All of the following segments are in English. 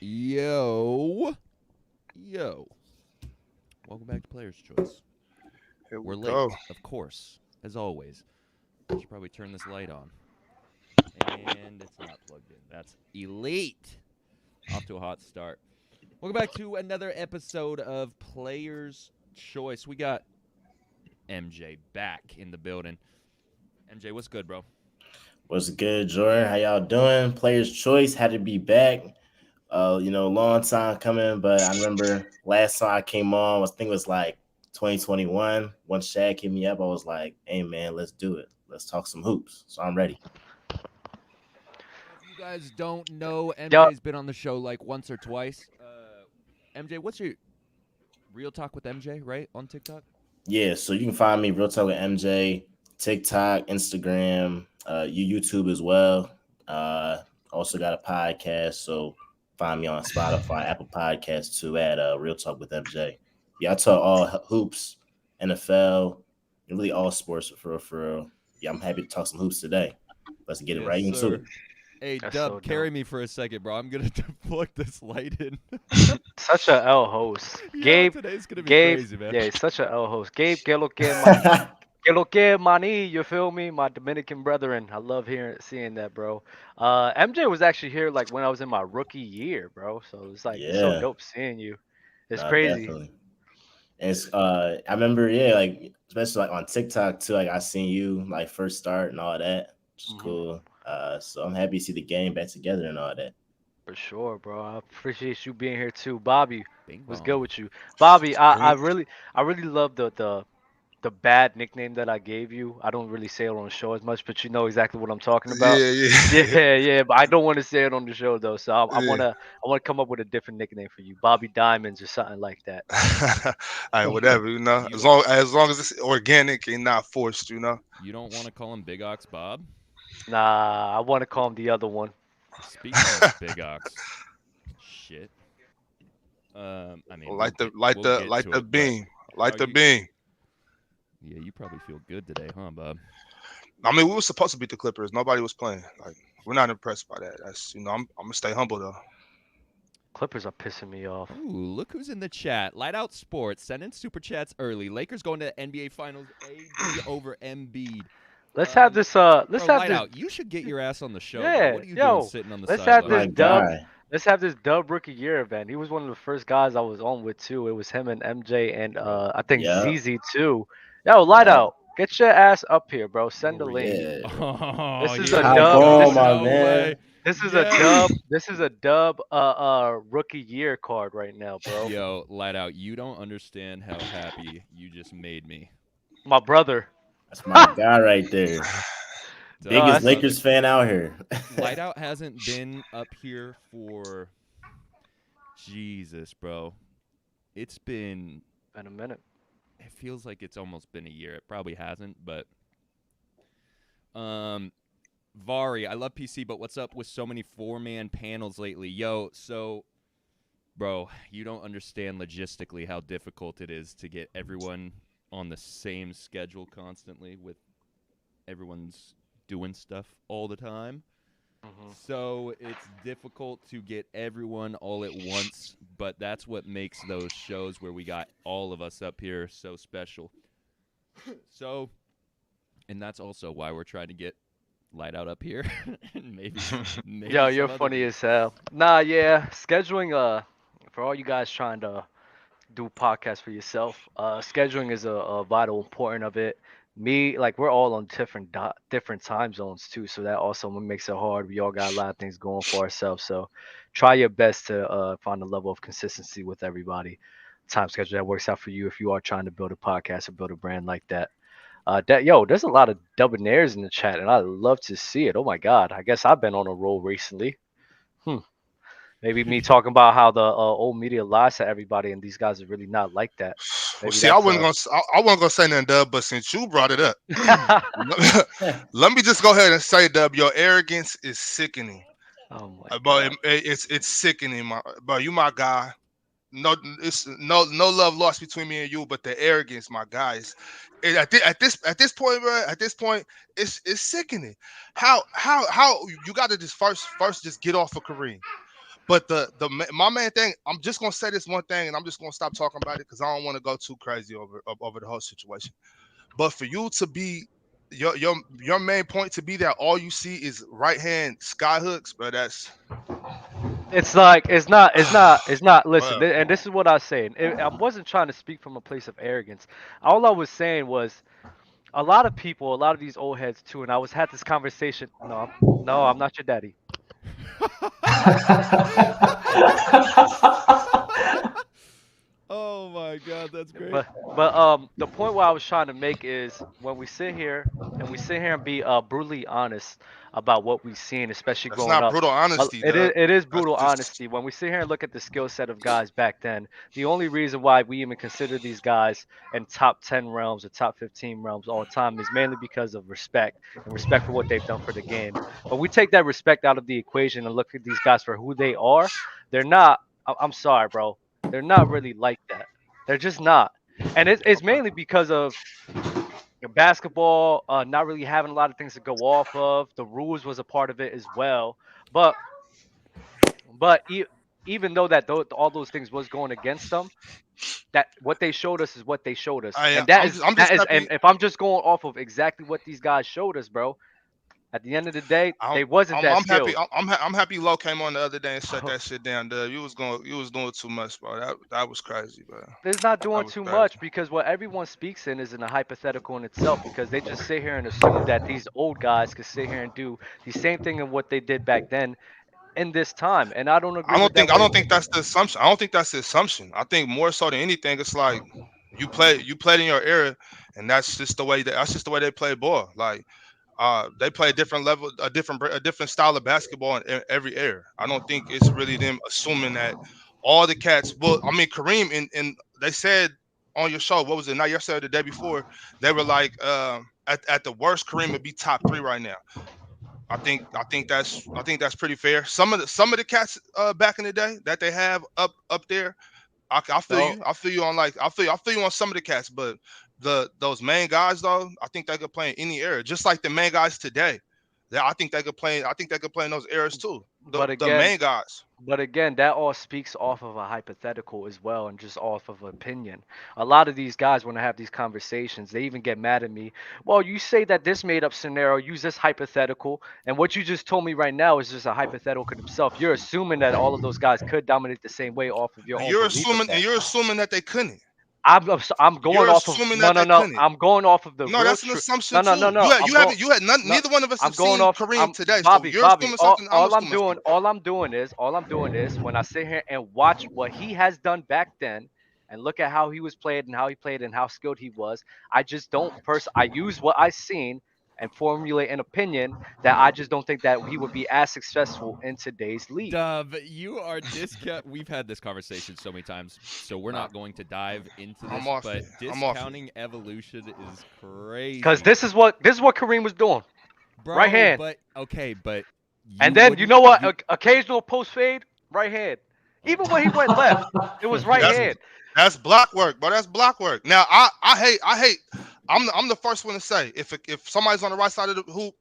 Yo. Welcome back to Player's Choice. Here we We're late, go. of course, as always. I should probably turn this light on. And it's not plugged in. That's elite. Off to a hot start. Welcome back to another episode of Player's Choice. We got MJ back in the building. MJ, what's good, bro? What's good, Jordan? How y'all doing? Player's Choice had to be back. Long time coming, but I remember last time I came on, I think it was like 2021. Once Shaq hit me up, I was like, "Hey man, let's do it. Let's talk some hoops." So I'm ready. If you guys don't know, Yo, MJ's been on the show like once or twice. MJ, what's your Real Talk with MJ, right? On TikTok? Yeah, so you can find me Real Talk with MJ, TikTok, Instagram, YouTube as well. Also got a podcast, so find me on Spotify, Apple Podcasts too at Real Talk with MJ. Yeah, I talk all hoops, NFL, and really all sports for real, for real. Yeah, I'm happy to talk some hoops today. Let's get it Yes, right into sir. it. Hey, that's Dub, so carry dope. me for a second, bro. I'm gonna plug this light in. Such a L host. Yo, Gabe, today's gonna be Gabe, crazy, man. yeah, he's such a L host. Gabe, que lo que mani, you feel me? My Dominican brethren. I love seeing that, bro. MJ was actually here like when I was in my rookie year, bro. So it's so Yeah, dope seeing you. It's no, crazy. definitely. And it's I remember, yeah, like especially like on TikTok too, like I seen you like first start and all that, which is hmm cool. So I'm happy to see the game back together and all that. For sure, bro. I appreciate you being here too, Bobby. Bing What's bong. good with you, Bobby? I Bing. really love the bad nickname that I gave you. I don't really say it on the show as much, but you know exactly what I'm talking about. Yeah, yeah, Yeah, yeah, but I don't want to say it on the show though. So I yeah. wanna come up with a different nickname for you, Bobby Diamonds or something like that. All right, whatever, You as long as it's organic and not forced, you know. you don't want to call him Big Ox Bob? Nah, I want to call him the other one. Speaking of Big Ox, shit. I mean, we'll Like the get like we'll the get like to the it, but beam, like are the you? beam. Yeah, you probably feel good today, huh, Bob? I mean, we were supposed to beat the Clippers. Nobody was playing. Like, we're not impressed by that. That's I'm gonna stay humble though. Clippers are pissing me off. Ooh, look who's in the chat. Light Out Sports, send in super chats early. Lakers going to NBA Finals. AD over Embiid. Let's have this. Let's Bro, have Light this. Out, you should get your ass on the show, bro. Yeah, What are you doing yo, sitting on the let's have sideline? this My dub. guy. Let's have this dub rookie year event. He was one of the first guys I was on with too. It was him and MJ and Bro, I think Yep. ZZ too. Yo, light Yep. out. Get your ass up here, bro. Send the link. three. Yeah. Oh, This is a here we Hop dub. go. on, This is my No man. way. this is a Yes. dub. This is a dub. Rookie year card right now, bro. Yo, Light Out, you don't understand how happy you just made me. My brother. That's my guy right there. Dub, No, Biggest that's Lakers fan out here. Light Out hasn't been up here for Jesus, bro. It's been been a minute. it feels like it's almost been a year. It probably hasn't, but um Vari, I love PC, but what's up with so many four-man panels lately? Yo, so bro, you don't understand logistically how difficult it is to get everyone on the same schedule constantly with everyone's doing stuff all the time. hmm So it's difficult to get everyone all at once, but that's what makes those shows where we got all of us up here so special. So, and that's also why we're trying to get Light Out up here, and maybe Yo, you're some other funny people. as hell. Nah, yeah. Scheduling. For all you guys trying to do podcasts for yourself. Scheduling is a vital important of it. Me, like we're all on different time zones too, so that also makes it hard. We all got a lot of things going for ourselves, so try your best to find a level of consistency with everybody. Time schedule that works out for you if you are trying to build a podcast or build a brand like that. There's a lot of debonaires in the chat, and I love to see it. Oh my God, I guess I've been on a roll recently. Hmm. Maybe me talking about how the old media lies to everybody, and these guys are really not like that. Well, Maybe see, I that's wasn't gonna, I wasn't gonna say nothing, Dub, but since you brought it up, let me just go ahead and say, Dub, your arrogance is sickening. oh my But god. it's sickening, but you my guy. It's no love lost between me and you, but the arrogance, my guys. At this point, bro, at this point, it's sickening. How you got to just first just get off of Kareem. But my main thing, I'm just gonna say this one thing, and I'm just gonna stop talking about it because I don't want to go too crazy over the whole situation. But for you to be your main point to be that all you see is right hand sky hooks, bro. That's It's like it's not. Listen, bro. and this is what I was saying. I wasn't trying to speak from a place of arrogance. All I was saying was a lot of people, a lot of these old heads too, and I was had this conversation. No, I'm not your daddy. Oh my God, that's great. But the point what I was trying to make is when we sit here and be brutally honest about what we've seen, especially That's growing not up. brutal honesty, Doug. It is That's brutal just honesty. When we sit here and look at the skill set of guys back then, the only reason why we even consider these guys in top 10 realms or top 15 realms all the time is mainly because of respect and respect for what they've done for the game. But we take that respect out of the equation and look at these guys for who they are. They're not. I'm sorry, bro. They're not really like that. They're just not. And it's okay. mainly because of basketball not really having a lot of things to go off of. The rules was a part of it as well. But even though all those things was going against them, that what they showed us is what they showed us. And I'm just and happy. if I'm just going off of exactly what these guys showed us, bro, at the end of the day, they wasn't that I'm happy. skilled. I'm happy. Low came on the other day and shut that shit down. Doug. You was doing too much, bro. That was crazy, bro. It's not That doing was too crazy. much because what everyone speaks in is in a hypothetical in itself because they just sit here and assume that these old guys could sit here and do the same thing in what they did back then in this time. And I don't agree with that I way. don't think that's the assumption. I don't think that's the assumption. I think more so than anything, it's like you played in your era, and that's just the way they play ball. Like they play a different level, a different style of basketball in every era. I don't think it's really them assuming that all the cats. Well, I mean Kareem and they said on your show, what was it? Not yesterday or the day before, they were like at the worst, Kareem would be top 3 right now. I think that's pretty fair. Some of the cats back in the day that they have up there, I feel No, you. I feel you on some of the cats, but those main guys though, I think they could play in any era, just like the main guys today. Yeah, I think they could play. I think they could play in those eras too. but The again, main guys. But again, that all speaks off of a hypothetical as well and just off of opinion. A lot of these guys, when I have these conversations, they even get mad at me. Well, you say that this made up scenario, use this hypothetical, and what you just told me right now is just a hypothetical in itself. You're assuming that all of those guys could dominate the same way off of your own belief of that. You're assuming that they couldn't. I'm going You're off of assuming that they no. couldn't. I'm going off of the No, real that's an truth. assumption No. too. I'm going. You had none. No, Neither one of us I'm have going seen off. Kareem I'm today, so Bobby. you're assuming something. I'm assuming something. All I'm doing is when I sit here and watch what he has done back then, and look at how he was played and how he played and how skilled he was. I just don't I use what I seen and formulate an opinion that I just don't think that he would be as successful in today's league. Dub, you are discount. We've had this conversation so many times, so we're not going to dive into I'm this. off But it. I'm off it. discounting evolution is crazy. Because this is what Kareem was doing. Bro, Right hand. But okay, but And then you know what? You, Occasional post fade, right hand. Even when he went left, it was right That's hand. that's block work, bro. That's block work. Now I hate. I'm the first one to say if somebody's on the right side of the hoop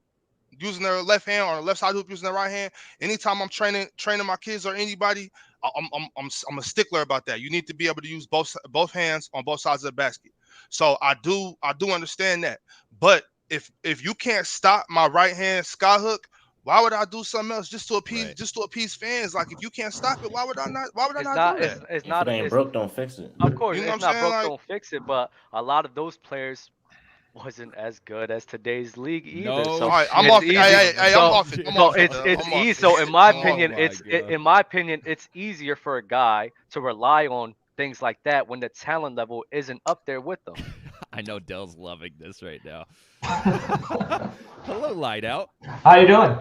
using their left hand or the left side of the hoop using their right hand, anytime I'm training my kids or anybody, I'm a stickler about that. You need to be able to use both hands on both sides of the basket. So I do understand that. But if you can't stop my right hand skyhook, why would I do something else just to appease fans? Like if you can't stop it, why would I not do that? It's If not. it ain't broke, don't fix it. Of course, You know what it's I'm not saying? broke. Like Don't fix it. But a lot of those players wasn't as good as today's league either. No. So all right, I'm it's off it. easy. Hey, So, I'm off it. so it's I'm off easy. it. So in my I'm off opinion, it. Oh my God. it's easier for a guy to rely on things like that when the talent level isn't up there with them. I know Dell's loving this right now. Hello, Lightout. How you doing?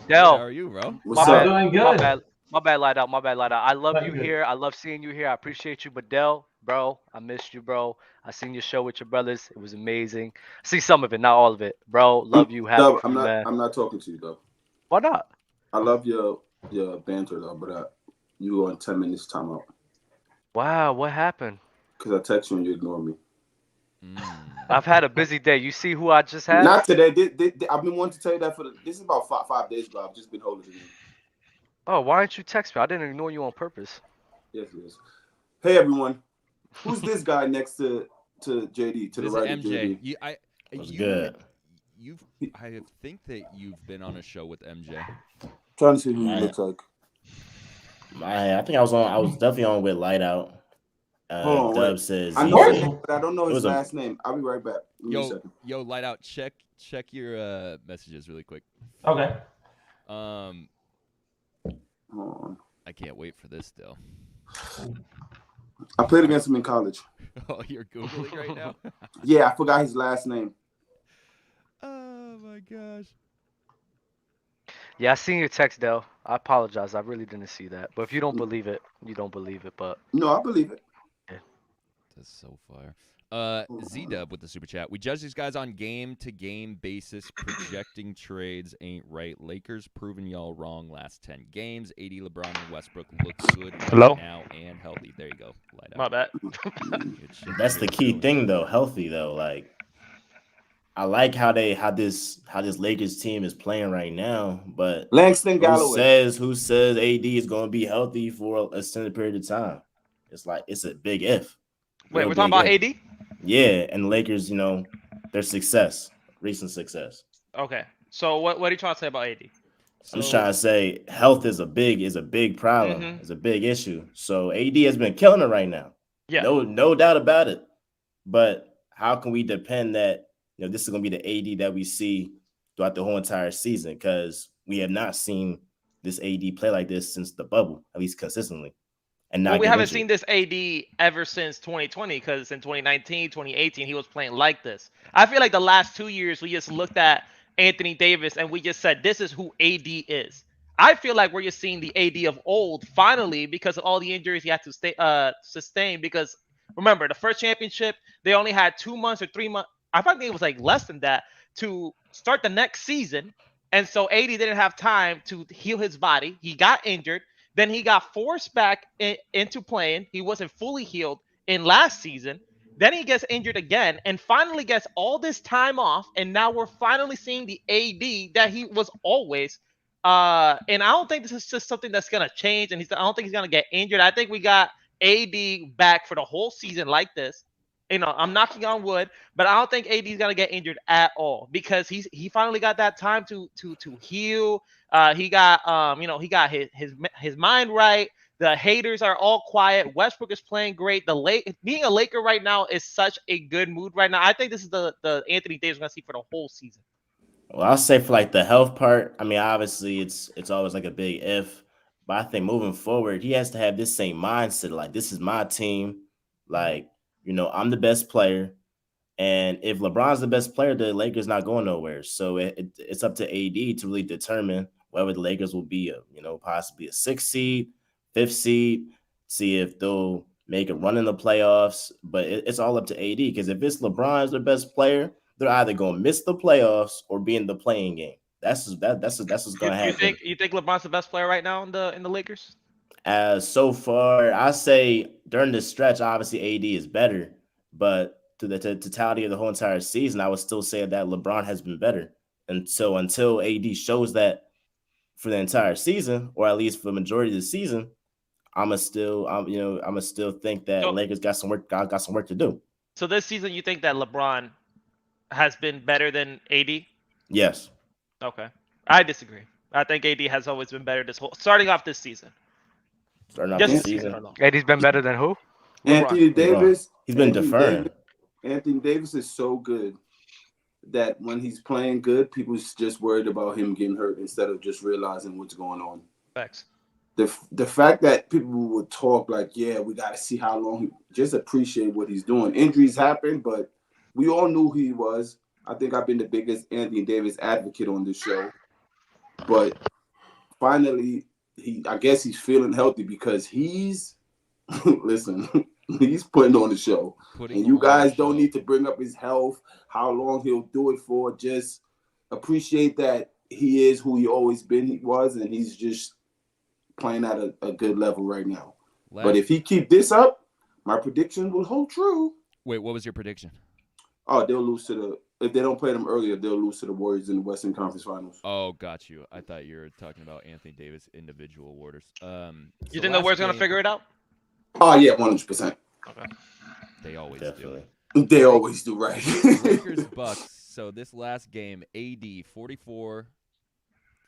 Dell, How are you, bro? What's my up? bad, Doing my good. bad, my bad, light out, my bad, light out. I love Very you good. here. I love seeing you here. I appreciate you. But Dell, bro, I missed you, bro. I seen your show with your brothers. It was amazing. See some of it, not all of it, bro. Love you, happy Dub, for you, man. I'm not talking to you though. Why not? I love your banter though, but you on 10 minutes timeout Wow, what happened? because I text you and you ignore me. I've had a busy day. You see who I just had? Not today. I've been wanting to tell you that this is about five days ago. I've just been holding it in. Oh, why didn't you text me? I didn't ignore you on purpose. Yes, yes. Hey, everyone. Who's this guy next to JD, to the This right is of MJ. JD? What's You, good? I think that you've been on a show with MJ. Trying to see who he Man. looks like. I think I was definitely on with Light Out. Hold on, Dub wait. says I he know his said- name, but I don't know it his was a- last name. I'll be right back. Give me a second. Yo, light out. Check your messages really quick. Okay. Hold on. I can't wait for this still. I played against him in college. Oh, you're googling right now. Yeah, I forgot his last name. Oh my gosh. Yeah, I seen your text, Dell. I apologize. I really didn't see that. But if you don't believe it, you don't believe it. But No, I believe it. That's so fire. Z-Dub with the super chat. We judge these guys on game-to-game basis. Projecting trades ain't right. Lakers proving y'all wrong last 10 games. AD, LeBron, and Westbrook look good right now and healthy. There you go. Light out. My bad. Good shit. That's the key thing, though. Healthy, though. Like, I like how this Lakers team is playing right now, but Langston Galloway. who says AD is going to be healthy for a extended period of time? It's like it's a big if. Wait, Real we're talking big about if. AD? Yeah, and Lakers, their recent success. Okay. So what are you trying to say about AD? I'm just trying to say health is a big problem. Mhm. It's a big issue. So AD has been killing it right now. Yeah. No doubt about it. But how can we depend that this is going to be the AD that we see throughout the whole entire season? Because we have not seen this AD play like this since the bubble, at least consistently. And Well, not we get haven't injured. seen this AD ever since 2020 because in 2019, 2018, he was playing like this. I feel like the last 2 years, we just looked at Anthony Davis and we just said, this is who AD is. I feel like we're just seeing the AD of old finally because of all the injuries he had to sustain. Because remember, the first championship, they only had 2 months or 3 months. I think it was like less than that to start the next season. And so AD didn't have time to heal his body. He got injured. Then he got forced back into playing. He wasn't fully healed in last season. Then he gets injured again and finally gets all this time off. And now we're finally seeing the AD that he was always. And I don't think this is just something that's going to change. And I don't think he's going to get injured. I think we got AD back for the whole season like this. I'm knocking on wood, but I don't think AD is gonna get injured at all because he finally got that time to heal. He got he got his mind right. The haters are all quiet. Westbrook is playing great. Being a Laker right now is such a good mood right now. I think this is the Anthony Davis we're gonna see for the whole season. Well, I'll say for like the health part, I mean, obviously it's always like a big if, but I think moving forward, he has to have this same mindset. Like, this is my team. Like, I'm the best player. And if LeBron's the best player, the Lakers not going nowhere. So it's up to AD to really determine whether the Lakers will be possibly a 6th seed, 5th seed, see if they'll make a run in the playoffs. But it's all up to AD, because if it's LeBron's their best player, they're either going to miss the playoffs or be in the playing game. That's what's going to happen. You think LeBron's the best player right now in the Lakers? So far, I say during the stretch, obviously AD is better, but to the totality of the whole entire season, I would still say that LeBron has been better. And so until AD shows that for the entire season, or at least for the majority of the season, I'ma still think that Lakers got some work to do. So this season, you think that LeBron has been better than AD? Yes. Okay, I disagree. I think AD has always been better starting off this season. Starting off Just this this season season. alone. AD's been better than who? Anthony Davis. He's been deferring. Anthony Davis is so good that when he's playing good, people's just worried about him getting hurt instead of just realizing what's going on. Facts. The fact that people would talk like, yeah, we got to see how long. Just appreciate what he's doing. Injuries happen, but we all knew who he was. I think I've been the biggest Anthony Davis advocate on this show. But finally, I guess he's feeling healthy because he's listen. He's putting on the show. And you guys don't need to bring up his health, how long he'll do it for. Just appreciate that he is who he always was, and he's just playing at a good level right now. But if he keep this up, my prediction will hold true. Wait, what was your prediction? Oh, they'll lose to if they don't play them earlier, they'll lose to the Warriors in the Western Conference Finals. Oh, got you. I thought you were talking about Anthony Davis individual awarders. You think the Warriors gonna figure it out? Oh yeah, 100%. Okay. They always Definitely. do. They always do, right? Lakers Bucks. So this last game, AD 44,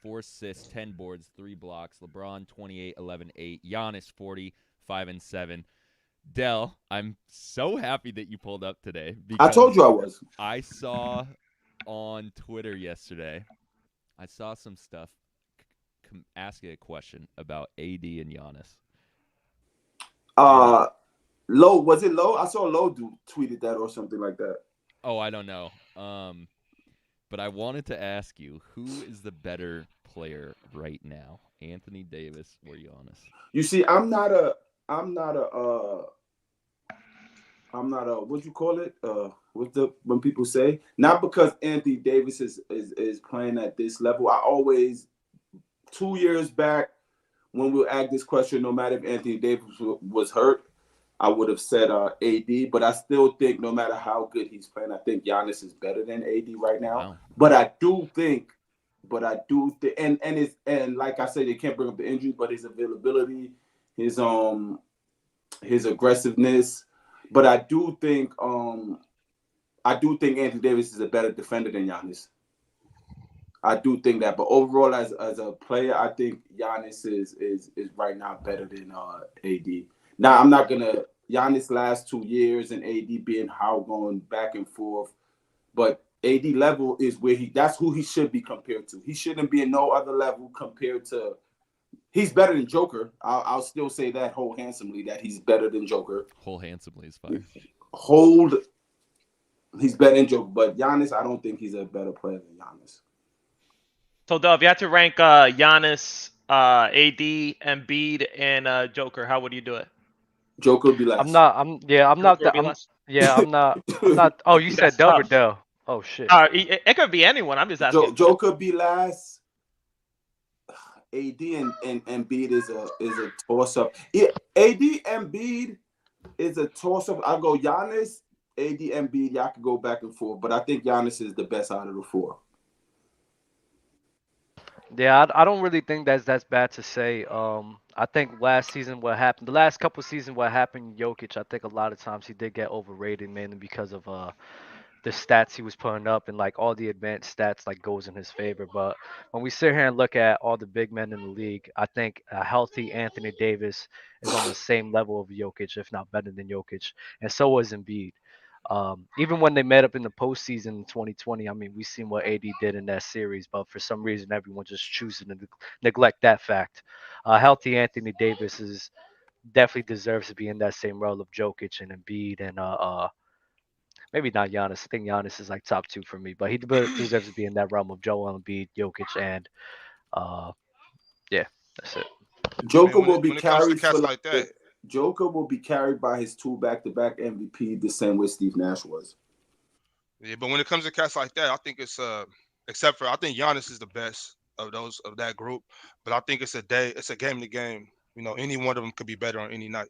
4 assists, 10 boards, 3 blocks. LeBron 28, 11, 8. Giannis 40, 5 and 7. Dell, I'm so happy that you pulled up today. I told you I was. I saw on Twitter yesterday, I saw some stuff asking a question about AD and Giannis. Low, was it Low? I saw Low tweeted that or something like that. Oh, I don't know. But I wanted to ask you, who is the better player right now, Anthony Davis or Giannis? You see, I'm not a what you call it? When people say, not because Anthony Davis is playing at this level. I always, 2 years back when we asked this question, no matter if Anthony Davis was hurt, I would have said AD, but I still think no matter how good he's playing, I think Giannis is better than AD right now. Wow. But I do think, and like I said, they can't bring up the injury, but his availability, his aggressiveness. But I do think Anthony Davis is a better defender than Giannis. I do think that, but overall, as a player, I think Giannis is right now better than AD. Now, I'm not gonna Giannis last 2 years and AD being how going back and forth, but AD level is where that's who he should be compared to. He shouldn't be in no other level compared to. He's better than Joker. I'll still say that whole handsomely that he's better than Joker. Whole handsomely is fine. He's better than Joker, but Giannis, I don't think he's a better player than Giannis. So, Dove, you have to rank Giannis, AD, Embiid, and Joker. How would you do it? Joker would be last. I'm not. Oh, you said Dove or Dell? Oh shit. It could be anyone. I'm just asking. Joker be last. AD and Embiid is a toss up. Yeah, AD Embiid is a toss up. I'll go Giannis, AD Embiid. Y'all can go back and forth, but I think Giannis is the best out of the four. Yeah, I don't really think that's bad to say. I think last season the last couple of seasons what happened, Jokic, I think a lot of times he did get overrated mainly because of the stats he was putting up and like all the advanced stats like goes in his favor. But when we sit here and look at all the big men in the league, I think a healthy Anthony Davis is on the same level of Jokic, if not better than Jokic, and so was Embiid. Even when they met up in the postseason in 2020, I mean, we seen what AD did in that series, but for some reason, everyone just choosing to neglect that fact. Healthy Anthony Davis definitely deserves to be in that same role of Jokic and Embiid and maybe not Giannis. I think Giannis is like top 2 for me, but he deserves to be in that realm of Joel Embiid, Jokic, and yeah, that's it. Joker will be carried for like that. Joker will be carried by his 2 back-to-back MVP the same way Steve Nash was. Yeah, but when it comes to cats like that, I think it's except for I think Giannis is the best of that group. But I think it's a game to game. You know, any one of them could be better on any night.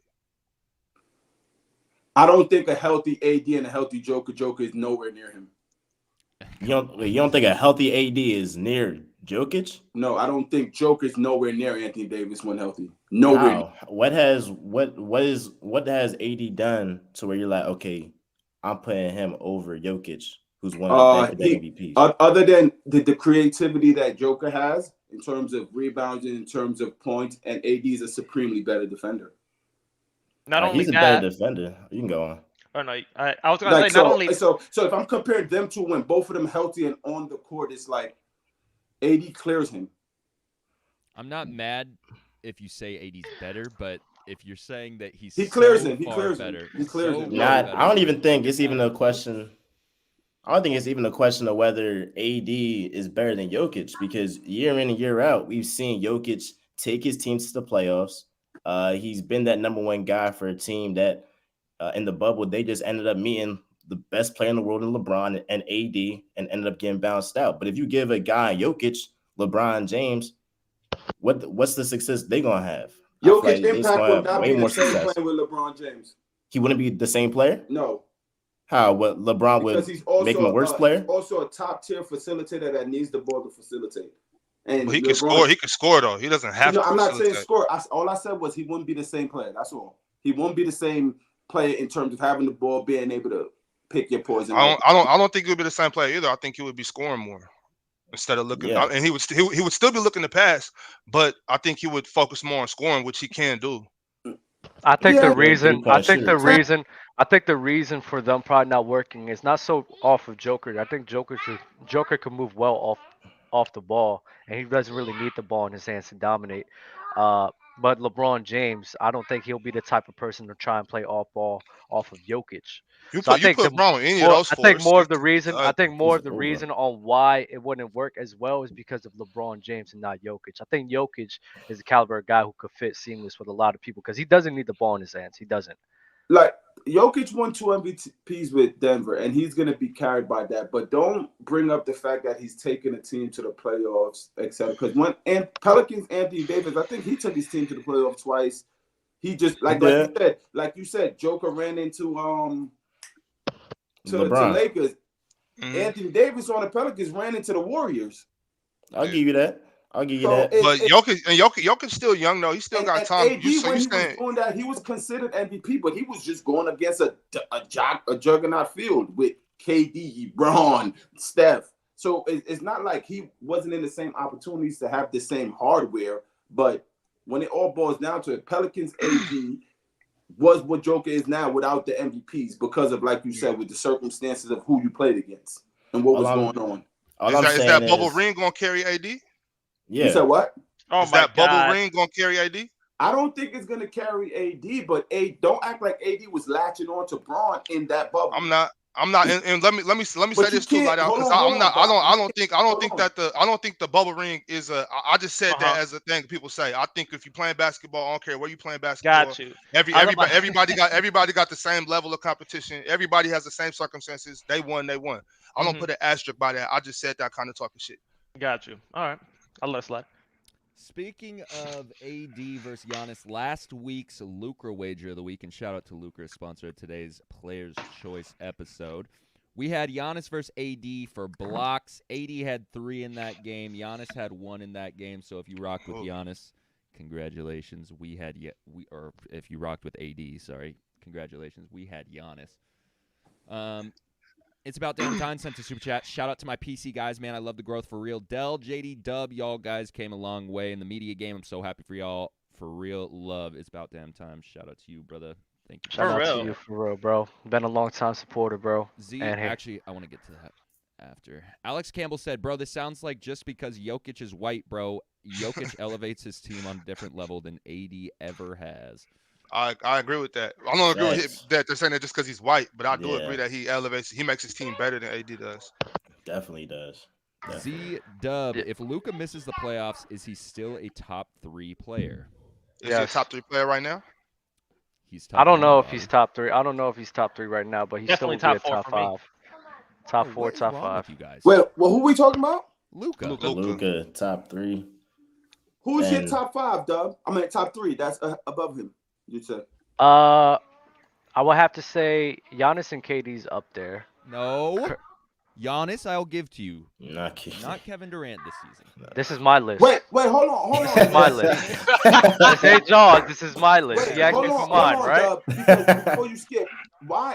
I don't think a healthy AD and a healthy Joker is nowhere near him. You don't think a healthy AD is near Jokic? No, I don't think Joker's nowhere near Anthony Davis when healthy. Nowhere. Wow. What has AD done to where you're like, okay, I'm putting him over Jokic, who's one of the MVPs? Other than the creativity that Joker has in terms of rebounds and in terms of points, and AD is a supremely better defender. Not only he's a better defender. You can go on. Oh no, I was gonna say not only. So if I'm comparing them two, when both of them healthy and on the court, it's like AD clears him. I'm not mad if you say AD's better, but if you're saying that he clears so him, he far clears better, him. He clears him. I don't even think it's even a question. I don't think it's even a question of whether AD is better than Jokic, because year in and year out, we've seen Jokic take his teams to the playoffs. He's been that number one guy for a team that in the bubble, they just ended up meeting the best player in the world in LeBron and AD and ended up getting bounced out. But if you give a guy Jokic, LeBron James, what's the success they going to have? Jokic impact would not be the same playing with LeBron James. He wouldn't be the same player? No. How? What LeBron because would he's make him a worse he's player? also a top tier facilitator that needs the ball to facilitate. And But he can LeBron, score. He can score though. He doesn't have to I'm not saying facilitate. score. All I said was he wouldn't be the same player. That's all. He won't be the same player in terms of having the ball, being able to pick your poison. I don't think he would be the same player either. I think he would be scoring more instead of looking. Yeah. And he would still be looking to pass, but I think he would focus more on scoring, which he can do. I think Yeah. the reason Three-point I think the shooter, too. reason I think the reason for them probably not working is not so off of Joker. I think Joker can move well off the ball, and he doesn't really need the ball in his hands to dominate. But LeBron James, I don't think he'll be the type of person to try and play off ball off of Jokic. You So I put think Brown with any of those I think fours. more of the reason uh, He's over. on why it wouldn't work as well is because of LeBron James and not Jokic. I think Jokic is the caliber of guy who could fit seamless with a lot of people because he doesn't need the ball in his hands. He doesn't. Like Jokic won 2 MVPs with Denver, and he's going to be carried by that. But don't bring up the fact that he's taken a team to the playoffs, etc. Because when Pelicans, Anthony Davis, I think he took his team to the playoffs twice. He just like you said, Joker ran into to Lakers. mhm. Anthony Davis on the Pelicans ran into the Warriors. I'll give you that. But Jokic's still young though. He still got time. AD, when he was doing that, he was considered MVP, but he was just going against a juggernaut field with KD, Braun, Steph. So it's not like he wasn't in the same opportunities to have the same hardware. But when it all boils down to it, Pelicans AD was what Joker is now without the MVPs because of, like you said, with the circumstances of who you played against and what was going on. Is that bubble ring going to carry AD? Yeah. You said what? Oh is my that God. bubble ring going to carry AD? I don't think it's going to carry AD, but don't act like AD was latching on to Braun in that bubble. I'm not. And let me say this too, like, because I don't think the bubble ring is a. I just said that as a thing people say. I think if you're playing basketball, I don't care where you playing basketball. Got you. Everybody got the same level of competition. Everybody has the same circumstances. They won. I don't put an asterisk by that. I just said that kind of talking shit. Got you. All right. I'll let it slide. Speaking of AD versus Giannis, last week's LUCRA wager of the week, and shout out to LUCRA, sponsor of today's Player's Choice episode. We had Giannis versus AD for blocks. AD had 3 in that game. Giannis had 1 in that game. So if you rocked with Giannis, congratulations. Or if you rocked with AD, sorry, congratulations. We had Giannis. It's about damn time. Sent to Super Chat. Shout out to my PC guys, man. I love the growth for real. Dell, JD, Dub, y'all guys came a long way in the media game. I'm so happy for y'all. For real love. It's about damn time. Shout out to you, brother. Thank you. Shout out to you for real, bro. Been a long time supporter, bro. Actually, I want to get to that after. Alex Campbell said, bro, this sounds like just because Jokic is white, bro, Jokic elevates his team on a different level than AD ever has. I agree with that. I don't agree with that they're saying that just because he's white, but I do agree that he makes his team better than AD does. Definitely does. Z-Dub, if Luka misses the playoffs, is he still a top 3 player? Is he a top 3 player right now? He's top I don't know if bottom. he's top 3. I don't know if he's top 3 right now, but he's definitely still top 4 top 5. Top 4, top 5. You guys? Well, who are we talking about? Luka, top 3. Who's your top 5, Dub? I mean, top 3. That's above him. You said. I would have to say Giannis and KD's up there. No. Giannis, I'll give to you. Not Kevin Durant this season. This is my list. Wait, hold on. This is my list. This ain't Jaws. This is my list. You asked me for mine, right? Because before you skip, why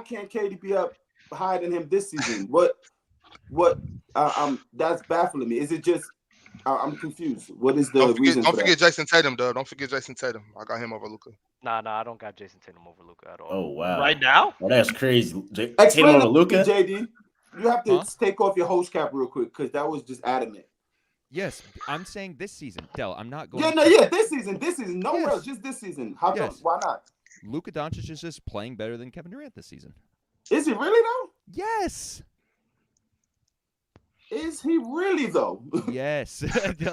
can't KD be up higher than him this season? What? That's baffling me. Is it just? I'm confused. What is the reason? Don't forget Jason Tatum, though. Don't forget Jason Tatum. I got him over Luka. Nah, I don't got Jason Tatum over Luka at all. Oh wow! Right now? Oh, that's crazy. Explain Tatum over Luka. JD, you have to take off your host cap real quick because that was just adamant. Yes, I'm saying this season. Del, I'm not going. This season. Nowhere else, just this season. How come? Why not? Luka Doncic is just playing better than Kevin Durant this season. Is he really though? Yes. Is he really though? Yes.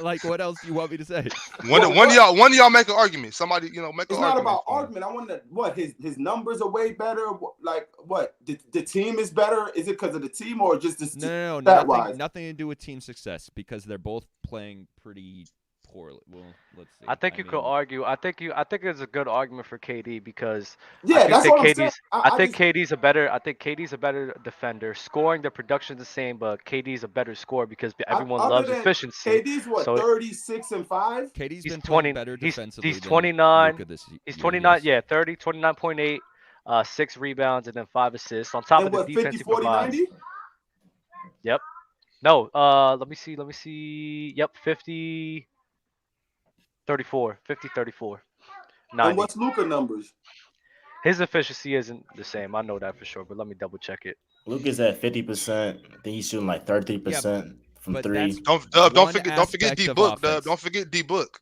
Like, what else do you want me to say? One of y'all make an argument. Somebody, make an argument. It's not about argument. I wonder what his numbers are way better. Like what? The team is better. Is it because of the team or just the No. Nothing Nothing to do with team success because they're both playing pretty poorly. Well, let's see. I think you could argue. I think it's a good argument for KD because Yeah, that's what I'm saying. I think KD's a better. I think KD's a better defender. Scoring, the production's the same, but KD's a better scorer because everyone other loves than efficiency. KD's what, So 36-5? KD's he's been 20. playing better defensively He's than 29. Luka this He's year, 29. yes. Yeah, 30, 29.8, 6 rebounds and then 5 assists on top And of the what, defense 50, he 40, provides. 90? Yep. No. Let me see. Yep. 50. 34. 50. 34. 90. And what's Luka numbers? His efficiency isn't the same. I know that for sure, but let me double check it. Luka's at 50%. I think he's shooting like 33% from but three. that's Don't one forget D aspect of Book. offense. Don't forget D Book.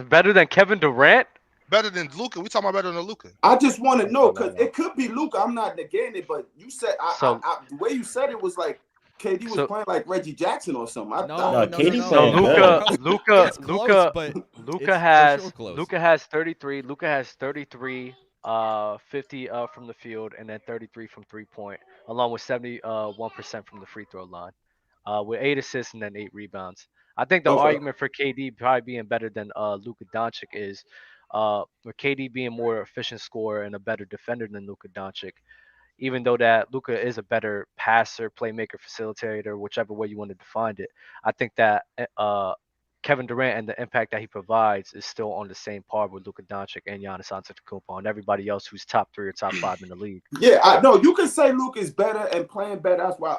Better than Kevin Durant? Better than Luka. We talking about better than Luka. I just want to know because No. it could be Luka. I'm not negating it, but you said the way you said it was like KD was playing like Reggie Jackson or something. KD So playing Luka has 33. Luka has 33, 50 from the field, and then 33 from 3-point, along with 71% from the free throw line, with 8 assists and then 8 rebounds. I think the argument for KD probably being better than Luka Doncic is for KD being more efficient scorer and a better defender than Luka Doncic. Even though that Luka is a better passer, playmaker, facilitator, whichever way you want to define it, I think that Kevin Durant and the impact that he provides is still on the same par with Luka Doncic and Giannis Antetokounmpo and everybody else who's top 3 or top 5 in the league. Yeah, I know you can say Luka is better and playing better. That's why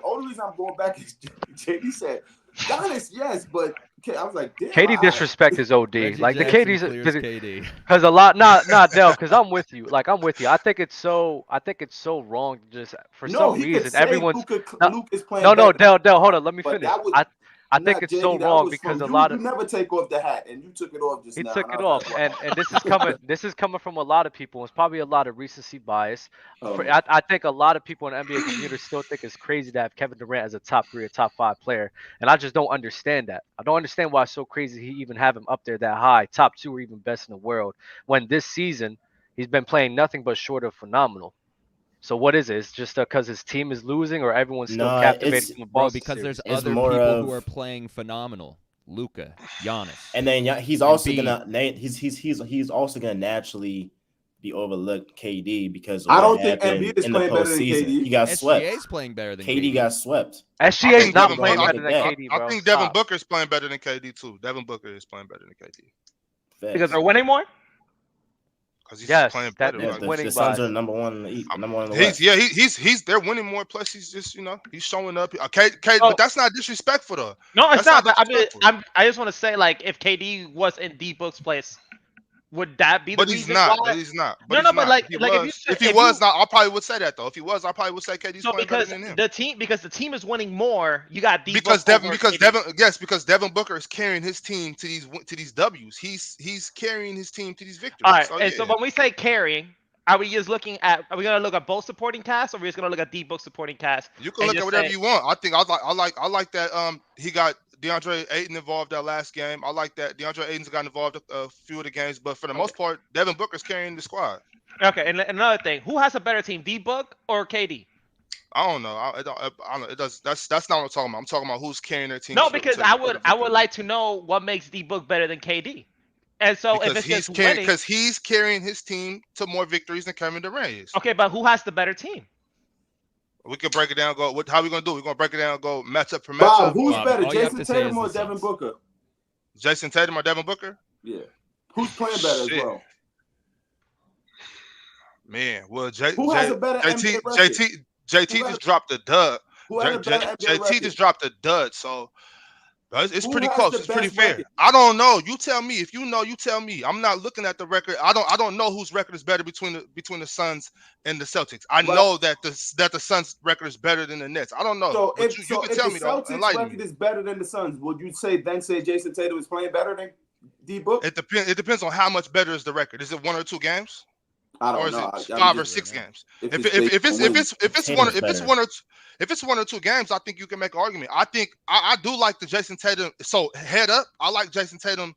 only reason I'm going back is JD said Giannis, yes, but I was like, damn. KD disrespect is OD. Reggie like Jackson the clears KD's KD. because a lot not Del, because I'm with you. Like I'm with you. I think it's so wrong just for some reason everyone's Luka is playing No, better. Del, hold on, let me But finish. that was- I think it's JD, so that wrong was because from a you. lot of You never take off the hat, and you took it off just he now. took and I it was off, like, and this is coming from a lot of people. It's probably a lot of recency bias. Oh. I think a lot of people in the NBA community still think it's crazy to have Kevin Durant as a top 3 or top 5 player, and I just don't understand that. I don't understand why it's so crazy he even have him up there that high, top 2 or even best in the world, when this season he's been playing nothing but short of phenomenal. So what is it? It's just because his team is losing, or everyone's still captivated from the Bro, Boston because series? there's other people who are playing phenomenal. Luka, Giannis, and then he's also gonna naturally be overlooked KD because I don't think Embiid is playing better than KD. He got swept. SGA's playing better than KD got swept. SGA's not playing better than KD, bro. I think Devin Booker is playing better than KD too. Devin Booker is playing better than KD. Because they're winning more? Because he's playing better. The Suns are number one in the West. He's they're winning more. Plus, he's just he's showing up. But that's not disrespectful though. No, it's not. But I just want to say, like, if KD was in D Book's place, would that be the reason why? But he's not. But If he was, I probably would say that though. If he was, I probably would say KD's playing better than him. Because the team is winning more, you got D because Devin Booker is carrying his team to these W's. He's carrying his team to these victories. All right, so when we say carrying, are we gonna look at both supporting cast, or are we just gonna look at D Book supporting cast? You can look at whatever you want. I think I like that he got DeAndre Ayton involved that last game. I like that DeAndre Ayton's got involved a few of the games, but for the most part, Devin Booker's carrying the squad. Okay, and another thing, who has a better team, D Book or KD? I don't know. I don't know. It does. That's not what I'm talking about. I'm talking about who's carrying their team. No, because I would like to know what makes D Book better than KD. And so because he's carrying his team to more victories than Kevin Durant is. Okay, but who has the better team? We can break it down. How are we gonna do? We're gonna break it down. Go matchup for matchup. Bob, who's better, Jason Tatum or Devin Booker? Jason Tatum or Devin Booker? Yeah. Who's playing better as well? Man, well, who has a better NBA record? JT just dropped a dud. JT just dropped a dud. So it's pretty close. It's pretty fair. Record? I don't know. You tell me. If you know, you tell me. I'm not looking at the record. I don't know whose record is better between the Suns and the Celtics. I know that the Suns record is better than the Nets. I don't know. So if the Celtics record is better than the Suns, would you say Jason Tatum is playing better than D Book? It depends on how much better is the record. Is it 1 or 2 games? I don't or is know. it 5 or 6 games? If it's 1 or 2 games, I think you can make an argument. I do like the Jason Tatum. So head up, I like Jason Tatum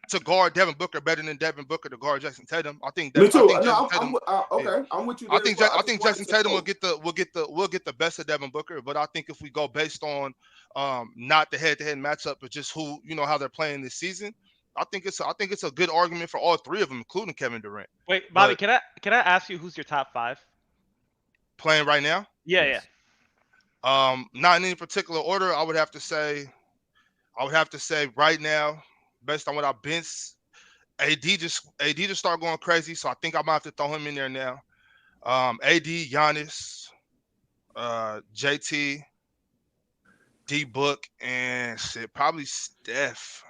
to guard Devin Booker better than Devin Booker to guard Jason Tatum. I think Me too. I think No, Jason Tatum. okay, I'm with you. I There think as well. I just think wanted Jason to Tatum know. will get the best of Devin Booker. But I think if we go based on not the head-to-head matchup, but just who how they're playing this season, I think it's a good argument for all three of them, including Kevin Durant. Wait, Bobby, But can I ask you who's your top 5? playing right now, Yeah, Yes. not in any particular order. I would have to say right now, based on what I've been, AD just started going crazy, so I think I might have to throw him in there now. AD, Giannis, JT, D Book, and shit, probably Steph.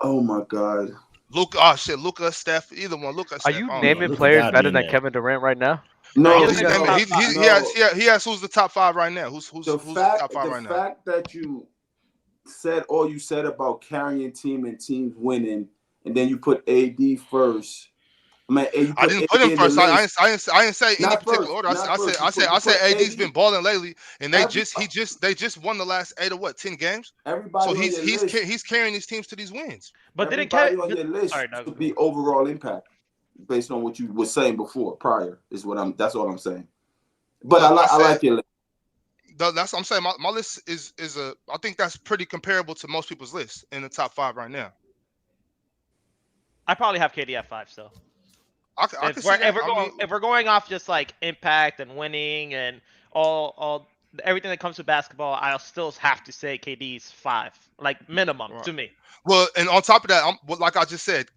Oh my God. Luka, Luka, Steph, either one. Luka, Are Steph. you I don't naming Luka players gotta be better in than there. Kevin Durant right now? No, He He's doesn't no, have top he has who's the top 5 right now? Who's the the top 5 right now? fact that you said all you said about carrying team and teams winning, and then you put AD first. I mean, you I didn't put AD him in the first. I list. didn't say any Not particular first, order. not first. I said AD's AD. been balling lately, and they Every- just won the last 8 or what 10 games. Everybody So on your list. he's carrying these teams to these wins. But didn't Everybody Kevin? on your list Sorry, no, should be overall impact based on what you were saying before. Prior is what I'm. That's all I'm saying. But Well, I like your list. That's what I'm saying. My list is I think that's pretty comparable to most people's list in the top 5 right now. I probably have KD at 5 still. I can If see that. if we're going off just like impact and winning and all everything that comes with basketball, I'll still have to say KD's 5, like minimum Right. to me. Well, and on top of that, like I just said,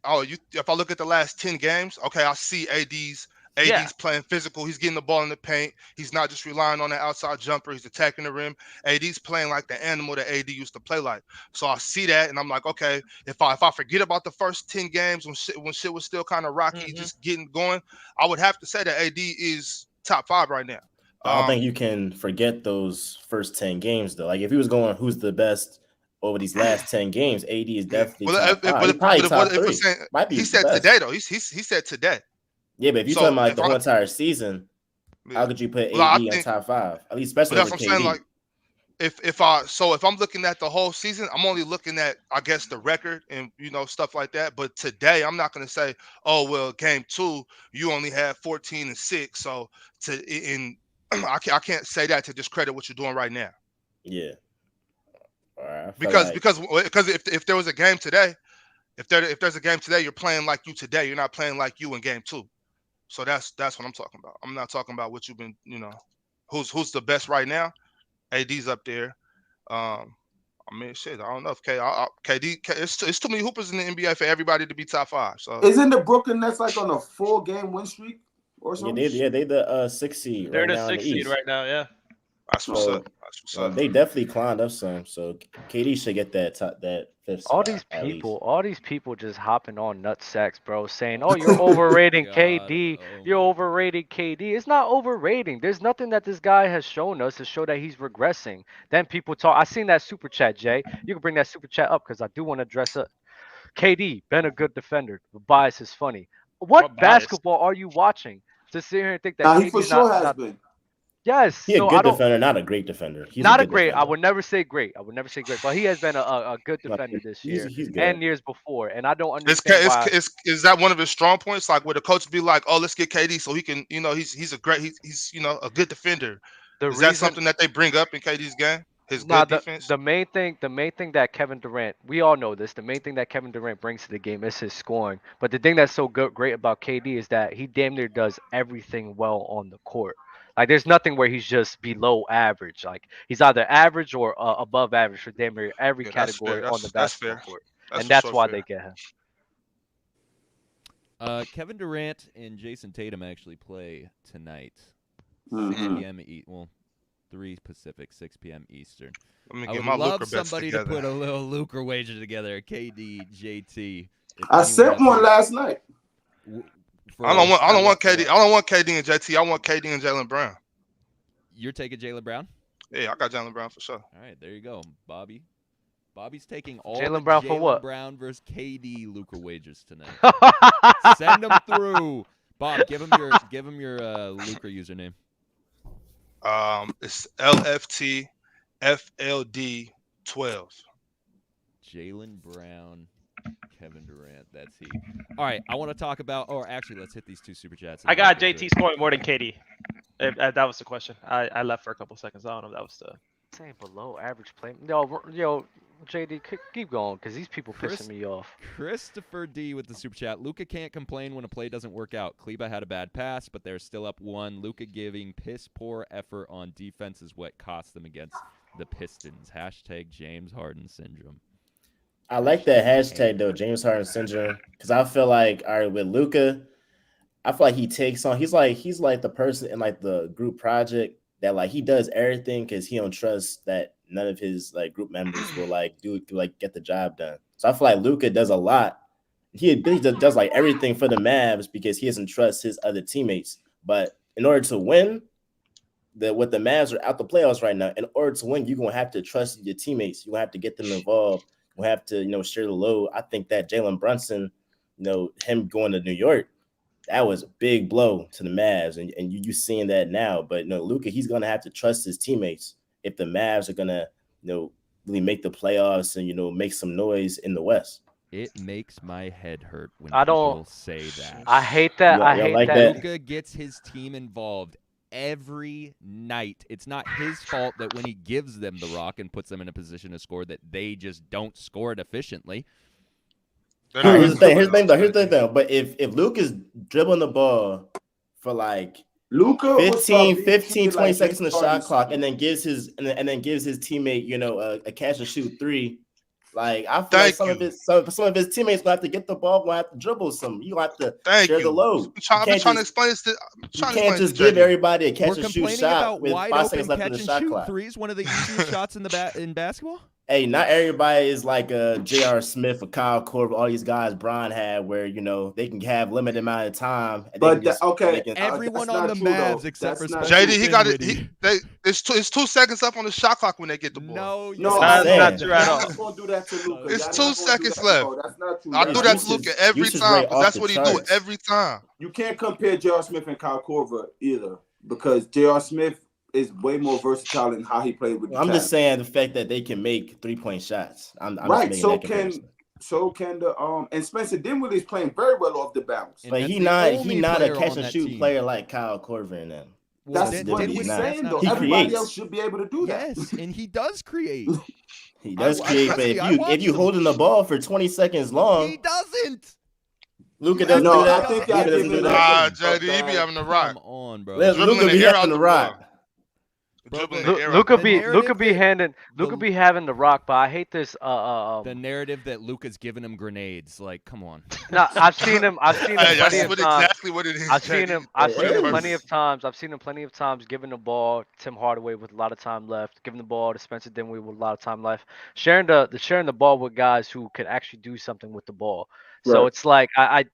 if I look at the last 10 games, okay, I see AD's playing physical. He's getting the ball in the paint. He's not just relying on the outside jumper. He's attacking the rim. AD's playing like the animal that AD used to play like. So I see that, and I'm like, okay, if I forget about the first 10 games when shit was still kind of rocky, just getting going, I would have to say that AD is top 5 right now. I don't think you can forget those first 10 games though. Like if he was going, who's the best over these last 10 games? AD is definitely top 5. He's probably top 3. Might be he said the best. today though. He said today. Yeah, but if you're So, talking about like if the I- whole entire season, how could you put Well, I AD in think- top 5? At least But especially that's over what I'm KD. saying. Like, if I'm looking at the whole season, I'm only looking at, I guess, the record and stuff like that. But today, I'm not going to say, oh well, game 2 you only had 14 and 6. So I can't say that to discredit what you're doing right now. Yeah. All right. Because if there was a game today, if there's a game today, you're playing like you today. You're not playing like you in game 2. So that's what I'm talking about. I'm not talking about what you've been, who's the best right now. AD's up there. I mean, shit. I don't know if KD. It's too many hoopers in the NBA for everybody to be top 5. So Isn't the Brooklyn Nets like on a 4-game win streak or something? they the 6th seed They're right the now in 6th the seed East. right now. Yeah. that's what's So, up. That's what's up. They definitely climbed up some. So KD should get that 5th All spot, these at least. people just hopping on nut sacks, bro, saying, "Oh, you're overrating God, KD. oh You're my. overrating KD." It's not overrating. There's nothing that this guy has shown us to show that he's regressing. Then people talk. I seen that super chat, Jay. You can bring that super chat up because I do want to dress up. KD been a good defender. But bias is funny. What bias? basketball are you watching to sit here and think that Now he for KD's sure has not? been. Yes. He's a So good I don't. defender, not a great defender. He's Not a a good great. I defender. would never say great. But he has been a good defender this year He's good. and years before. And I don't understand why. Is that one of his strong points? Like, where the coach be like, "Oh, let's get KD so he can, he's a great, he's a good defender." Is that something that they bring up in KD's game? His good defense. The main thing that Kevin Durant, we all know this. The main thing that Kevin Durant brings to the game is his scoring. But the thing that's so great about KD is that he damn near does everything well on the court. Like there's nothing where he's just below average. Like he's either average or above average for damn near every Yeah, that's category fair. on the That's basketball fair. court. That's And for that's sure why fair. they get him. Kevin Durant and Jason Tatum actually play tonight. 6 Mhm. p.m. 3 Pacific, 6 p.m. Eastern. Let me I get would my love LUCRA bets somebody together. to put a little LUCRA wager together. KD, JT. if I anyone sent has one any- last night. I don't want KD. I don't want KD and JT. I want KD and Jaylen Brown. You're taking Jaylen Brown? Yeah, I got Jaylen Brown for sure. All right, there you go, Bobby. Bobby's taking all Jaylen the Brown for Jaylen what? Brown versus KD LUCRA wagers tonight. Send them through. Bob, give him your LUCRA username. It's LFTFLD12. Jaylen Brown, Kevin Durant. That's he. All right, I want to talk about. Or actually, let's hit these 2 super chats. I got JT scoring more than KD. If that was the question. I left for a couple seconds. I don't know if that was the. Saying below average play. Yo, JD, keep going because these people pissing me off. Christopher D with the super chat. Luka can't complain when a play doesn't work out. Kleba had a bad pass, but they're still up 1. Luka giving piss poor effort on defense is what cost them against the Pistons. # James Harden syndrome. I like that hashtag though, James Harden syndrome, because I feel like all right with Luka, I feel like he takes on. He's like the person in like the group project that like he does everything because he don't trust that none of his like group members will like get the job done. So I feel like Luka does a lot. He does like everything for the Mavs because he doesn't trust his other teammates. But in order to win, what the Mavs are out the playoffs right now. In order to win, you're gonna have to trust your teammates. You're gonna have to get them involved. You have to share the load. I think that Jalen Brunson, him going to New York, that was a big blow to the Mavs, and you seeing that now. But Luka, he's gonna have to trust his teammates if the Mavs are gonna really make the playoffs and make some noise in the West. It makes my head hurt when I people don't say that. I hate that. I hate like that. Luka gets his team involved every night. It's not his fault that when he gives them the rock and puts them in a position to score that they just don't score it efficiently. Here's the thing though. But if Luka's dribbling the ball for like Luka 15, 20 seconds in the shot clock and then gives his teammate, a catch and shoot 3, like I feel like some of his teammates will have to get the ball, will have to dribble some. You have to share the load. I'm trying to explain this. You can't just give everybody a catch and shoot shot with wide 5 open seconds left catch in the and shot shoot clock. threes, one of the easiest shots in basketball. Hey, not everybody is like a J.R. Smith or Kyle Korver, all these guys Brian had, where they can have limited amount of time. And but everyone on the Mavs except for JD, it's 2 seconds up on the shot clock when they get the ball. No, that's not true at all. I'm gonna do that to Luka. It's 2 seconds left. That's not true. I do that to Luka every time. That's what he do every time. You can't compare J.R. Smith and Kyle Korver either, because J.R. Smith is way more versatile in how he played with the I'm just saying the fact that they can make 3-point shots. I'm right. Just so can the and Spencer Dinwiddie is playing very well off the bounce. But he not a catch and shoot player like Kyle Korver and them. That's what he's saying though. Everybody else should be able to do that. Yes, and he does create. He does create, but if you holding the ball for 20 seconds long, he doesn't. Luka doesn't do that. I think Luka doesn't do that. JD, he be having the rock. Come on, bro. Luka be having the rock. Luka be having the rock, but I hate this. The narrative that Luka's giving him grenades. Like, come on. No, I've seen him plenty of times. Exactly what it is. I've seen him plenty of times. I've seen him plenty of times giving the ball to Tim Hardaway with a lot of time left, giving the ball to Spencer Dinwiddie with a lot of time left, sharing the ball with guys who could actually do something with the ball. Right. So it's like I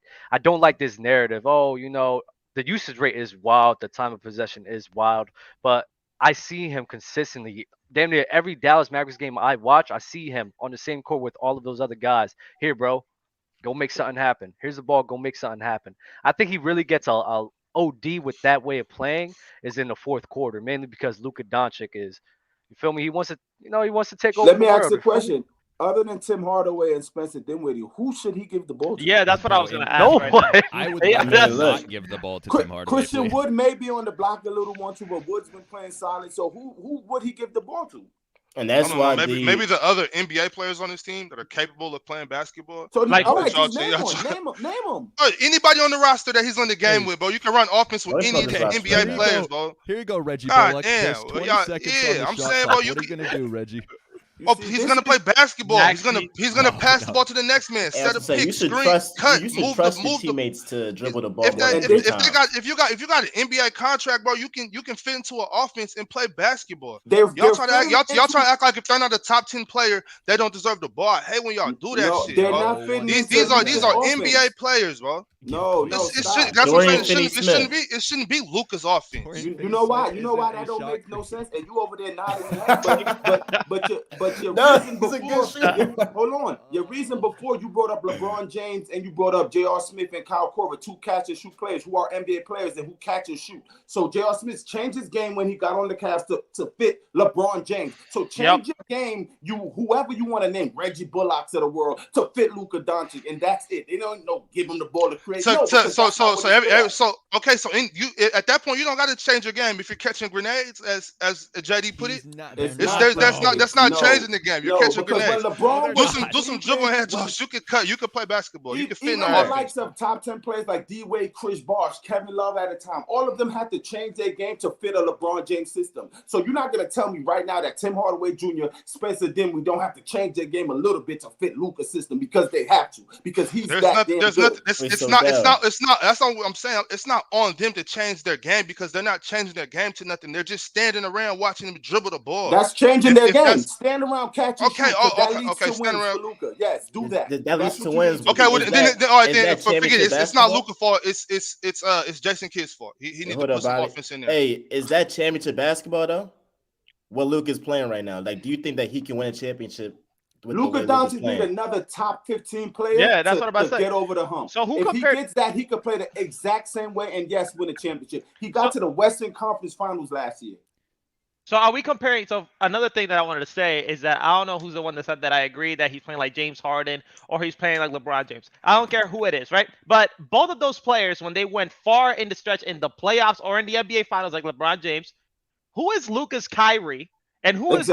don't like this narrative. Oh, the usage rate is wild, the time of possession is wild, but I see him consistently. Damn near every Dallas Mavericks game I watch, I see him on the same court with all of those other guys. Here, bro, go make something happen. Here's the ball, go make something happen. I think he really gets a OD with that way of playing is in the fourth quarter, mainly because Luka Doncic is, you feel me? He wants to take over. Let me ask you a question. Other than Tim Hardaway and Spencer Dinwiddie, who should he give the ball to? Yeah, that's what I was going to ask. No right way. I would not give the ball to Tim Hardaway. Christian Wood may be on the block a little more too, but Wood's been playing solid. So who would he give the ball to? And that's why maybe the other NBA players on his team that are capable of playing basketball. So like, all right, name them. Anybody on the roster that he's on the game with, bro. You can run offense with any NBA players, bro. Here you go, Reggie. God damn. I'm saying, bro, what are you gonna do, Reggie? He's gonna play basketball. He's gonna pass the ball to the next man. Set a pick, screen, cut, move your teammates to dribble the ball. If you got an NBA contract, bro, you can fit into an offense and play basketball. Y'all trying to act like if they're not a top 10 player, they don't deserve the ball. I hate when y'all do that shit. They're bro. not fitting. These are NBA players, bro. No, no, It stop. should, that's what I'm Dorian saying. Finney-Smith. It shouldn't be Luka's offense. Dorian You know why? Finney-Smith You know why isn't that a don't shot make no creator. sense? And you over there nodding your head, but your No, reason he's a good before. shot. Hold on. Your reason before you brought up LeBron James and you brought up J.R. Smith and Kyle Korver, two catch and shoot players who are NBA players and who catch and shoot. So J.R. Smith changed his game when he got on the Cavs to fit LeBron James. So change your game, whoever you want to name, Reggie Bullocks of the world, to fit Luka Doncic, and that's it. They don't give him the ball to create. So at that point you don't got to change your game if you're catching grenades, as JD put it. That's not changing the game. You're catching grenades. Do some dribble handles. You can play basketball. You can fit in the Even offense. the likes of top 10 players like D-Wade, Chris Bosh, Kevin Love at a time, all of them had to change their game to fit a LeBron James system. So you're not going to tell me right now that Tim Hardaway Jr., Spencer Dinwiddie don't have to change their game a little bit to fit Luka's system because they have to, because he's damn good. It's not. That's all I'm saying. It's not on them to change their game because they're not changing their game to nothing. They're just standing around watching them dribble the ball. That's changing their game. Stand around, catch and shoot. That leads to stand wins around. for Luka. Yes, do that. That leads to wins. Okay, well, then forget it. It's not Luka's fault. It's Jason Kidd's fault. He needs to put some offense in there. Hey, is that championship basketball though? What Luka's playing right now? Like, do you think that he can win a championship? Luka Doncic need another top 15 player. Yeah, that's what I'm about to say. Get over the hump. So if he gets that, he could play the exact same way and yes, win a championship. He got to the Western Conference Finals last year. So are we comparing? So another thing that I wanted to say is that I don't know who's the one that said that I agree that he's playing like James Harden or he's playing like LeBron James. I don't care who it is, right? But both of those players, when they went far in the stretch in the playoffs or in the NBA Finals, like LeBron James, who is Luka's Kyrie and who is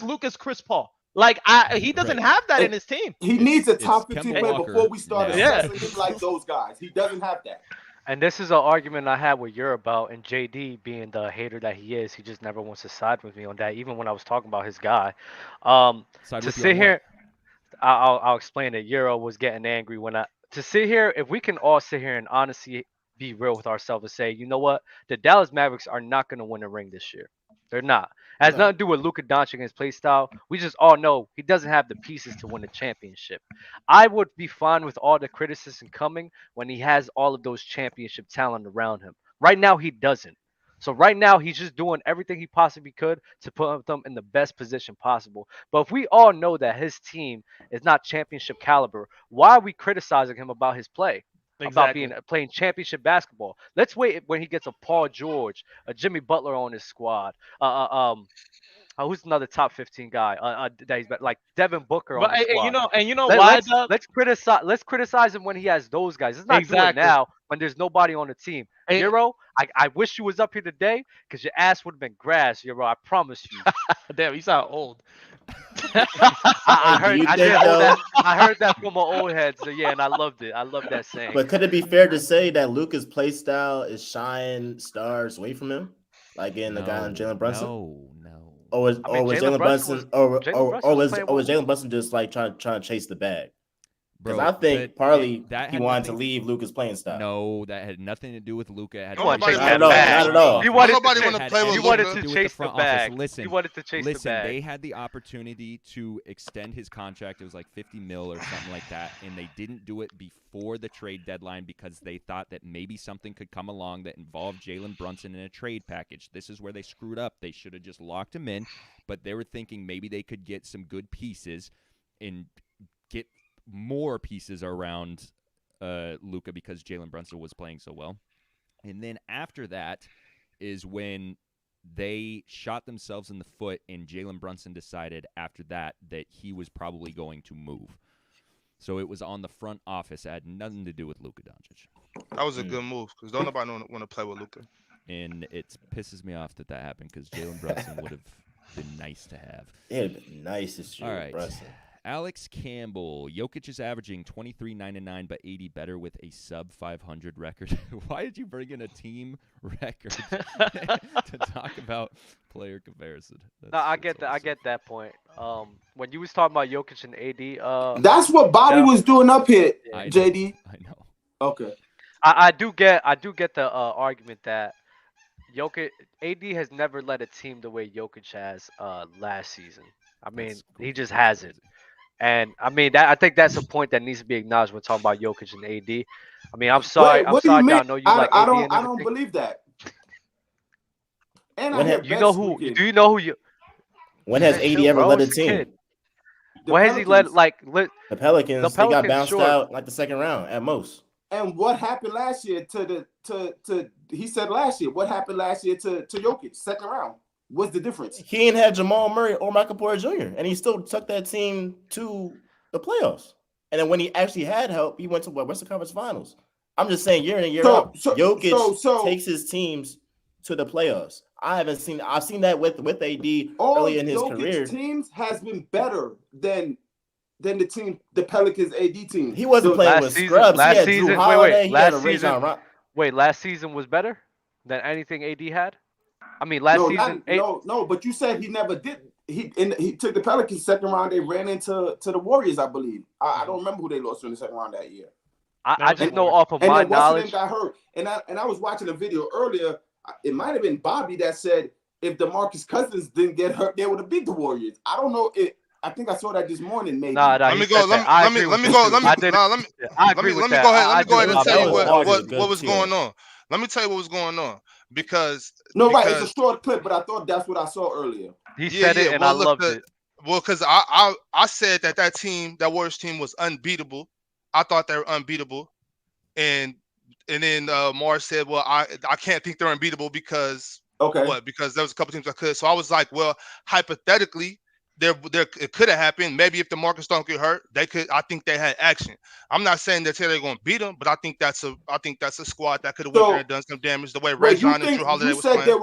Luka's Chris Paul? Like he doesn't have that in his team. He needs a top 15 player Walker before we start assessing him like those guys. He doesn't have that. And this is an argument I had with about, and JD being the hater that he is, he just never wants to side with me on that. Even when I was talking about his guy, to sit here, I'll explain it. Euro was getting angry to sit here. If we can all sit here and honestly be real with ourselves and say, you know what, the Dallas Mavericks are not going to win a ring this year. They're not. It has nothing to do with Luka Doncic and his play style. We just all know he doesn't have the pieces to win a championship. I would be fine with all the criticism coming when he has all of those championship talent around him. Right now, he doesn't. So right now, he's just doing everything he possibly could to put them in the best position possible. But if we all know that his team is not championship caliber, why are we criticizing him about his play? About playing championship basketball. Let's wait when he gets a Paul George, a Jimmy Butler on his squad. Who's another top 15 guy? That he's like Devin Booker on his squad. You know why? Let's criticize him when he has those guys. It's not doing now when there's nobody on the team. Euro, I wish you was up here today because your ass would have been grass, Euro. I promise you. Damn, you sound old. I heard that from my old head. So yeah, and I loved it. I love that saying. But could it be fair to say that Luka's play style is shying stars away from him, like in the guy on Jalen Brunson? No. Or was Jalen Brunson, or was Jalen Brunson just like trying to chase the bag? Because I think partly he wanted to leave Luka's playing style. No, that had nothing to do with Luka. Not at all. He wanted to play with Luka. to chase the bag. Listen, he wanted to chase the bag. They had the opportunity to extend his contract. It was like $50 million or something like that, and they didn't do it before the trade deadline because they thought that maybe something could come along that involved Jalen Brunson in a trade package. This is where they screwed up. They should have just locked him in, but they were thinking maybe they could get some good pieces and get more pieces around Luka because Jalen Brunson was playing so well. And then after that is when they shot themselves in the foot and Jalen Brunson decided after that he was probably going to move. So it was on the front office. It had nothing to do with Luka Doncic. That was a good move because don't nobody want to play with Luka. And it pisses me off that happened because Jalen Brunson would have been nice to have. It would have been nice to see Brunson. Alex Campbell. Jokic is averaging 23, 9, and 9, but 80 better with a sub-500 record. Why did you bring in a team record to talk about player comparison? No, I get that. I get that point. When you was talking about Jokic and AD, that's what Bobby was doing up here, JD. I know. Okay. I do get the argument that Jokic, AD has never led a team the way Jokic has last season. I mean, he just hasn't. And I mean, I think that's a point that needs to be acknowledged when talking about Jokic and AD. I mean, I'm sorry. Wait, I'm what do you sorry, mean? John. I know you like I AD and don't everything. believe that. And When I have- had You know bets who? weekend. Do you know who you? When has Man, AD chill, ever bro. led a It's a team? kid. The What has he led? Pelicans. Like, The the Pelicans, they got Pelicans, bounced sure. out like the second round at most. And what happened last year to he said last year, what happened last year to Jokic, second round? What's the difference? He ain't had Jamal Murray or Michael Porter Jr., and he still took that team to the playoffs. And then when he actually had help, he went to Western Conference Finals. I'm just saying, year in and year out, Jokic takes his teams to the playoffs. I've seen that with AD early in his career. Teams has been better than the Pelicans AD team. He wasn't playing with scrubs. He had Drew Holiday. He had a Rajon Rondo. Wait, last season was better than anything AD had? I mean, last season. No, but you said he never did. He took the Pelicans second round. They ran into the Warriors, I believe. I don't remember who they lost to in the second round that year. I just know off of my knowledge. Got hurt, and I was watching a video earlier. It might have been Bobby that said if DeMarcus Cousins didn't get hurt, they would have beat the Warriors. I don't know. I think I saw that this morning. Maybe. Let me go ahead and tell you what was going on. Let me tell you what was going on because right, it's a short clip, but I thought that's what I saw earlier. He said it, and I loved it. Well, because I said that Warriors team was unbeatable. I thought they were unbeatable, and then Mars said, well, I can't think they're unbeatable because because there was a couple teams I could. So I was like, well, hypothetically, it could have happened. Maybe if the Marcus don't get hurt, they could. I think they had action. I'm not saying that they're going to beat them, but I think that's a squad that could have went there and done some damage. The way Rajon and Drew Holiday was playing. You said there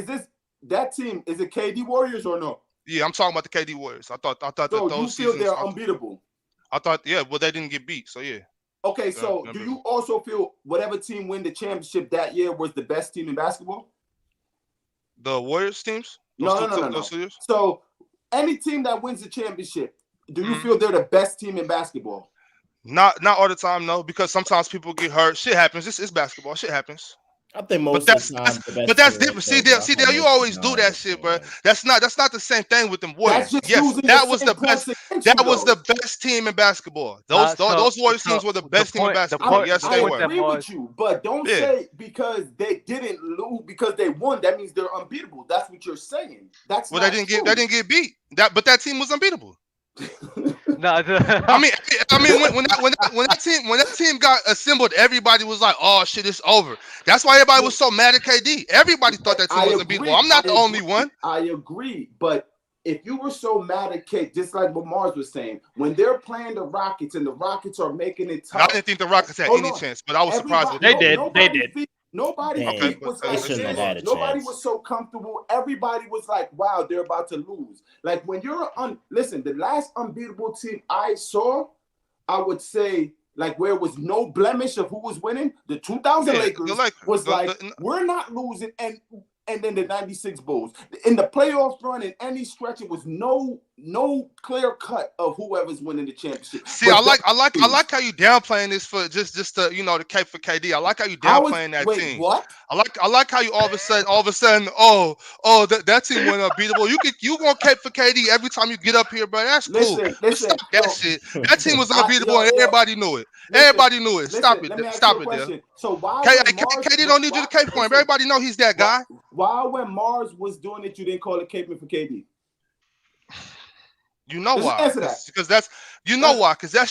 were that team? Is it KD Warriors or no? Yeah, I'm talking about the KD Warriors. I thought that those you feel seasons, they're unbeatable. I thought, yeah, well, they didn't get beat, so yeah. Okay, so do you also feel whatever team win the championship that year was the best team in basketball? The Warriors teams? No. So any team that wins the championship, do you feel they're the best team in basketball? Not all the time, no, because sometimes people get hurt. Shit happens. It's basketball. Shit happens. I think most of the time, but that's different. See, Dale, you always do that shit, bro. That's not the same thing with them Warriors. Yes, that was the best. That was the best team in basketball. Those Warriors teams were the best team in basketball. Yes, they were. I agree with you, but don't say because they didn't lose because they won. That means they're unbeatable. That's what you're saying. That's well, they didn't get beat. But that team was unbeatable. No, I mean, when that team got assembled, everybody was like, "Oh shit, it's over." That's why everybody was so mad at KD. Everybody thought that team was unbeatable. I'm not the only one. I agree, but if you were so mad at KD, just like what Mars was saying, when they're playing the Rockets and the Rockets are making it tough, I didn't think the Rockets had any chance, but I was surprised with they did. Nobody was so comfortable. Everybody was like, wow, they're about to lose. Like when you're listen, the last unbeatable team I saw, I would say, like where it was no blemish of who was winning, the 2000 Lakers was we're not losing, and then the 96 Bulls. In the playoff run, in any stretch, it was no clear cut of whoever's winning the championship. See, I like how you downplaying this for just to the cape for KD. I like how you downplaying that team. What? I like how you all of a sudden, that team went unbeatable. You gonna cape for KD every time you get up here, bro. That's cool. Stop that shit. That team was unbeatable and everybody knew it. Everybody knew it. Stop it, there. So why KD don't need you to cape for him. Everybody know he's that guy. Why when Mars was doing it, you didn't call it caping for KD? You know why? Because that's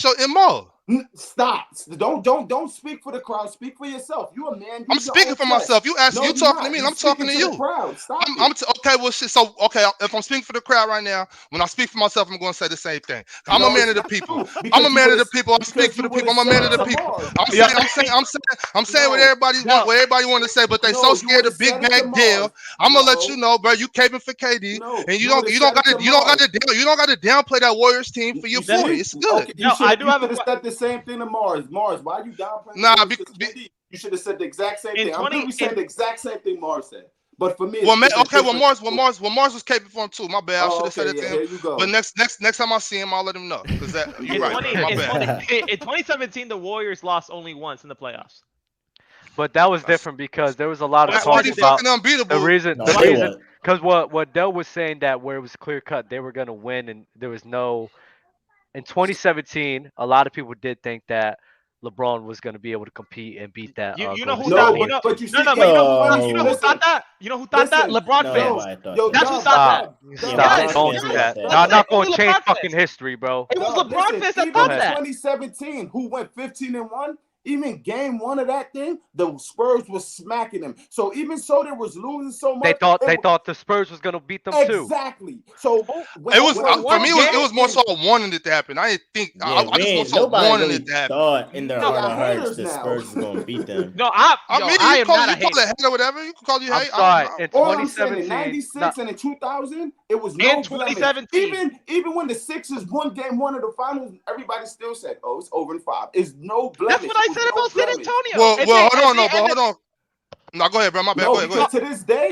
your MO. Stop! Don't speak for the crowd. Speak for yourself. You a man. I'm speaking for myself. You talking to me, and I'm talking to you. Okay, well, shit. So, if I'm speaking for the crowd right now, when I speak for myself, I'm going to say the same thing. I'm a man of the people. I'm a man of the people. I'm speaking for the people. I'm a man of the people. I'm saying what everybody want to say, but they so scared of Big Bang Deal. I'm gonna let you know, bro. You caping for KD, and you don't got to downplay that Warriors team for your boy. It's good. I do have a same thing to Mars. Mars, why are you downplaying? You should have said the exact same thing. I'm literally saying the exact same thing Mars said. But for me, Mars was capable for him too. My bad. I should have said it to him. You go. But next time I see him, I'll let him know. Because you're right. My bad. In 2017, the Warriors lost only once in the playoffs. But that was different because there was a lot of talk about the reason because what Del was saying that where it was clear cut they were going to win and there was no. In 2017, a lot of people did think that LeBron was going to be able to compete and beat that. You know Golden who State thought? No, You Warriors know, but you see, no, no, yo, but you know Oh. you know who listen, thought that? You know who thought that? listen, LeBron No, fans. nobody thought yo, that. That's who Dub, thought that. Dub, Yeah, Dub, LeBron Guys, Don't fans do thought that. that. Nah, I'm not going Only to change LeBron fucking fans. history, bro. It was Dub, LeBron listen, fans that even Go thought in ahead. that. 2017, who went 15-1, even game one of that thing, the Spurs was smacking them. So even so, they was losing so They much. thought the Spurs was going to beat them too. Exactly. So It was For for one me. game? It was more so wanting it to happen. I didn't think. Yeah, I just more so nobody wanting really it to happen. thought in their No, heart y'all of hearts haters the now. Spurs was gonna beat them. No, I yo, mean, I you am call not it a hater. or whatever. You can call it I'm hate. sorry. In all I'm saying, in 2017, '96 and in 2000, it was In no blemish. 2017. Even when the Sixers won game one of the finals, everybody still said, "Oh, it's over in 5." It's no blemish. That's what I It was said no about San blemish. Antonio. Well, hold on, no, but hold on. No, go ahead, bro. My bad. No, Go ahead. because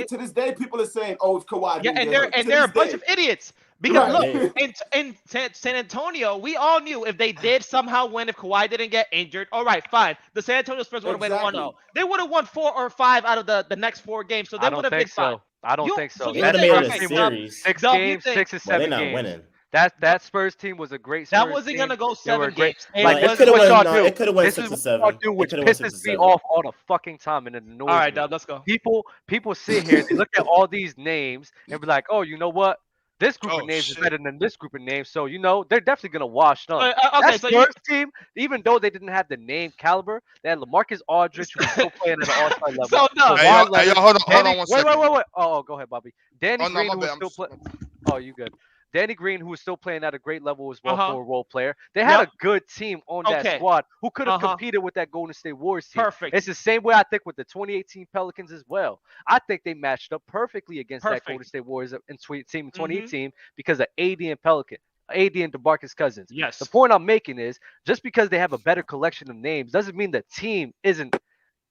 to this day, people are saying, "Oh, it's Kawhi Yeah, didn't and get they're hurt." and To they're a this bunch day. of idiots. Because Right. look, in San Antonio, we all knew if they did somehow win, if Kawhi didn't get injured, all right, fine. The San Antonio Spurs would have won Exactly. 1-0. They would have won 4 or 5 out of the next 4 games, so they I would don't have been think fine. so. I don't think so. They you would have think- made it a okay, Dub, series. 6 Dub, you games, think- 6 or Well, they're 7 not games. winning. That Spurs team was a great Spurs That wasn't team. gonna go They were 7 great. games. Like, it this is could have what y'all went. do. It could have went This 6 is to what 7. y'all do, It which could have went 6 to pisses me 7. off all the fucking time, and it annoys All right, me. Dub, let's go. People sit here, they look at all these names and be like, oh, you know what? This group Oh, of names is shit. better than this group of names, so they're definitely gonna wash them. Okay, That so you Spurs team, even though they didn't have the name caliber, they had LaMarcus Aldridge, who was still playing at an all-star level. so no. Hey, Kawhi y'all, Leonard, hold on Danny, one wait, second. wait. Oh, go ahead, Bobby. Danny Oh, no, Green, my who was bad. still playing. Oh, you good. Danny Green, who was still playing at a great level as well Uh-huh. for a role player. They had Yep. a good team on that Okay. squad who could have Uh-huh. competed with that Golden State Warriors team. Perfect. It's the same way I think with the 2018 Pelicans as well. I think they matched up perfectly against that Perfect. Golden State Warriors team in 2018 because of AD and DeMarcus Cousins. Yes. The point I'm making is just because they have a better collection of names doesn't mean the team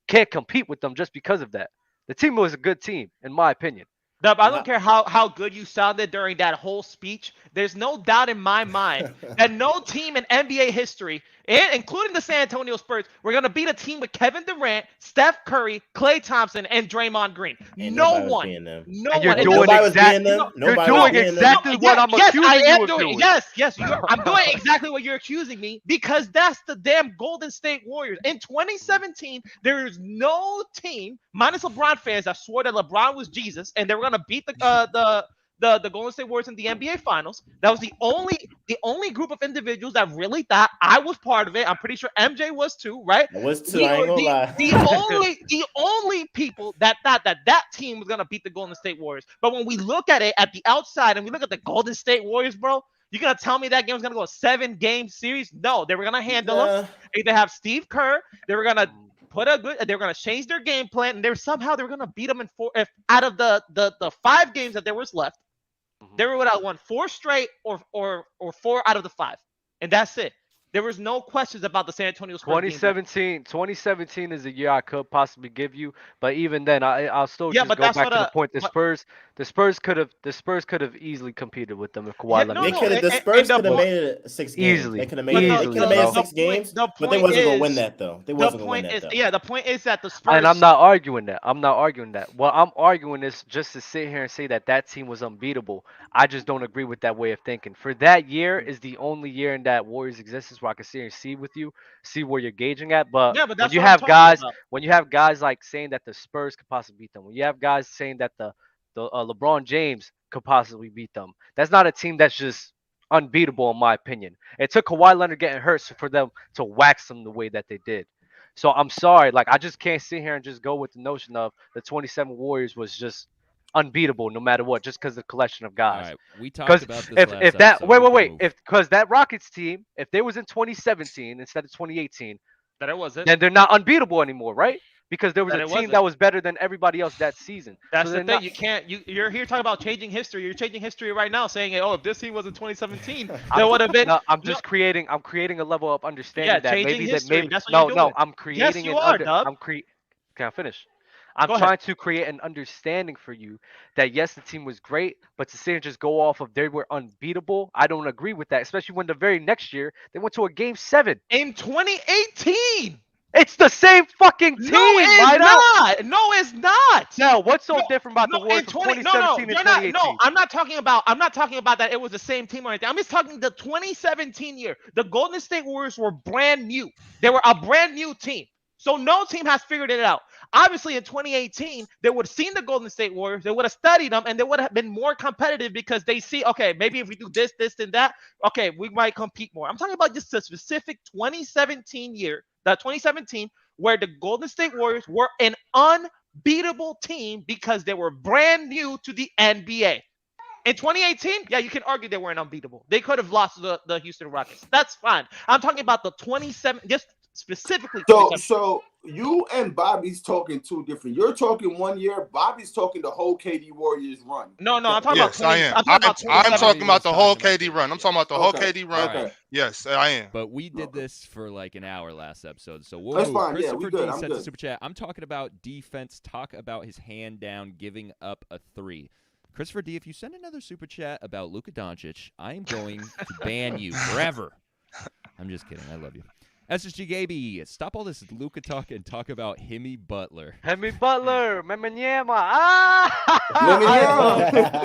can't compete with them just because of that. The team was a good team, in my opinion. Dub, I don't care how good you sounded during that whole speech. There's no doubt in my mind that no team in NBA history, including the San Antonio Spurs, were going to beat a team with Kevin Durant, Steph Curry, Klay Thompson, and Draymond Green. Ain't No nobody was one. beating them. No And you're one. doing Nobody was exactly. beating them. You're Nobody was doing beating them. exactly what I'm accusing I am you of doing. Yes, I'm doing exactly what you're accusing me because that's the damn Golden State Warriors. In 2017, there is no team, minus LeBron fans, that swore that LeBron was Jesus and they were gonna beat the Golden State Warriors in the NBA Finals. That was the only group of individuals that really thought. I was part of it. I'm pretty sure MJ was too, right? I was too. We I ain't were gonna lie. the only people that thought that team was gonna beat the Golden State Warriors. But when we look at it at the outside and we look at the Golden State Warriors, bro, you're gonna tell me that game was gonna go a 7-game series? No, they were gonna handle them. They have Steve Kerr. They were gonna they were gonna change their game plan, and they were gonna beat them in 4. If out of the 5 games that there was left, they would have won 4 straight or 4 out of the 5, and that's it. There was no questions about the San Antonio Spurs. 2017 is a year I could possibly give you, but even then, I'll still just go back to the point. The Spurs could have easily competed with them if Kawhi Leonard. The Spurs could have made it 6 games. Easily. They could have made it 6 games, but they wasn't gonna win that though. The point is that the Spurs. And I'm not arguing that. What I'm arguing is just to sit here and say that team was unbeatable. I just don't agree with that way of thinking. For that year is the only year in that Warriors existence where I can sit here and see where you're gauging at. But when you have guys like saying that the Spurs could possibly beat them, when you have guys saying that the LeBron James could possibly beat them, that's not a team that's just unbeatable in my opinion. It took Kawhi Leonard getting hurt for them to wax them the way that they did. So I'm sorry, like I just can't sit here and just go with the notion of the 27 Warriors was just unbeatable no matter what, just because of the collection of guys. All right, we talked about this if last that episode. wait, because that Rockets team, if they was in 2017 instead of 2018, that it wasn't, then they're not unbeatable anymore, right? Because there was a team that was better than everybody else that season. That's the thing. You can't. You're here talking about changing history. You're changing history right now, saying, "Oh, if this team was in 2017, there would have been." No, I'm just creating. I'm creating a level of understanding that maybe history. That's what no, you're no. doing. I'm creating. Yes, you are, Dub. Can I finish? I'm trying to create an understanding for you that yes, the team was great, but to say and just go off of they were unbeatable, I don't agree with that. Especially when the very next year they went to a game 7 in 2018. It's the same fucking team. No, it's right not. No, it's not. Now, what's so No, different about the no, Warriors in from 20, 2017 and you're not. 2018? No, I'm not talking about that. It was the same team or anything. I'm just talking the 2017 year. The Golden State Warriors were brand new. They were a brand new team. So no team has figured it out. Obviously, in 2018, they would have seen the Golden State Warriors. They would have studied them, and they would have been more competitive because they see, okay, maybe if we do this, and that, okay, we might compete more. I'm talking about just a specific 2017 year, that 2017, where the Golden State Warriors were an unbeatable team because they were brand new to the NBA. In 2018, yeah, you can argue they weren't unbeatable. They could have lost the Houston Rockets. That's fine. I'm talking about the 27, just specifically. So you and Bobby's talking two different. You're talking 1 year. Bobby's talking the whole KD Warriors run. No, I'm talking Yes, about 20, I am. I'm talking about I'm talking about the whole talking about KD this, run. I'm yeah. talking about the whole Okay, KD run. okay. Yes, I am. But we did this for like an hour last episode, so we'll That's move. fine. Yeah, we Christopher good. D I'm sent a good. super chat. I'm talking about defense. Talk about his hand down, giving up a 3. Christopher D, if you send another super chat about Luka Doncic, I am going to ban you forever. I'm just kidding. I love you. SSG Gaby, stop all this Luka talk and talk about Himmy Butler. Hemi Butler, Memanyama. Ah!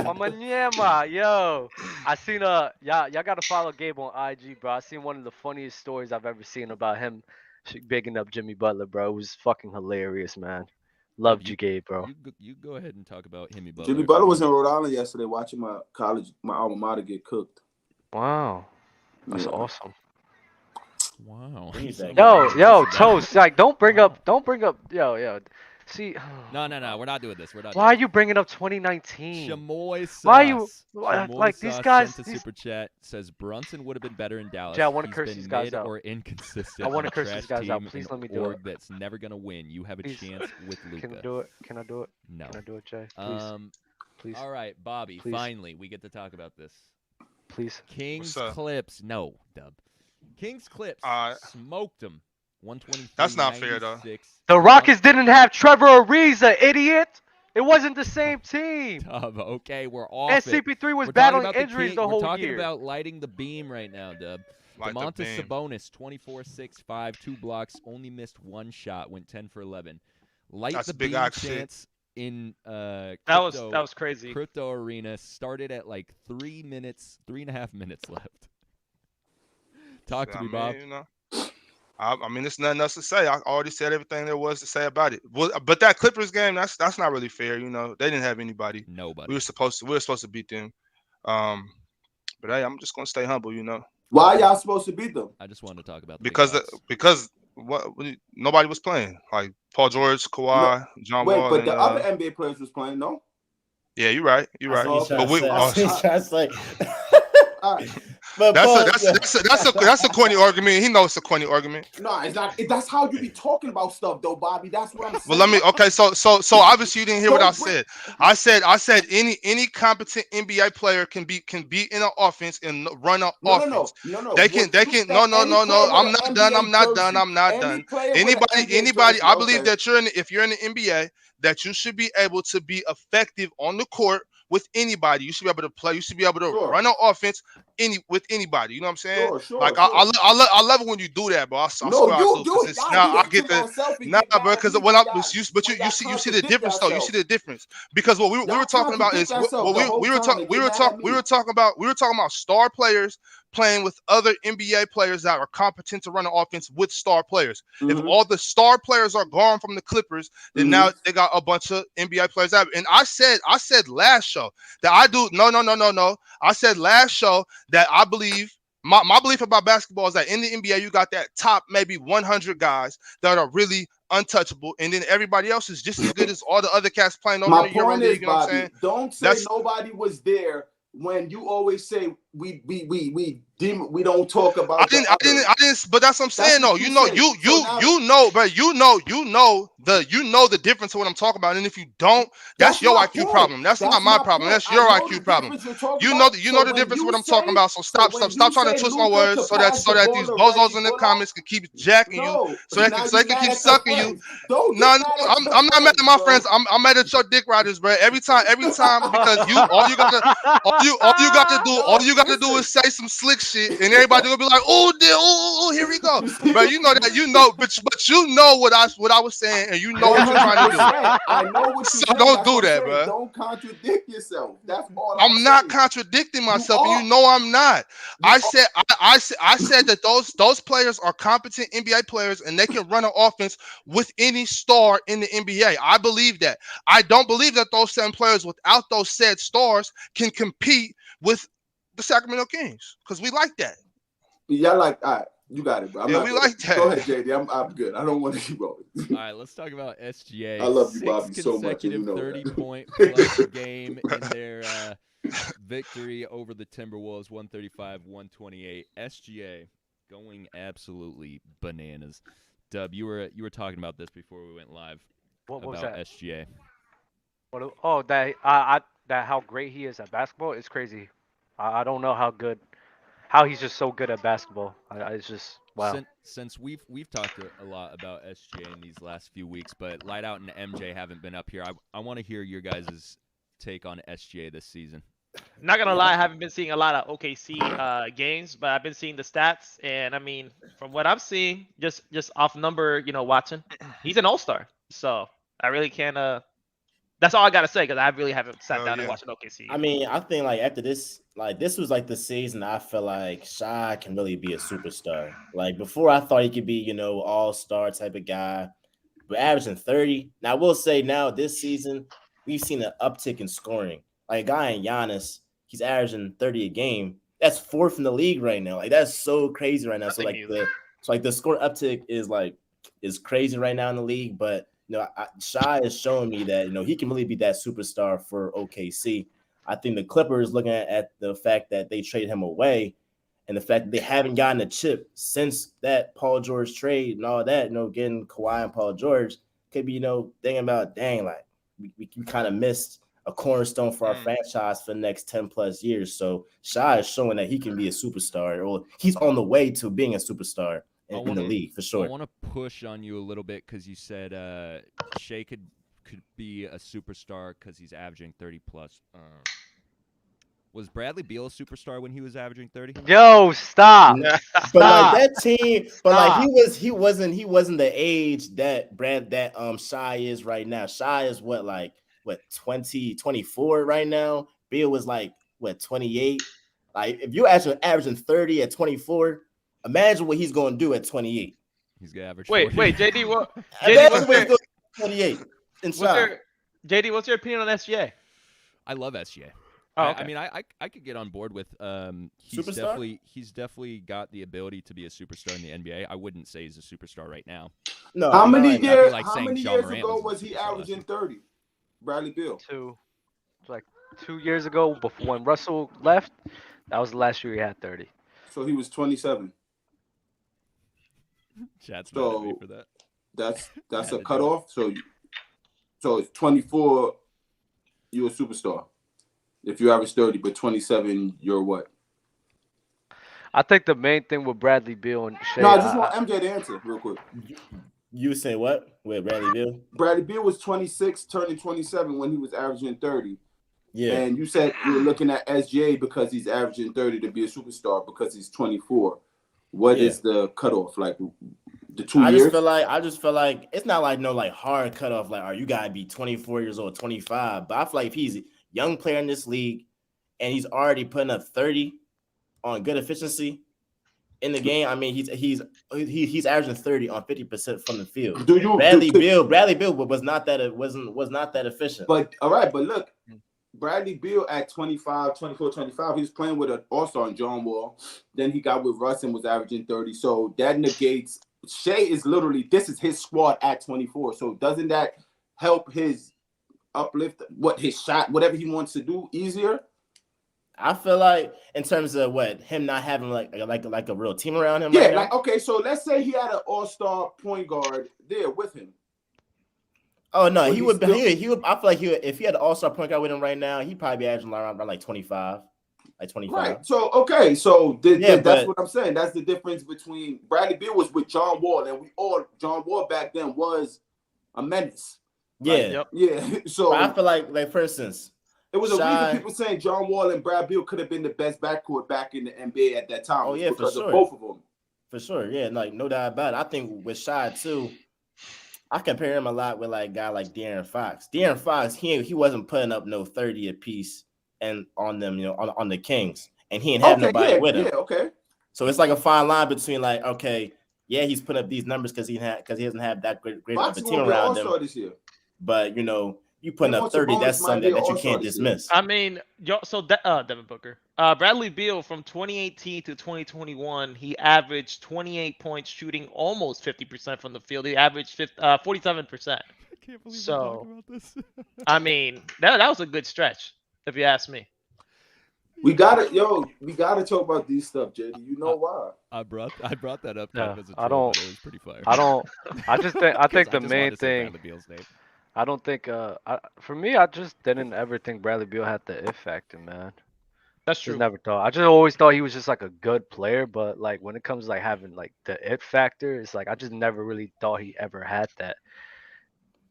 Memanyama. Yo, I seen y'all gotta follow Gabe on IG, bro. I seen one of the funniest stories I've ever seen about him bigging up Jimmy Butler, bro. It was fucking hilarious, man. Loved you, Gabe, bro. You go ahead and talk about Himmy Butler. Jimmy Butler was in Rhode Island yesterday watching my alma mater get cooked. Wow, that's Yeah. awesome. Wow. Yo, Toast, like don't bring up, yo. See, No, we're not doing this. why are you bringing up 2019? Chamoy Sauce. Why are you Chamoy like these Sauce guys? sent a super chat, says Brunson would have been better in Dallas. Jay, I wanna He's curse been these guys mid out. or inconsistent. I wanna on a curse trash these guys out. team Please and let me do org it. that's never gonna win. You have a Please. chance with Luka. Can I do it? Can I do it? No. Can I do it, Jay? Please, please, All right, Bobby. Please. Finally, we get to talk about this. please. Kings What's up? Clips. No, Dub. Kings Clips smoked them. 123. That's not fair, though. 96. The Rockets didn't have Trevor Ariza, idiot. It wasn't the same team. Dub, okay, we're off And it. CP3 was We're talking battling about the injuries King- the whole We're talking year. about lighting the beam right now, Dub. Like the DeMontis beam. Sabonis, 24, 6, 5, 2 blocks, only missed 1 shot, went 10 for 11. Light That's the big beam ox shit. chance in that crypto, was crazy. Crypto Arena started at like 3.5 minutes left. Talk to me, Bob. You know, I mean, there's nothing else to say. I already said everything there was to say about it. But that Clippers game, that's not really fair. You know, they didn't have anybody. Nobody. We were supposed to beat them. But hey, I'm just gonna stay humble. You know, Why y'all supposed to beat them? I just wanted to talk about the because nobody was playing. Like Paul George, Kawhi, John Wait, Wall, but and, the other NBA players was playing, no? yeah, you're right. You're right. That's But we. All right. That's a corny argument. He knows it's a corny argument. No, it's not. That's how you be talking about stuff, though, Bobby. That's what I'm saying. Well, let me. Okay, so obviously you didn't hear what I said. I said any competent NBA player can be in an offense and run an offense. No. They can. No. I'm not done. Anybody. I believe that if you're in the NBA, that you should be able to be effective on the court with anybody. You should be able to play. You should be able to run an offense with anybody. You know what I'm saying? Sure, like I love it when you do that, bro. I swear I do. I get that. Nah, bro. Because when you see the difference though. You see the difference because what we were talking about is we were talking about star players playing with other NBA players that are competent to run an offense with star players. If all the star players are gone from the Clippers, then now they got a bunch of NBA players out. And I said last show that I do no. I said last show that I believe my belief about basketball is that in the NBA you got that top maybe 100 guys that are really untouchable, and then everybody else is just as good as all the other cats playing over in the Euro League. You know what I'm saying? Don't say nobody was there when you always say we don't talk about. I didn't. But that's what I'm saying. No, you know the difference of what I'm talking about. And if you don't, that's your IQ problem. That's not my problem. That's your IQ problem. You know the difference of what I'm talking about. So stop trying to twist my words so that these bozos in the comments can keep jacking you, so they can keep sucking you. No, I'm not mad at my friends. I'm mad at your dick riders, bro. Every time because all you gotta do is say some slick shit, and everybody gonna be like, oh, here we go. But you know that, but you know what I was saying, and you know what you're trying to do. I know what you're So saying. don't That's do what I'm that, saying. bro. Don't contradict yourself. That's all I'm not saying. contradicting myself, You and you know I'm not. You I said that those players are competent NBA players, and they can run an offense with any star in the NBA. I believe that. I don't believe that those 7 players without those said stars can compete with the Sacramento Kings, because we like that. Y'all like, all right, you got it, bro. Yeah, we like that. Go ahead, JD. I'm good. I don't want to keep rolling. All right, let's talk about SGA. I love you, 6 Bobby, so much, and you consecutive know that. 30-point plus game in their victory over the Timberwolves, 135-128. SGA going absolutely bananas. Dub, you were talking about this before we went live. What was about that? SGA. That how great he is at basketball is crazy. I don't know how he's just so good at basketball. It's just wow. Since we've talked a lot about SGA in these last few weeks, but Lightout and MJ haven't been up here. I want to hear your guys' take on SGA this season. Not gonna lie, I haven't been seeing a lot of OKC games, but I've been seeing the stats, and I mean, from what I'm seeing, just off number, watching, he's an all-star. So I really can't. That's all I gotta say, because I really haven't sat down and watched an OKC. I mean, I think like after this, like this was like the season I feel like Shy can really be a superstar. Like before, I thought he could be, all-star type of guy, but averaging 30. Now I will say now this season we've seen an uptick in scoring. Like a guy in Giannis, he's averaging 30 a game. That's 4th in the league right now. Like that's so crazy right now. So the score uptick is crazy right now in the league, but. Shy is showing me that, he can really be that superstar for OKC. I think the Clippers looking at the fact that they traded him away and the fact that they haven't gotten a chip since that Paul George trade and all that, getting Kawhi and Paul George could be, thinking about, dang, like we kind of missed a cornerstone for our franchise for the next 10 plus years. So Shy is showing that he can be a superstar, or he's on the way to being a superstar. In the league, for sure. I want to push on you a little bit because you said Shea could be a superstar because he's averaging 30 plus. Was Bradley Beal a superstar when he was averaging 30? Yo, stop! But like that team, but like he wasn't the age that Shy is right now. Shy is what 24 right now. Beal was like 28. Like if you're averaging 30 at 24. Imagine what he's going to do at 28. He's going to average 40. Wait, JD, what? JD, what's your 28? JD, what's your opinion on SGA? I love SGA. Oh, okay. I mean, I could get on board with he's definitely got the ability to be a superstar in the NBA. I wouldn't say he's a superstar right now. No. How many years Morant ago was he averaging 30? Bradley Beal. 2 years ago, before when Russell left, that was the last year he had 30. So he was 27. Chat's mad at me for that. That's a cutoff. So it's 24. You're a superstar. If you average 30, but 27, you're what? I think the main thing with Bradley Beal and Shea. No, I just want MJ to answer real quick. You say what? With Bradley Beal? Bradley Beal was 26, turning 27 when he was averaging 30. Yeah. And you said you were looking at SGA because he's averaging 30 to be a superstar because he's 24. What is the cutoff? Like the 2 years? I just feel like it's not like no hard cutoff. Like, you gotta be 24 years old, 25. But I feel like if he's a young player in this league and he's already putting up 30 on good efficiency in the game, I mean he's averaging 30 on 50% from the field. Bradley Beal was not that efficient. But all right, but look. Bradley Beal at 24, 25, he was playing with an all-star in John Wall. Then he got with Russ and was averaging 30. So that negates Shea is literally, this is his squad at 24. So doesn't that help his uplift, his shot, whatever he wants to do easier? I feel like in terms of him not having like a real team around him. Yeah, okay, so let's say he had an all-star point guard there with him. Oh no, he would. I feel like if he had an all-star point guard with him right now, he'd probably be averaging around like 25, like 25. Right. So okay, so that's what I'm saying. That's the difference between Bradley Beal was with John Wall, and John Wall back then was a menace. Yeah, yeah. So but I feel like for instance, It was a reason Shy. people saying John Wall and Brad Beal could have been the best backcourt back in the NBA at that time. Oh, yeah, for because of sure. both of them. For sure, yeah, like no doubt about it. I think with Shy too, I compare him a lot with like a guy like De'Aaron Fox. De'Aaron Fox, he wasn't putting up no 30 apiece and on them, on the Kings, and he didn't have nobody with him. Yeah, okay. So it's like a fine line between like, okay, yeah, he's putting up these numbers because he doesn't have that great of a team around him. This year. But you putting up 30, that's something that you can't dismiss. I mean, Devin Booker, Bradley Beal from 2018 to 2021, he averaged 28 points, shooting almost 50% from the field. He averaged 47%. I can't believe we're talking about this. I mean, that was a good stretch, if you ask me. We gotta talk about these stuff, JD. You know why? I brought that up. Yeah, as a I troll, don't- but it was pretty fire. I think the main wanted to say thing. Bradley Beal's name. I don't think. For me, I just didn't ever think Bradley Beal had the it factor, man. That's Just true. never thought. I just always thought he was just like a good player, but like when it comes to like having like the it factor, it's like I just never really thought he ever had that.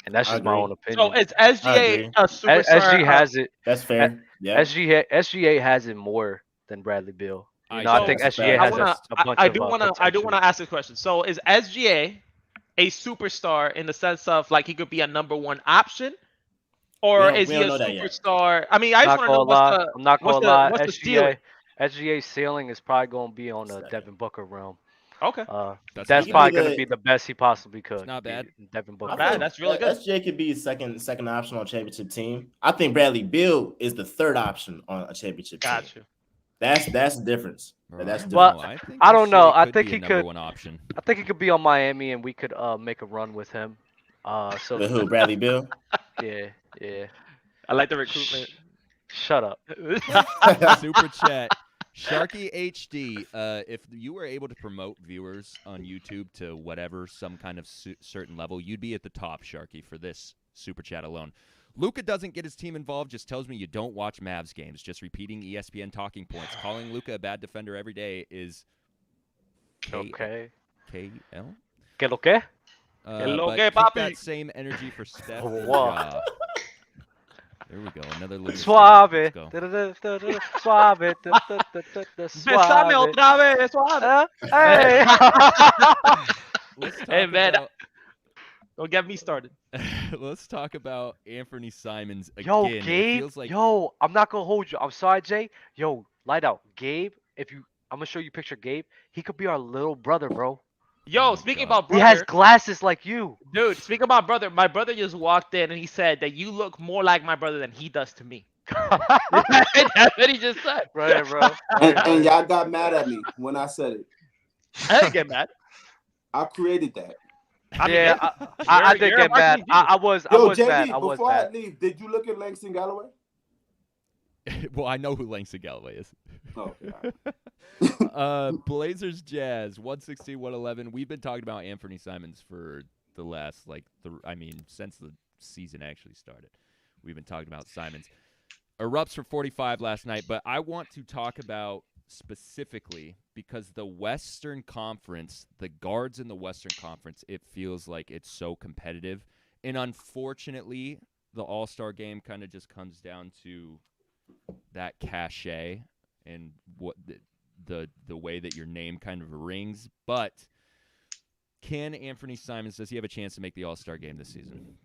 And that's I just my agree. own opinion. So is I SGA agree. a superstar? SG has it. That's fair. Yeah. SGA has it more than Bradley Beal. You know, I think that's SGA fair. has a bunch I of do want to potential. ask this question. So is SGA a superstar in the sense of like he could be a number one option, or is we he don't a know that yet. superstar? I mean, I just want to know I'm not gonna lie. what's the ceiling? SGA's ceiling is probably gonna be on the Second. Devin Booker realm. Okay, That's That's not probably bad. gonna be the best he possibly could. not bad. Devin Booker. Not bad. That's really good. SJ could be second option on a championship team. I think Bradley Beal is the third option on a championship team. Got you. That's the difference. That's the Well, difference. I don't know. I SGA think be he a number could- one option. I think he could be on Miami, and we could make a run with him. So With who? Bradley Beal? yeah. I like the recruitment. Shut up. Super chat. Sharky HD, if you were able to promote viewers on YouTube to whatever, some kind of certain level, you'd be at the top, Sharky, for this super chat alone. Luka doesn't get his team involved, just tells me you don't watch Mavs games. Just repeating ESPN talking points. Calling Luka a bad defender every day is Okay. KL? Que lo que? Hello, But que keep papi. that same energy for Steph. and Whoa. Ja. There we go. Another Luka. Suave. Let's go. Suave. Besame Suave. otra vez, suave. Hey. Let's talk Hey, man. about- Don't get me started. Let's talk about Anthony Simons again. Yo, It Gabe. feels like Yo, I'm not gonna hold you. I'm sorry, Jay. Yo, light out. Gabe, I'm gonna show you a picture of Gabe. He could be our little brother, bro. Yo, Oh, speaking God. about He has brother, glasses like you. dude, speaking about brother, my brother just walked in and he said that you look more like my brother than he does to me. That's what he just said. Right, bro. And y'all got mad at me when I said it. I didn't get mad. I created that. I mean, Yeah, I did you're a get mad. marketing I was Yo, mad. JD, I was before I mad. leave, did you look at Langston Galloway? well, I know who Langston Galloway is. Oh, yeah. Blazers Jazz 116-111. We've been talking about Anthony Simons for the last since the season actually started. We've been talking about Simons. Erupts for 45 last night, but I want to talk about specifically because the Western Conference, the guards in the Western Conference, it feels like it's so competitive. And unfortunately, the All-Star game kind of just comes down to that cachet and what the way that your name kind of rings. But can Anthony Simons, does he have a chance to make the All-Star game this season?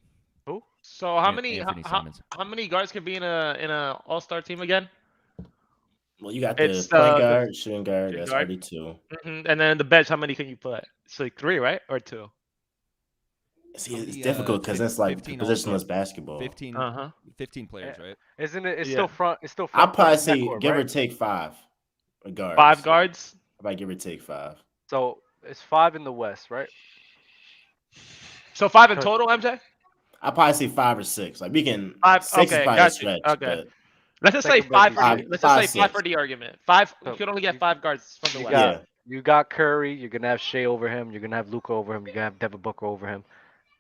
So how Anthony Simons. how many guards can be in a All-Star team again? Well, you got the It's, point the guard, shooting guard. shooting That's guard. already two. And then the bench, how many can you put? So like 3, right, or 2? See, it's The, difficult because it's like 15 positionless basketball. 15, Uh huh. 15 players, right? Isn't it? It's Yeah. still front. It's still I'll front. probably court, say backcourt, give or right? take 5 guards. 5 guards. About give or take 5. So it's 5 in the West, right? So 5 in Good. total, MJ. I'll probably say 5 or 6. Like we can 5, 6 is okay, probably a got you. stretch. Okay. But Let's just say Second 5 best for defense. let's just say 5 5, for the argument. 5. So You can only get 5 guards from the you West. got- yeah, You got Curry. You're gonna have Shea over him. You're gonna have Luka over him. You're gonna have Devin Booker over him.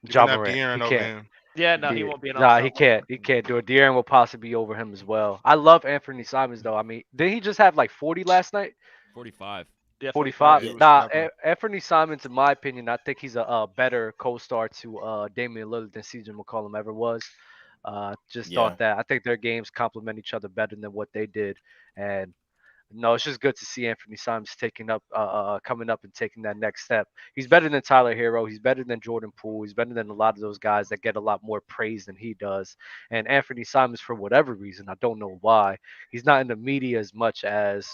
You're Ja gonna have Morant. De'Aaron He over can't. him. Yeah, no, he won't be an Nah, All-Star. he can't. He can't do it. De'Aaron will possibly be over him as well. I love Anthony Simons though. I mean, did he just have like 40 last night? 45. Yeah, 45. Yeah, Nah, yeah. Anthony Simons, in my opinion, I think he's a better co-star to Damian Lillard than CJ McCollum ever was. Just Yeah. thought that I think their games complement each other better than what they did, and no, it's just good to see Anthony Simons taking up, coming up and taking that next step. He's better than Tyler Hero. He's better than Jordan Poole. He's better than a lot of those guys that get a lot more praise than he does. And Anthony Simons, for whatever reason, I don't know why, he's not in the media as much as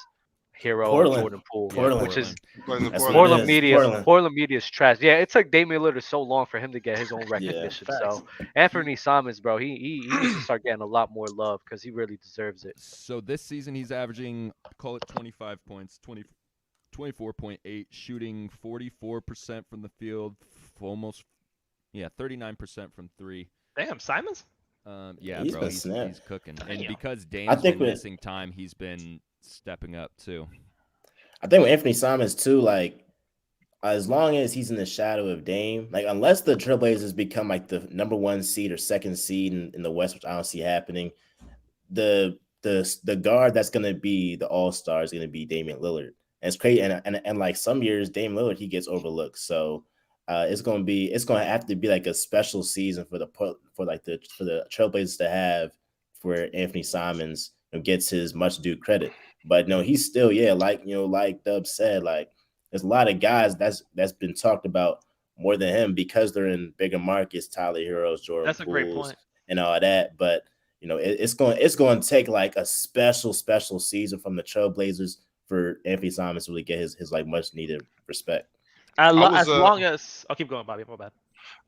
Hero and Portland. Jordan Poole, Portland. which is Portland. That's what Portland it is. media. Portland. Portland media is trash. Yeah, it took Damian Lillard so long for him to get his own recognition. So Anthony Simons, bro, he needs to start getting a lot more love because he really deserves it. So this season he's averaging, call it 25 points, 24.8, shooting 44% from the field, almost 39% from three. Damn, Simons. Yeah, He's bro, been he's snapped. cooking. And Damn. because Dame's think been with- missing time, he's been stepping up too. I think with Anthony Simons too, like as long as he's in the shadow of Dame, like unless the Trailblazers become like the number 1 seed or 2nd seed in the West, which I don't see happening, the guard that's gonna be the all-star is gonna be Damian Lillard. And it's crazy, and like some years Damian Lillard he gets overlooked. So it's gonna have to be like a special season for the Trailblazers to have for Anthony Simons gets his much due credit. But no, he's still, like Dub said, like there's a lot of guys that's been talked about more than him because they're in bigger markets, Tyler Heroes, Jordan That's a great Pooles, point. and all that. But it's going to take like a special season from the Trailblazers for Anthony Simons to really get his like much needed respect. As was, long as I'll keep going, Bobby. My bad.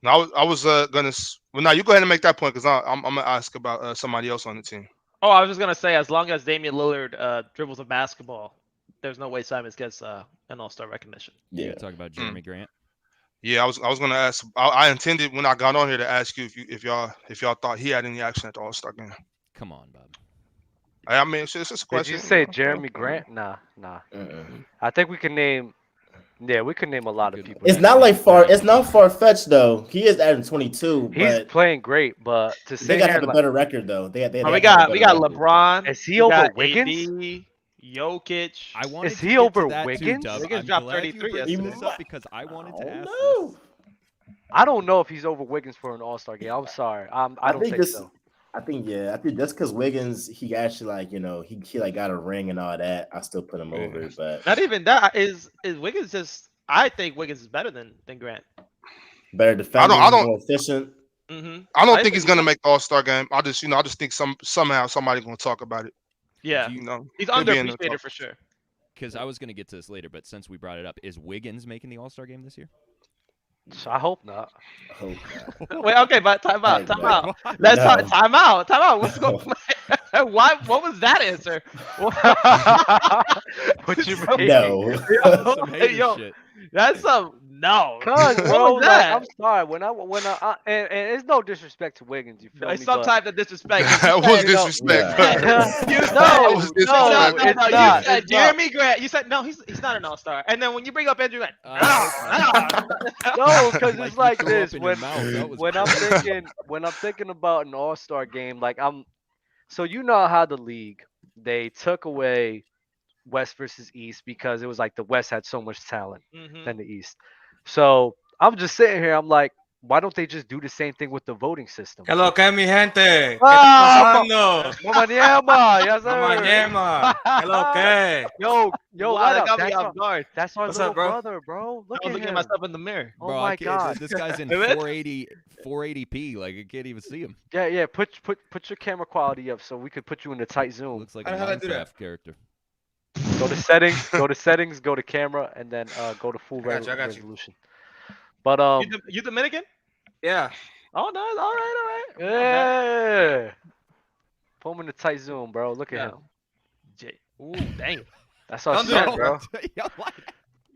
No, I was gonna. Well, now you go ahead and make that point because I'm gonna ask about somebody else on the team. Oh, I was just gonna say, as long as Damian Lillard dribbles a basketball, there's no way Simons gets an All-Star recognition. You Yeah. talk about Jeremy Grant. Yeah, I was gonna ask. I intended when I got on here to ask you if y'all thought he had any action at the All-Star game. Come on, Bob. I mean, it's just a Did question. you say Jeremy Grant? Nah. I think we can name. Yeah, we can name a lot of people. It's not like it's not far-fetched though. He is adding 22, He's but playing great, but to they say gotta have a better record though. We got LeBron. Is he we over got Wiggins? AD, Jokic. I wanted Is to he get to over that too, Wiggins? Dub. Wiggins I'm dropped glad 33 you brought yesterday. this up because I wanted to ask know. this. I don't know if he's over Wiggins for an All-Star game. I'm sorry. I don't think so. I think just because Wiggins, he actually he like got a ring and all that. I still put him over, but Not even that. Is Wiggins just? I think Wiggins is better than Grant. better defender, I don't- more efficient. Mm-hmm. I don't think he's gonna make the All-Star game. I just think somehow somebody's gonna talk about it. Yeah, Do you- he's he'll be in the underappreciated top. for sure. Because I was going to get to this later, but since we brought it up, is Wiggins making the All-Star game this year? So I hope not. Oh, God. Wait, okay, but time out. No. Let's No. talk. Time out. What's going on? Why? What was that answer? What you mean? No. Some hater yo, shit. that's no. Cause What bro, was like, that? I'm sorry. When I and it's no disrespect to Wiggins, you feel me? It's some but- type of disrespect. That was You know- disrespect. Yeah. You That was disrespect. no, it's you not, said it's not. Jeremy Grant. You said no, he's not an all-star. And then when you bring up Andrew Grant, No, because Like it's you like threw up this. in your mouth. That was When I'm thinking about an All-Star game, like so you know how the league they took away West versus East because it was like the West had so much talent than the East. So I'm just sitting here. I'm like, why don't they just do the same thing with the voting system? ¿Qué lo que es, mi gente? ¿Qué Ah, está pasando? Mama Niema, yes, sir. Mamá Yema. ¿Qué lo que? Yo, wow, what that up? got me off guard. That's our What's little up, bro? brother, bro. Look I was at looking at him. myself in the mirror. Oh Bro, my I can't, God. this guy's in Is it? 480p. Like I can't even see him. Yeah. Put your camera quality up so we could put you in a tight zoom. Looks like How a the hell I do that? Minecraft character. Go to settings, go to camera, and then go to full I got you. resolution. But You Dominican? Yeah. Oh, nice. All right. yeah. Put him in the tight zoom, bro. Look at Yeah. him. Ooh, dang. That's our Don't do son, that, bro. Yo, like-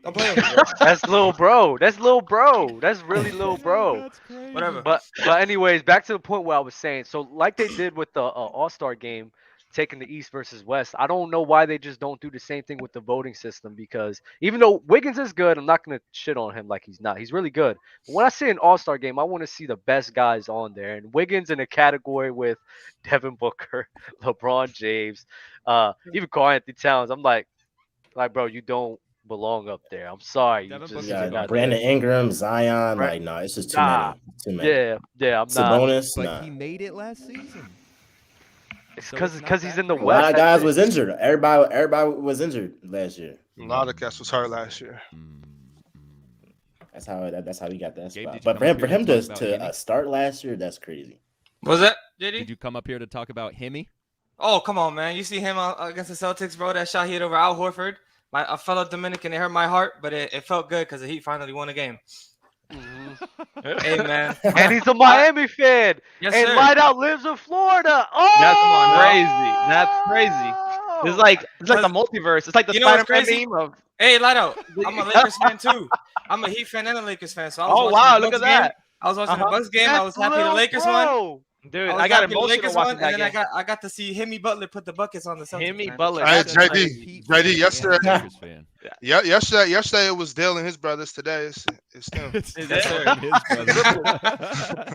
Don't play with me, bro. That's little bro. That's little bro. That's really little bro. That's crazy. Whatever. But anyways, back to the point where I was saying. So like they did with the All-Star game, taking the East versus West. I don't know why they just don't do the same thing with the voting system because even though Wiggins is good, I'm not gonna shit on him like he's not. He's really good. But when I see an All-Star game, I want to see the best guys on there. And Wiggins in a category with Devin Booker, LeBron James, even Karl Anthony Towns. I'm like, bro, you don't belong up there. I'm sorry. You Devin just, Booker's you're a Yeah, not Brandon there. Ingram, Zion, Right. like no, it's just too Nah. many. Too many. Yeah, I'm not. Sabonis, But nah. he made it last season. It's So because it's not he's that in the crazy. A lot West. of guys was injured. Everybody was injured last year. A lot of cats was hurt last year. That's how he got that Gabe, spot. did you But come for up him, here for him to to talk about Hemi? start last year, that's crazy. Was that JD? Did you come up here to talk about Hemi? Oh, come on, man. You see him against the Celtics, bro? That shot he hit over Al Horford. A fellow Dominican, it hurt my heart, but it felt good because the Heat finally won a game. Hey, man. And he's a Miami fan. Yes, and sir. Lightout lives in Florida. Oh, That's crazy. That's crazy. It's like the multiverse. It's like the You know what's Spider-Man crazy? meme of. Hey, light out. I'm a Lakers fan too. I'm a Heat fan and a Lakers fan. So I was Oh watching wow, the look Bucks at that, game. I was watching the Bucks game. I was happy the Lakers won. dude. was I got happy the emotional Lakers watching won, that and then game. I got to see Hemi Butler put the buckets on the Celtics. Hemi man. Butler. Hey, that's JD, crazy. JD, yesterday, Lakers fan. yesterday it was Dale and his brothers. Today it's them. It's Is Dale it? and his brother.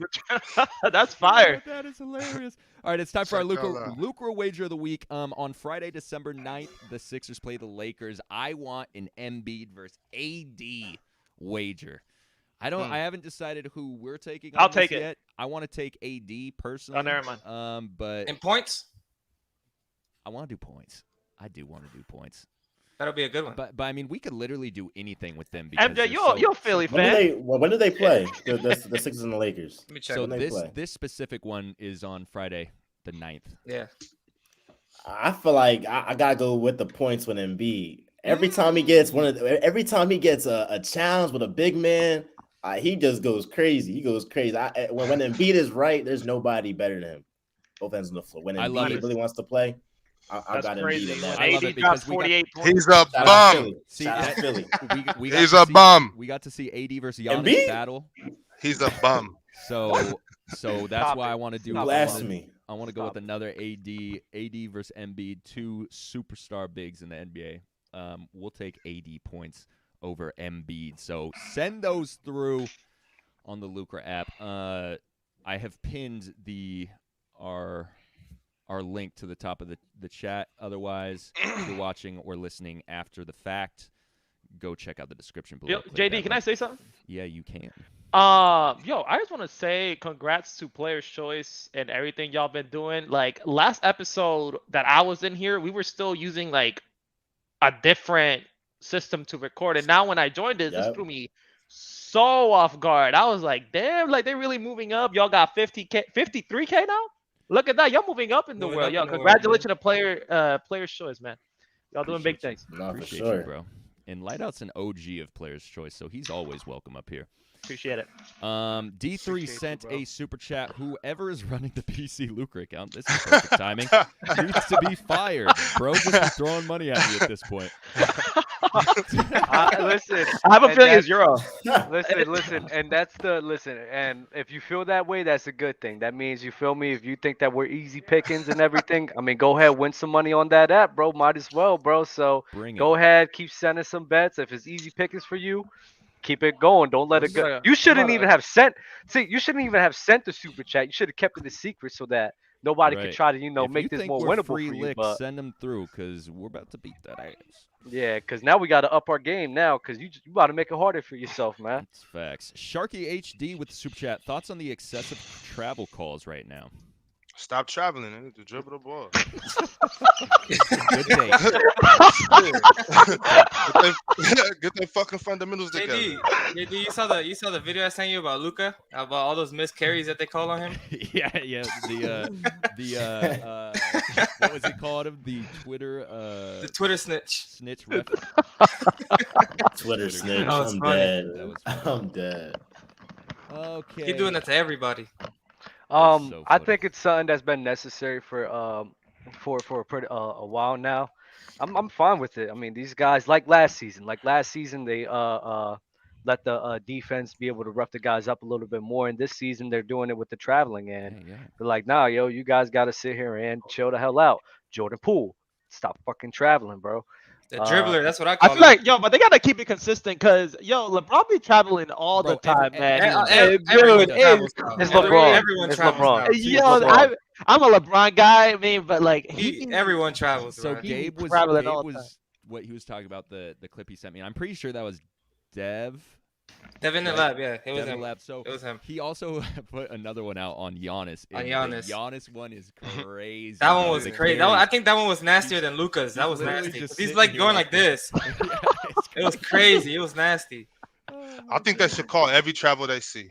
That's fire. That is hilarious. All right, it's time for our Check that out. LUCRA wager of the week. On Friday, December 9th, the Sixers play the Lakers. I want an Embiid versus AD wager. I haven't decided who we're taking. I'll on this take it. yet. I want to take AD personally. Oh, never mind. But In points, I want to do points. I do want to do points. that'll be a good one. But I mean, we could literally do anything with them because MJ, they're you're a Philly fan. When do they play? The Sixers and the Lakers. Let me check. So when they play. this specific one is on Friday, the 9th. Yeah. I feel like I gotta go with the points with Embiid. Every time he gets a challenge with a big man, he just goes crazy. He goes crazy. When Embiid is right, there's nobody better than him. Both ends on the floor. When I love Embiid it. really wants to play, I That's got crazy. Embiid in that. I love it AD because drops we got- 48 points. He's a Shout out bum. Philly. See, Shout out that- Philly. we got He's to a see- bum. We got to see AD versus Giannis Embiid? battle. He's a bum. So that's Stop why it. I want to do Blasphemy. I want to go Stop with another AD versus Embiid, two superstar bigs in the NBA. We'll take AD points over Embiid. So send those through on the LUCRA app. I have pinned our link to the top of the chat. Otherwise, if you're watching or listening after the fact, go check out the description below. Yo, Click JD, that can I link. say something? Yeah, you can. I just want to say congrats to Player's Choice and everything y'all been doing. Like last episode that I was in here, we were still using like a different system to record, and now when I joined this threw me so off guard. I was like, damn, like they're really moving up. Y'all got 50K, 53K now. Look at that, y'all moving up in the Moving world. up Yo, in the world, congratulations to Player's Choice, man. Y'all doing big Appreciate things. No, for Appreciate sure. you, bro. And Lightout's an OG of Player's Choice, so he's always welcome up here. Appreciate it. D3 Appreciate sent you, bro. a super chat. Whoever is running the PC LUCRA account, this is perfect timing, needs to be fired. Bro just be throwing money at me at this point. Listen, I have a and feeling that's- it's Euro. listen, and that's and if you feel that way, that's a good thing. That means you feel me. If you think that we're easy pickings and everything, I mean, go ahead, win some money on that app, bro. Might as well, bro. So Bring go it. ahead, keep sending some bets. If it's easy pickings for you, keep it going. Don't let it go. Yeah, You shouldn't I'm even have sent. See, you shouldn't even have sent the super chat. You should have kept it a secret so that nobody could Right. try to, If make you this think more we're winnable free for you. licks, But send them through because we're about to beat that ass. yeah, because now we got to up our game now because you about to make it harder for yourself, man. That's facts. Sharky HD with the super chat. Thoughts on the excessive travel calls right now? Stop traveling. I need to dribble the ball. Good day. Get their fucking fundamentals together. JD, you saw the video I sent you about Luka, about all those missed carries that they call on him. yeah. What was he called? Him the Twitter The Twitter snitch. snitch ref. Twitter snitch. That was I'm funny. dead. That was funny. I'm dead. Okay. Keep doing that to everybody. so I funny. think it's something that's been necessary for a while now. I'm fine with it. I mean, these guys like last season they let the defense be able to rough the guys up a little bit more, and this season they're doing it with the traveling, and Yeah. they're like, nah, yo, you guys got to sit here and chill the hell out. Jordan Poole, stop fucking traveling, bro. The dribbler, that's what I call I him. feel like, yo, but they gotta keep it consistent because, yo, LeBron be traveling all Bro, the time, man. Everyone Dude, travels. It's LeBron. Everyone It's travels LeBron. now. Yo, LeBron. I'm a LeBron guy. I mean, but like Everyone travels. So man. Gabe was traveling all the what he was talking about the clip he sent me. And I'm pretty sure that was Dev Devin right? Lab, yeah, it was Devin him. Lab. So It was him. he also put another one out on Giannis. On and Giannis. The Giannis one is crazy. That one bro. was The crazy. carries. I think that one was nastier than Luka's. That he's was literally nasty. just 'Cause he's sitting like here going like like this. Yeah, it's It was crazy. It was nasty. I think they should call every travel they see.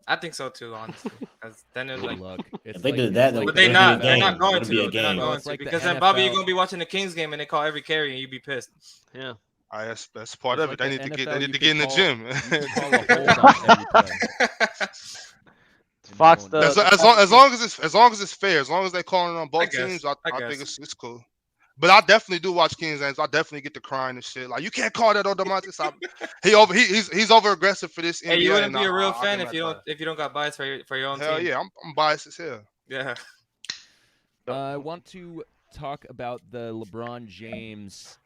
I think so too, honestly. 'Cause then it's Good like, luck. It's If they like, did it's that, like though, but the they it'd be a not. NFL. They're not game. going It'd to. be a Though. They're not game. No, going it's to like the because then Bobby, you're NFL. gonna be watching the Kings game and they call every carry and you be pissed. Yeah. That's part It's of like it. They the need to get. NFL, They need you to could get in the call- gym. You can call a hold on every play. And Fox no one the- knows. as long as it's fair, as long as they calling on both guess, teams, I I think guess. it's cool. But I definitely do watch Kings games. I definitely get the crying and shit. Like you can't call that on Demontis. He's over aggressive for this NBA. Hey, you wouldn't and be a real I'll fan give him if you don't got bias for your own Hell team. yeah, I'm biased as hell. Yeah. I want to talk about the LeBron James.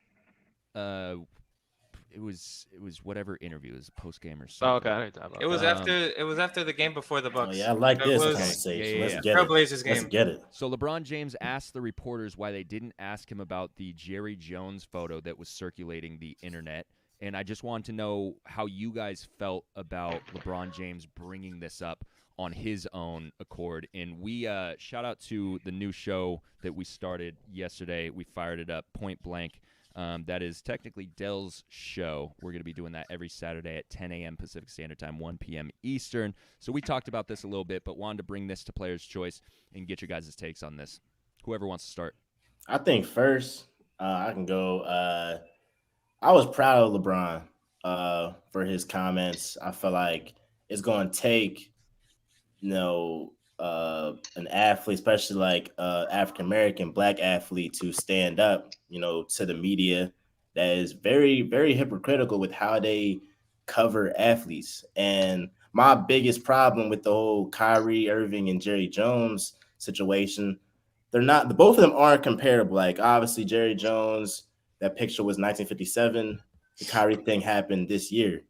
It was whatever interview. It was post game or Oh, something. okay. I know what you're talking It was Um, after the game before the Oh Bucks. yeah, I like It this was conversation. yeah, Let's yeah. get it. Trailblazers Let's game. get it. So LeBron James asked the reporters why they didn't ask him about the Jerry Jones photo that was circulating the internet. And I just wanted to know how you guys felt about LeBron James bringing this up on his own accord. And we shout out to the new show that we started yesterday. We fired it up, Point Blank. That is technically Dell's show. We're going to be doing that every Saturday at 10 a.m. Pacific Standard Time, 1 p.m. Eastern. So we talked about this a little bit, but wanted to bring this to Player's Choice and get your guys' takes on this. Whoever wants to start. I think first, I can go. I was proud of LeBron for his comments. I feel like it's going to take, an athlete, especially like African American Black athlete, to stand up, to the media that is very, very hypocritical with how they cover athletes. And my biggest problem with the whole Kyrie Irving and Jerry Jones situation, both of them aren't comparable. Like obviously Jerry Jones, that picture was 1957. The Kyrie thing happened this year.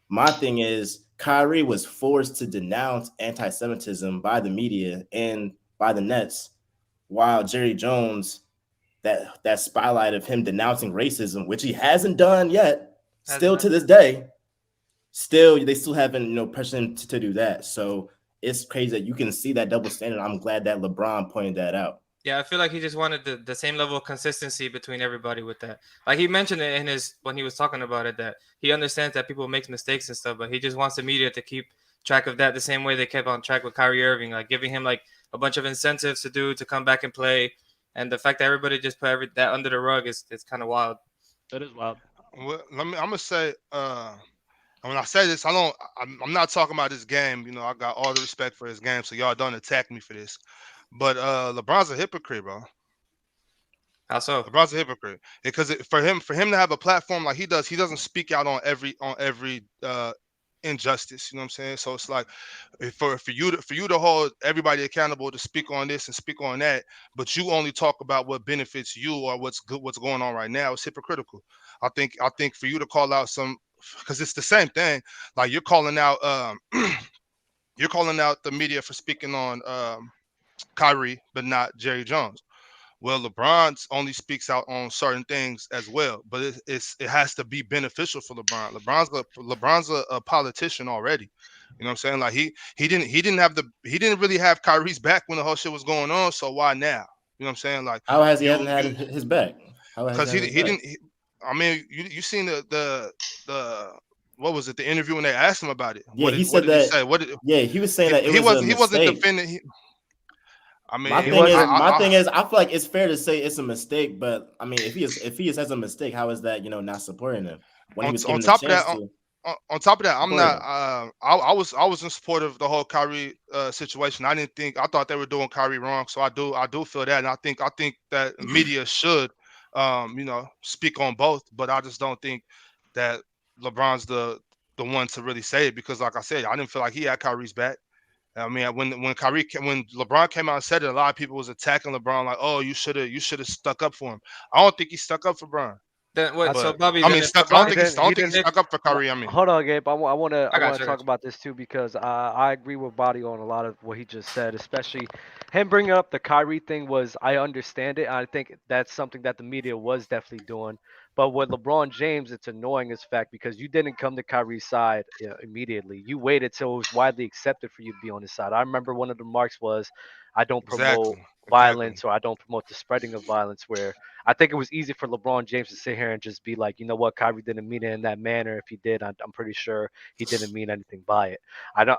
My thing is Kyrie was forced to denounce anti-Semitism by the media and by the Nets, while Jerry Jones, that spotlight of him denouncing racism, which he hasn't done yet, to this day, they still haven't pressured him to do that. So it's crazy that you can see that double standard. I'm glad that LeBron pointed that out. Yeah, I feel like he just wanted the same level of consistency between everybody with that. Like he mentioned it in when he was talking about it, that he understands that people make mistakes and stuff, but he just wants the media to keep track of that the same way they kept on track with Kyrie Irving, like giving him like a bunch of incentives to come back and play. And the fact that everybody just put that under the rug it's kind of wild. That is wild. Well, I'm gonna say, when I say this, I'm not talking about this game. I got all the respect for his game, so y'all don't attack me for this. But LeBron's a hypocrite, bro. How so? LeBron's a hypocrite because for him to have a platform like he does, he doesn't speak out on every injustice. You know what I'm saying? So it's like for you to hold everybody accountable to speak on this and speak on that, but you only talk about what benefits you or what's good, what's going on right now. It's hypocritical. I think for you to call out because it's the same thing. Like you're calling out the media for speaking on Kyrie, but not Jerry Jones. Well, LeBron only speaks out on certain things as well, but it has to be beneficial for LeBron. LeBron's a politician already. You know what I'm saying? Like he didn't really have Kyrie's back when the whole shit was going on. So why now? You know what I'm saying? Like how has he hasn't had his back? Because he didn't. I mean, you seen the what was it? The interview when they asked him about it. Yeah, he said that. He was saying that he wasn't defending. I mean, my thing is, I feel like it's fair to say it's a mistake, but I mean, if he has a mistake, how is that not supporting him when he was given the chance to? On top of that, I'm not. I was in support of the whole Kyrie situation. I thought they were doing Kyrie wrong, so I do feel that, and I think that media should, speak on both. But I just don't think that LeBron's the one to really say it because, like I said, I didn't feel like he had Kyrie's back. I mean, when LeBron came out and said it, a lot of people was attacking LeBron like, "Oh, you should have stuck up for him." I don't think he stuck up for LeBron. Then what? So But Bobby, I then mean, if I don't LeBron, think He he's didn't. stuck up for Kyrie. I mean, Hold on, Gabe. I want to I got you. talk about this too because I agree with Body on a lot of what he just said, especially him bringing up the Kyrie thing. I understand it. I think that's something that the media was definitely doing. But with LeBron James, it's annoying as fact because you didn't come to Kyrie's side immediately. You waited till it was widely accepted for you to be on his side. I remember one of the remarks was, "I don't promote exactly. violence or I don't promote the spreading of violence," where I think it was easy for LeBron James to sit here and just be like, you know what, Kyrie didn't mean it in that manner. If he did, I'm pretty sure he didn't mean anything by it. I don't.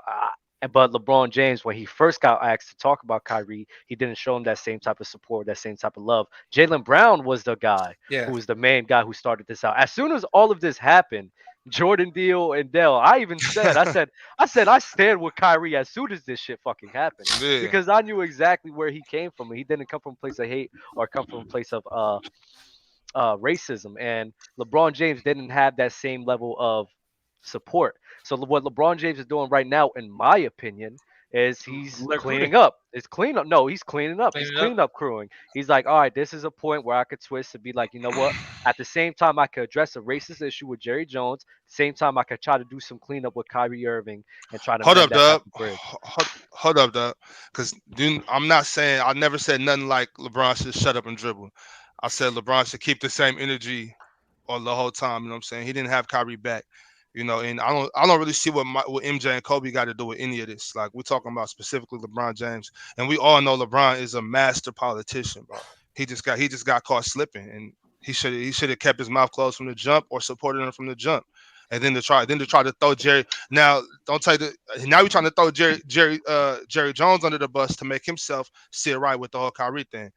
But LeBron James, when he first got asked to talk about Kyrie, he didn't show him that same type of support, that same type of love. Jaylen Brown was the guy yeah, who was the main guy who started this out. As soon as all of this happened, Jordan Deal and Dell, I even said, I stand with Kyrie as soon as this shit fucking happened Yeah. because I knew exactly where he came from. He didn't come from a place of hate or come from a place of racism. And LeBron James didn't have that same level of support. So what LeBron James is doing right now, in my opinion, is he's recruiting, cleaning up. It's clean up. No, he's cleaning up. He's cleaning up. cleaning up crewing. He's like, all right, this is a point where I could twist to be like, you know what? At the same time, I could address a racist issue with Jerry Jones. Same time, I could try to do some cleanup with Kyrie Irving and try to Hold mend up, that type Dub. of bridge. Hold up, Dub. Because I'm not saying I never said nothing like LeBron should shut up and dribble. I said LeBron should keep the same energy all the whole time. You know what I'm saying? He didn't have Kyrie back. You know, and I don't really see what MJ and Kobe got to do with any of this. Like we're talking about specifically LeBron James, and we all know LeBron is a master politician, bro. He just got caught slipping, and he should have kept his mouth closed from the jump or supported him from the jump. And then to try to throw Jerry now don't take the now we're trying to throw Jerry Jones under the bus to make himself sit right with the whole Kyrie thing.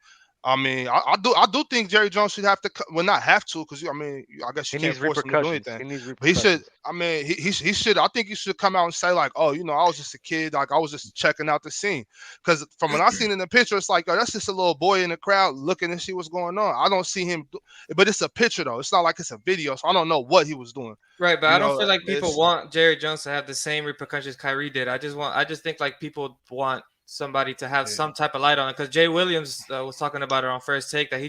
I mean, I do think Jerry Jones should have to not have to because I mean I guess you He can't needs force him to do repercussions. anything. He needs But he should. repercussions. I mean, he should. I think he should come out and say like, oh, you know, I was just a kid, like I was just checking out the scene. Because from what I seen in the picture, it's like, oh, that's just a little boy in the crowd looking to see what's going on. I don't see him, but it's a picture though. It's not like it's a video, so I don't know what he was doing. Right, but You I don't feel know, like people want Jerry Jones to have the same repercussions Kyrie did. I just think like people want somebody to have some type of light on it. Because Jay Williams was talking about it on First Take that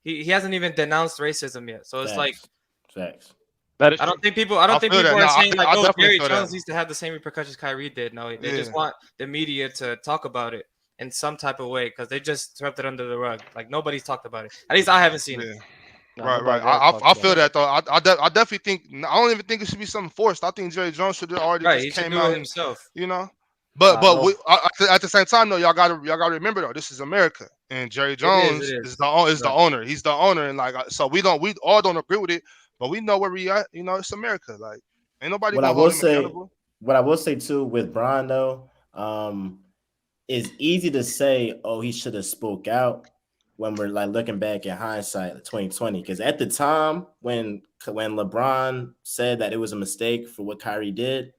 he hasn't even denounced racism yet. So it's like Facts. That is I true. don't think people are saying like, oh, definitely Jerry feel Jones that. needs to have the same repercussions Kyrie did. No, they Yeah. just want the media to talk about it in some type of way because they just swept it under the rug. Like nobody's talked about it. At least I haven't seen it. No, Right. nobody ever talked I about feel it. that though. I definitely think I don't even think it should be something forced. I think Jerry Jones should have already Right, just he should came do out it and himself. you know. But I know. at the same time though, y'all gotta remember though, this is America, and Jerry Jones It is is. the Right. owner. He's the owner, and like so we all don't agree with it, but we know where we at. You know, it's America. Like ain't nobody What I gonna will hold him say, accountable. what I will say too with Bron though, it's easy to say, oh, he should have spoke out when we're like looking back in hindsight, 2020. Because at the time when LeBron said that it was a mistake for what Kyrie did,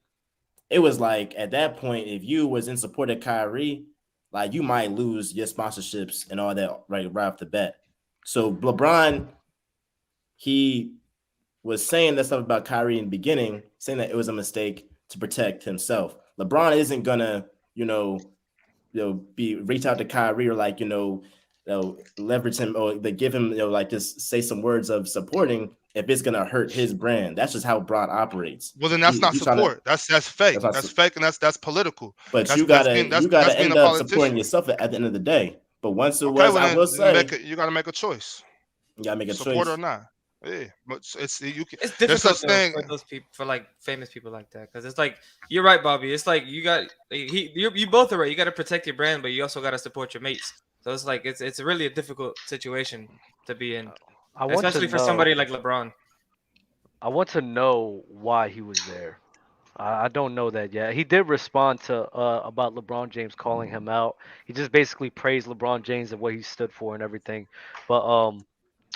it was like at that point, if you was in support of Kyrie, like you might lose your sponsorships and all that right off the bat. So LeBron, he was saying that stuff about Kyrie in the beginning, saying that it was a mistake to protect himself. LeBron isn't gonna, reach out to Kyrie or like, leverage him or they give him, like just say some words of supporting if it's gonna hurt his brand. That's just how Bron operates. Well, then that's not He's trying to. support. That's fake. That's fake, and that's political. But That's you gotta that's being end a up supporting politician. yourself at the end of the day. But once it Okay, was, well I then will say, you gotta make a choice. you gotta make a Support or choice. not. Yeah, but it's you can. It's There's difficult such though, thing. for those people, for like famous people like that, because it's like you're right, Bobby. It's like you both are right. You got to protect your brand, but you also got to support your mates. So it's like it's really a difficult situation to be in, I want to especially for know. somebody like LeBron. I want to know why he was there. I don't know that yet. He did respond to about LeBron James calling him out. He just basically praised LeBron James and what he stood for and everything. But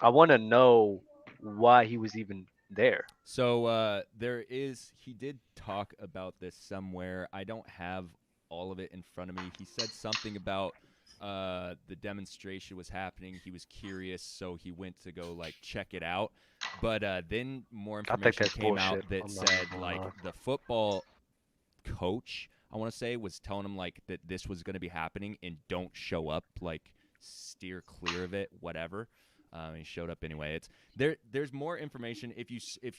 I want to know why he was even there. So he did talk about this somewhere. I don't have all of it in front of me. He said something about the demonstration was happening. He was curious, so he went to go like check it out. But then more I think information that's came out bullshit. that I'm not said gonna like lie. the football coach, I want to say, was telling him like that this was going to be happening and don't show up, like steer clear of it, whatever. He showed up anyway. It's There's more information if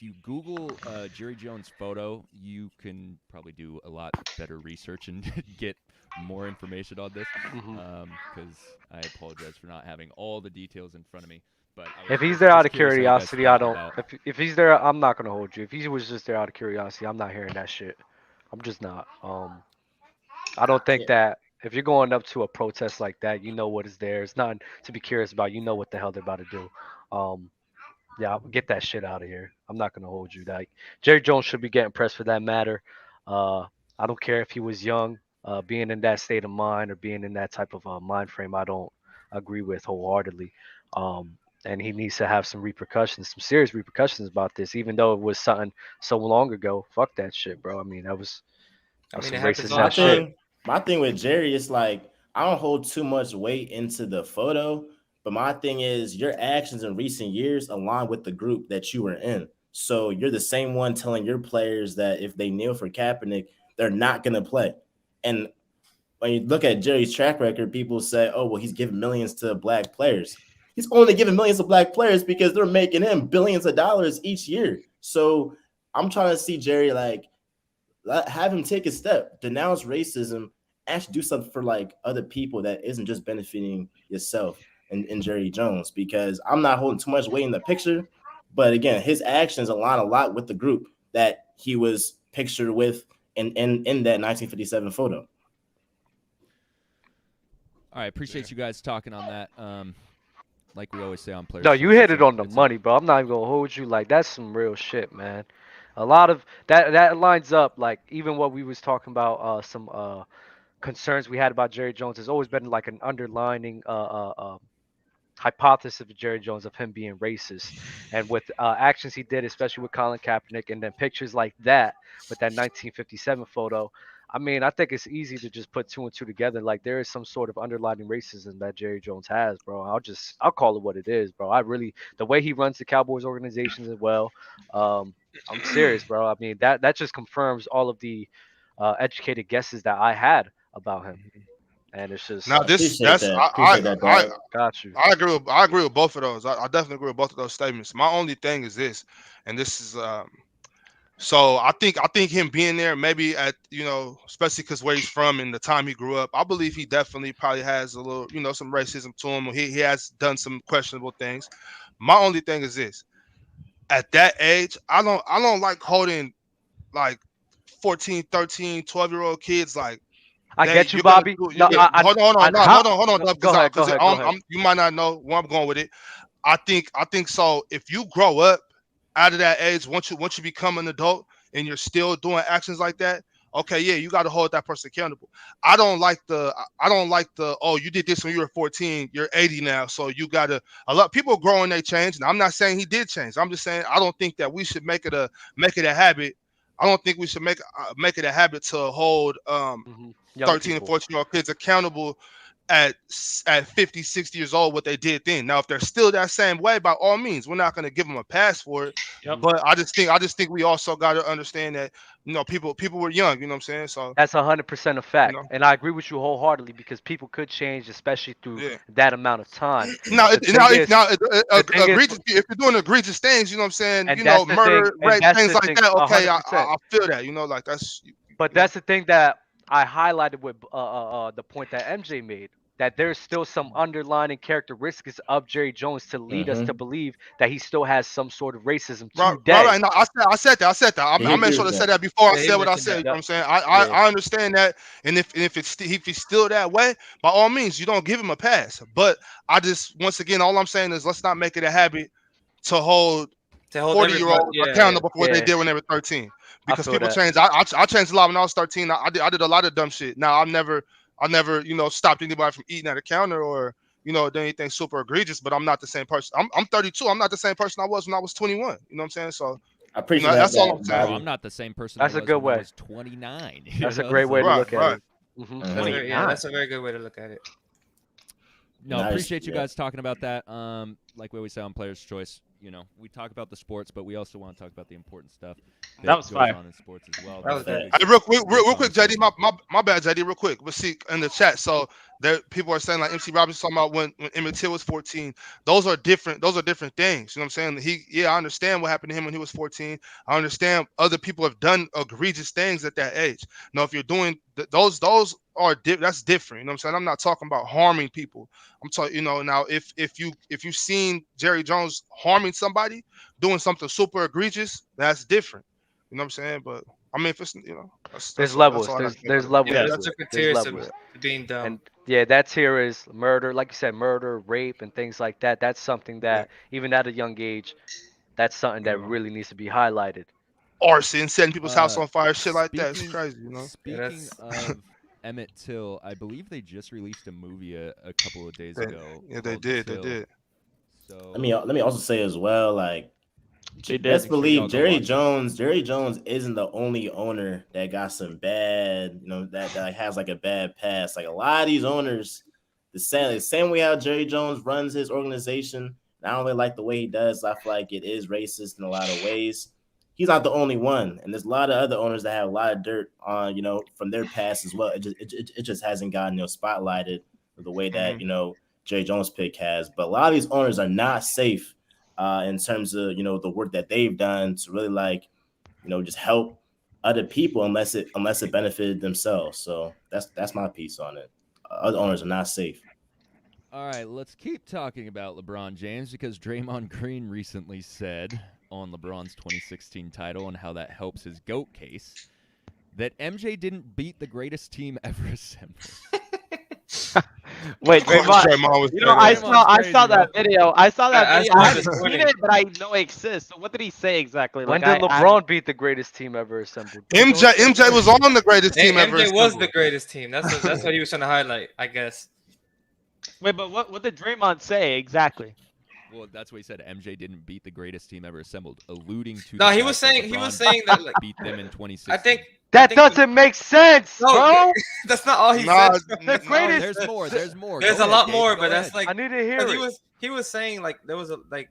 you Google Jerry Jones photo, you can probably do a lot better research and get more information on this. Because I apologize for not having all the details in front of me. But if he's there out of just curious how you guys curiosity, I felt don't. about- If he's there, I'm not gonna hold you. If he was just there out of curiosity, I'm not hearing that shit. I'm just not. I don't think that if you're going up to a protest like that, you know what is there. It's nothing to be curious about. You know what the hell they're about to do. Yeah, get that shit out of here. I'm not gonna hold you. Like Jerry Jones should be getting pressed for that matter. I don't care if he was young, being in that state of mind or being in that type of mind frame. I don't agree with wholeheartedly. And he needs to have some repercussions, some serious repercussions about this, even though it was something so long ago. Fuck that shit, bro. I mean, that was I mean, some it happens racist all the ass shit. My thing with Jerry is like I don't hold too much weight into the photo, but my thing is your actions in recent years align with the group that you were in. So you're the same one telling your players that if they kneel for Kaepernick, they're not gonna play. And when you look at Jerry's track record, people say, "Oh, well, he's giving millions to black players." He's only giving millions to black players because they're making him billions of dollars each year. So I'm trying to see Jerry like have him take a step, denounce racism, actually do something for like other people that isn't just benefiting yourself and Jerry Jones. Because I'm not holding too much weight in the picture, but again, his actions align a lot with the group that he was pictured with in that 1957 photo. All right, appreciate you guys talking on that. Like we always say on Players. No, you Choice, hit it on the money, bro. I'm not even gonna hold you. Like that's some real shit, man. A lot of that lines up like even what we was talking about. Some concerns we had about Jerry Jones has always been like an underlining hypothesis of Jerry Jones of him being racist, and with actions he did, especially with Colin Kaepernick, and then pictures like that with that 1957 photo. I mean, I think it's easy to just put two and two together. Like there is some sort of underlying racism that Jerry Jones has, bro. I'll call it what it is, bro. I really the way he runs the Cowboys organizations as well. I'm serious, bro. I mean that just confirms all of the educated guesses that I had about him, and it's just Now Appreciate that, I dog. got you. I agree with both of those. I definitely agree with both of those statements. My only thing is this, and this is so I think him being there, maybe at especially because where he's from and the time he grew up, I believe he definitely probably has a little some racism to him. He has done some questionable things. My only thing is this: at that age, I don't like holding like 14, 13, 12-year-old kids like. I Hey, get you, you're gonna Bobby. do. No, Hold on, hold on, Go ahead. Go ahead. you might not know where I'm going with it. I think so. If you grow up out of that age, once you become an adult and you're still doing actions like that, okay, yeah, you got to hold that person accountable. I don't like the oh, you did this when you were 14, you're 80 now, so you got to. A lot of people grow and they change, and I'm not saying he did change. I'm just saying I don't think that we should make it a habit. I don't think we should make it a habit to hold 13 and 14-year-old kids accountable at 50, 60 years old what they did then. Now, if they're still that same way, by all means, we're not going to give them a pass for it. Yep. But I just think we also got to understand that people were young. You know what I'm saying? So that's 100% a fact, You know? and I agree with you wholeheartedly because people could change, especially through Yeah. that amount of time. If you're doing egregious things, you know what I'm saying? And that's the murder, thing, and rape, that's things the like thing, that. Okay, 100%. I feel that. Like that's. But that's the thing that I highlighted with the point that MJ made, that there's still some underlying characteristics of Jerry Jones to lead us to believe that he still has some sort of racism today. Right. No, I said that. I made sure to say that before I said what I said. You know what I'm saying? I understand that, and if he's still that way, by all means, you don't give him a pass. But I just, once again, all I'm saying is let's not make it a habit to hold 40-year-olds accountable for what they did when they were 13. Because people change. I changed a lot when I was 13. I did a lot of dumb shit. Now I never stopped anybody from eating at a counter or done anything super egregious. But I'm not the same person. I'm 32. I'm not the same person I was when I was 21. You know what I'm saying? So I appreciate that's all I'm Bro, saying. I'm not the same person. That's I a was good when I way. was 29. That's a great way to look at it. That's a very good way to look at it. No, Nice. appreciate you guys talking about that. Like we always say on Players' Choice, we talk about the sports, but we also want to talk about the important stuff That was goes fire. on in sports as well. That was Hey, real quick, JD, my bad, JD, real quick. But see in the chat, so That people are saying like MC Robinson talking about when Emmett Till was 14. Those are different things. You know what I'm saying? I understand what happened to him when he was 14. I understand other people have done egregious things at that age. Now, if you're doing those are that's different. You know what I'm saying? I'm not talking about harming people. I'm talking, now if you've seen Jerry Jones harming somebody, doing something super egregious, that's different. You know what I'm saying? But I mean, if it's There's levels. There's levels. Yeah, to that's it. different There's tiers levels. of being dumb. And yeah, that tier is murder, like you said, murder, rape, and things like that. That's something that even at a young age, that's something that really needs to be highlighted. Arson, setting people's house on fire, shit like that. It's crazy, Speaking of Emmett Till, I believe they just released a movie a couple of days ago. Yeah, they did. Till. They did. So let me also say as well, like, They did. best believe y'all go Jerry watch Jones. Jerry Jones isn't the only owner that got some bad, that has like a bad past. Like a lot of these owners, the same way how Jerry Jones runs his organization. I don't really like the way he does. I feel like it is racist in a lot of ways. He's not the only one, and there's a lot of other owners that have a lot of dirt on, from their past as well. It just hasn't gotten spotlighted the way that Jerry Jones pick has. But a lot of these owners are not safe in terms of the work that they've done to really just help other people unless it benefited themselves. So that's my piece on it. Other owners are not safe. All right, let's keep talking about LeBron James because Draymond Green recently said on LeBron's 2016 title and how that helps his GOAT case that MJ didn't beat the greatest team ever assembled. Wait, Draymond. I saw that bro. video. I haven't disappointing. seen it, but I know it exists. So what did he say exactly? When Like, did LeBron beat the greatest team ever assembled? MJ was on the greatest team ever. MJ was assembled. the greatest team. That's what he was trying to highlight, I guess. Wait, but what did Draymond say exactly? Well, that's what he said. MJ didn't beat the greatest team ever assembled, alluding to. No, the he fact was that saying LeBron that like beat them in 2016. I think Doesn't make sense, no, bro. that's not all he Nah, said. The greatest. There's more. There's more. There's Go a lot ahead, more, Gabe. but Go that's ahead. like I need to hear it. he was saying like there was the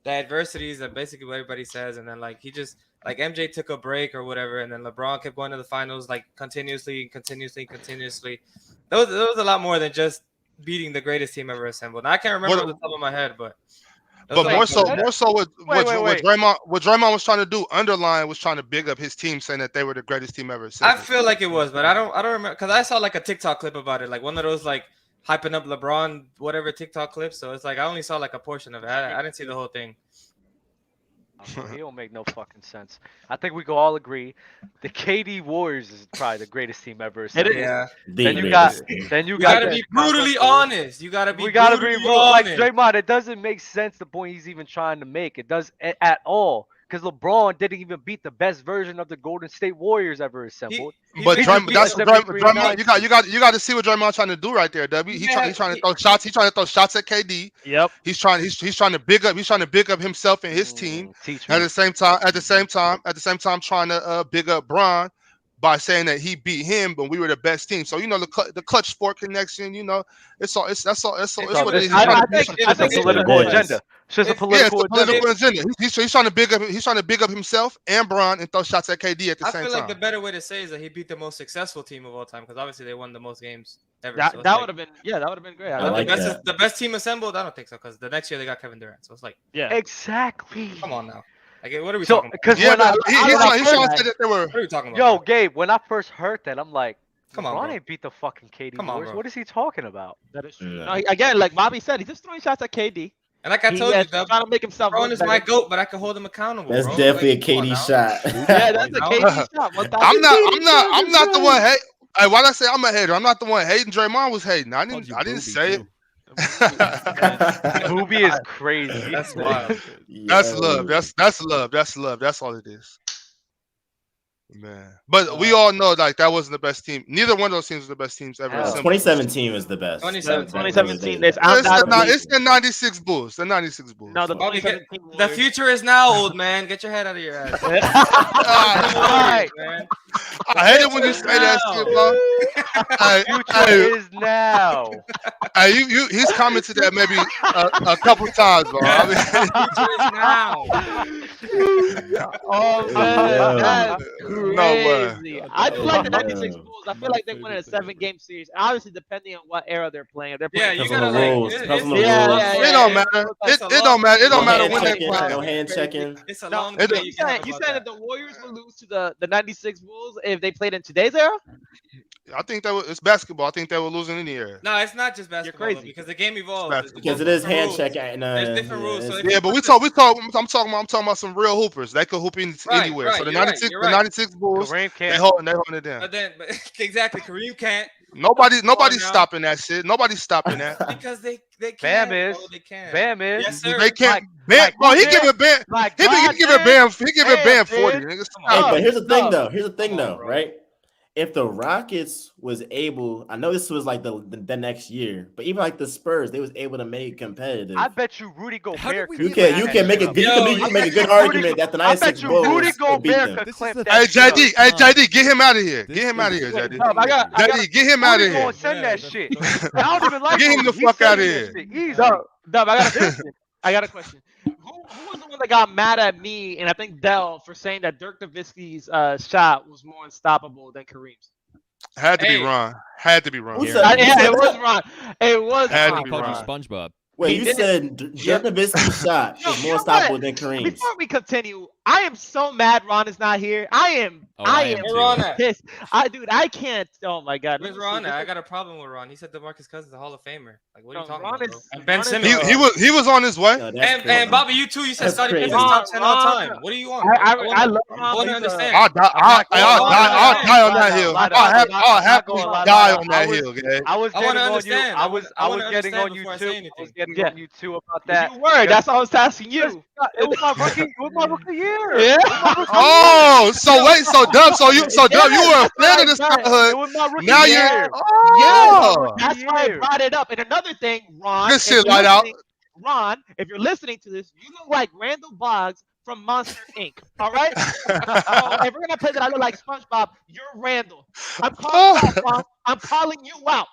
adversities that basically what everybody says, and then like he just like MJ took a break or whatever, and then LeBron kept going to the finals like continuously. There was a lot more than just beating the greatest team ever assembled. Now, I can't remember off the top of my head, but more so what Wait. Draymond was trying to do, underline was trying to big up his team, saying that they were the greatest team ever I assembled. feel like it was, but I don't remember because I saw like a TikTok clip about it, like one of those like hyping up LeBron whatever TikTok clips. So it's like I only saw like a portion of it. I didn't see the whole thing. He don't make no fucking sense. I think we can all agree the KD Warriors is probably the greatest team ever assembled. Yeah, Then you got gotta be brutally honest. You gotta be. We gotta be brutally real. Like honest. Draymond, it doesn't make sense the point he's even trying to make. It does at all. Because LeBron didn't even beat the best version of the Golden State Warriors ever assembled. But He Draymond, just beat them in Draymond, 3-9. you got to see what Draymond's trying to do right there, W. He's trying to throw shots. He's trying to throw shots at KD. Yep. He's trying to big up himself and his team. At the same time trying to big up Bron by saying that he beat him, but we were the best team. So the clutch sport connection. It's what it is. I think It's a political agenda. It's just a political agenda. He's trying to big up himself and Bron and throw shots at KD at the I same feel time. like the better way to say is that he beat the most successful team of all time because obviously they won the most games ever. That so would have been great. I like that. the best team assembled. I don't think so because the next year they got Kevin Durant. So it's like, Yeah. Exactly. come on now. Like, what are we So, talking about? because Yeah, when he's trying to say that they were. What are we talking about? yo, Gabe, when I first heard that, I'm like, Come on, LeBron bro. ain't beat the fucking KD Come on, Warriors. bro. What is he talking about? That is true. No. No, again, like Bobby said, he's just throwing shots at KD. And like I told you, He's trying to make himself LeBron look is better. my GOAT, but I can hold him accountable. That's bro. definitely Like, come a on KD now. shot. Yeah, that's a No. KD shot. 1,000. I'm not the one hate. Hey, why did I say I'm a hater? I'm not the one hating. Draymond was hating. I Called didn't you say it. booby, Booby is crazy. That's wild. That's love. That's love. That's love. That's all it is. Man, but we all know like that wasn't the best team. Neither one of those teams was the best teams ever. Hell. assembled. 2017 was the best. 2017. It's the 96 Bulls. The 96 Bulls. No, the Bobby, 2017 the Warriors. future is now, old man. Get your head out of your ass. Right. Man. I hate it when you say that shit, bro. Hey, Future is now. hey, he's commented that maybe a couple times, bro. I mean, The future is now. Oh man, crazy. I do like the Yeah. 96 Bulls. I feel like they win in a 7-game series. Obviously, depending on what era they're playing. If they're Yeah, playing you Depends on gotta the like. rules. Depends on the Yeah, rules. yeah, It don't matter. It's a It don't matter. It No don't matter hand when they checking. play. No hand checking. It's a No, long it- debate. you can have saying about that the Warriors would lose to the 96 Bulls if they played in today's era? I think it's basketball. I think they were losing any era. No, it's not just basketball though, crazy. because the game evolves. basketball. Because it There's is different hand rules. checking. There's different rules. So if Yeah, you but put I'm talking about some real hoopers. They could hoop Right, anywhere. So right, the you're right, 96, you're the right. 96 Bulls, Kareem they can't. holding it down. But then, exactly, Kareem can't Nobody's now. stopping that shit. Nobody's stopping that. because they Bam can't. is. Bro, they can't. Bam is. Yes, sir. They can't. Like- Bam, like bro, he who giving Bam. Like, He giving Bam 40. Nigga. Hey, Stop. but here's the thing, no. though. Here's the thing, Come on, though, bro. right? If the Rockets was able, I know this was like the next year, but even like the Spurs, they was able to make it competitive. I bet you Rudy How did Gobert we could get you that can make shit a up? good, you can make a good Rudy- argument that the I bet 96 you Bulls Rudy will beat Gobert them. could This is clamp the- that Hey, shit up. JD, get him out of here. This Get him is out of here, the- JD. I got JD, get him out of Rudy here. gonna send that Yeah, shit. that's- I don't even like Get him Rudy. the He fuck sending outta that here. shit easy. Dub, I got a question. Who was the one that got mad at me and I think Dell for saying that Dirk Nowitzki's shot was more unstoppable than Kareem's? Had to be Hey. Ron. Had to be Ron. Who Yeah. said- Yeah, said it was that? Ron. It was Had to Ron. be Called you Ron. SpongeBob. Wait, He you did said Dirk Nowitzki's shot Yo, is you more know unstoppable what? than Kareem's. Before we continue, I am so mad Ron is not here. I am I am Where Ron too. at? pissed. Dude, I can't. Oh my god. Where's Ron at? I got a problem with Ron. He said DeMarcus Cousins is a Hall of Famer. Like, what are you No, talking Ron about, bro? is- And Ben Ron is- Simmons. He was on his way. No, that's And crazy. Bobby, you too. You said That's Scottie crazy. Pippen's top 10 all Ron- time. What do you want? I bro? love Ron. I want to because- understand. I'll die on that hill. Lie I'll happily die on that I was- hill, gang. I was I getting wanna on you. understand. I was I wanna getting on understand you before I too. say I was anything. getting Yeah. on you too about that. You were. That's what I was asking you. It was my rookie. It was my rookie year. Yeah. Oh, so wait, so Dub, you were a fan of this It childhood. was my rookie Now year. you're Yeah, oh. that's why I brought it up. And another thing, Ron, Good if shit, you're light out. listening- Ron, if you're listening to this, you look like Randall Boggs from Monster Inc. All right? So if we're gonna play that I look like SpongeBob, you're Randall. I'm calling you out, Ron. I'm calling you out.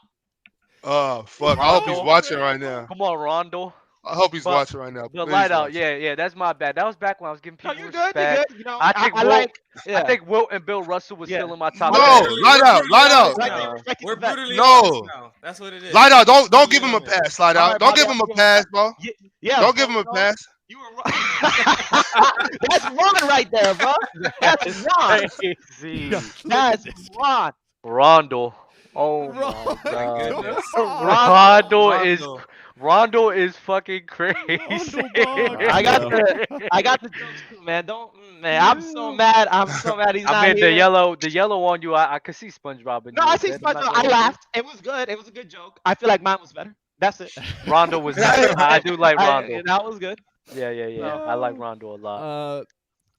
Oh fuck! I hope he's watching right now. Come on, Rondo. I hope he's But watching right now. The Please light out. watch. Yeah, that's my bad. That was back when I was giving No, people you're good. You're respect. good. You know, I think I Wilt- like. Yeah. I think Wilt and Bill Russell was Yeah. still in my top. No, We're light out, brutally light out. honest Right now. there, respect We're the fact. brutally No. honest now. That's what it is. Light out. Don't Brutally give him a honest. pass. Light All out. right, Don't Bobby, give him a I'll give him pass, bro. Yeah. Don't give him a pass. You were wrong. That's Ron right there, bro. That's Ron. Crazy. That's Ron. Rondo. Oh my Rondo. god. goodness. Rondo is fucking crazy. I got the jokes too, man. Man, I'm so mad. I'm so mad he's not I mean here. the yellow on you. I could see SpongeBob in No, you, I see man. I'm not SpongeBob. gonna I lie. laughed. It was good. It was a good joke. I feel like mine was better. That's it. Rondo was. I do like Rondo. That was good. Yeah. I like Rondo a lot.